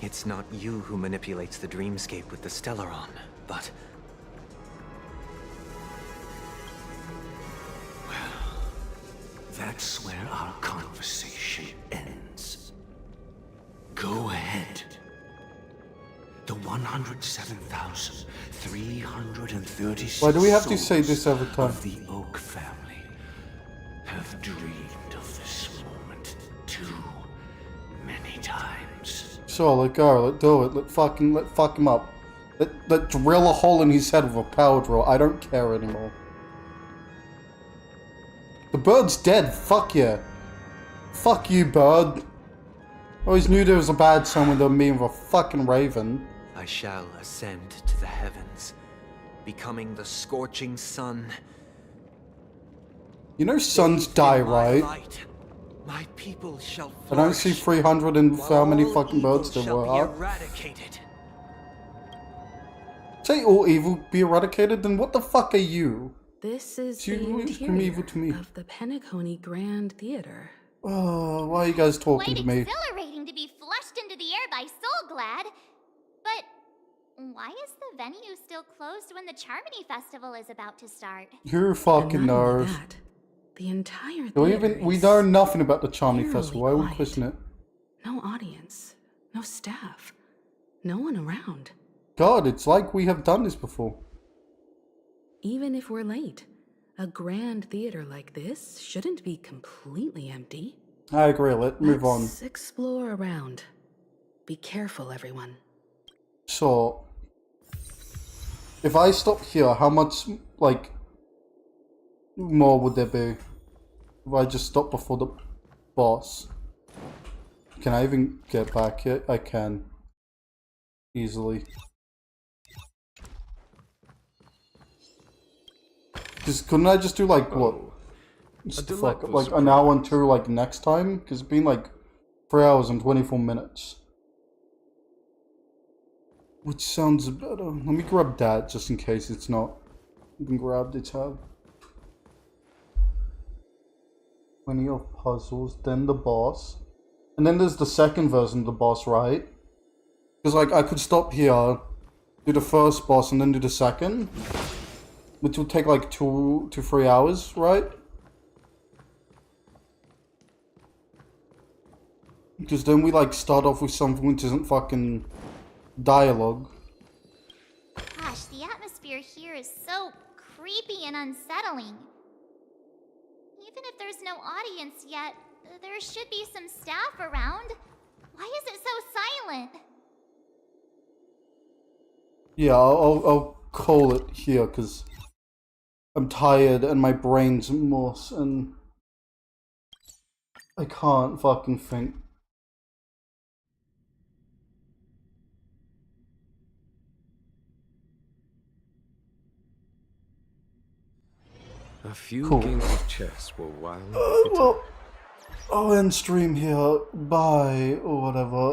Speaker 4: it's not you who manipulates the dreamscape with the Stellaron, but...
Speaker 5: Well, that's where our conversation ends. Go ahead. The 107,336
Speaker 1: Why do we have to say this every time?
Speaker 5: of the Oak family have dreamed of this moment too many times.
Speaker 1: Sure, let go, let do it, let fuck him up. Let drill a hole in his head with a power drill. I don't care anymore. The bird's dead, fuck yeah. Fuck you, bird. I always knew there was a bad someone to me with a fucking raven.
Speaker 4: I shall ascend to the heavens, becoming the scorching sun.
Speaker 1: You know suns die, right?
Speaker 4: Light, my people shall
Speaker 1: I don't see 300 and how many fucking birds there
Speaker 4: shall
Speaker 1: were.
Speaker 4: be
Speaker 1: Huh?
Speaker 4: eradicated.
Speaker 1: Say all evil be eradicated, then what the fuck are you?
Speaker 9: This is
Speaker 1: You
Speaker 9: the
Speaker 1: always become evil to me.
Speaker 9: interior of the Penacony Grand Theater.
Speaker 1: Oh, why are you guys talking
Speaker 21: Quite
Speaker 1: to me?
Speaker 21: exhilarating to be flushed into the air by Soulglad. But why is the venue still closed when the Charmony Festival is about to start?
Speaker 1: Who fucking knows?
Speaker 9: The entire
Speaker 1: We
Speaker 9: theater
Speaker 1: we
Speaker 9: is
Speaker 1: know nothing about the Charmony
Speaker 9: eerily
Speaker 1: Festival. Why would we
Speaker 9: quiet.
Speaker 1: question it?
Speaker 9: No audience, no staff, No one around.
Speaker 1: God, it's like we have done this before.
Speaker 9: Even if we're late, a grand theater like this shouldn't be completely empty.
Speaker 1: I agree, let's move on.
Speaker 9: Let's explore around. Be careful, everyone.
Speaker 1: So, if I stop here, how much, like, more would there be? If I just stop before the boss. Can I even get back yet? I can. Easily. Just couldn't I just do like what? Fuck, like an hour and two like next time? Because it's been like 3 hours and 24 minutes. Which sounds better. Let me grab that just in case it's not. You can grab the tab. Plenty of puzzles, then the boss. And then there's the second version of the boss, right? Because like I could stop here, do the first boss and then do the second. Which will take like 2 to 3 hours, right? Because then we like start off with something which isn't fucking dialogue.
Speaker 21: Gosh, the atmosphere here is so creepy and unsettling. Even if there's no audience yet, there should be some staff around. Why is it so silent?
Speaker 1: Yeah, I'll call it here because I'm tired and my brain's mush and I can't fucking think.
Speaker 8: A few
Speaker 1: Cool.
Speaker 8: games of chess were wild.
Speaker 1: Well, I'll end stream here. Bye, or whatever.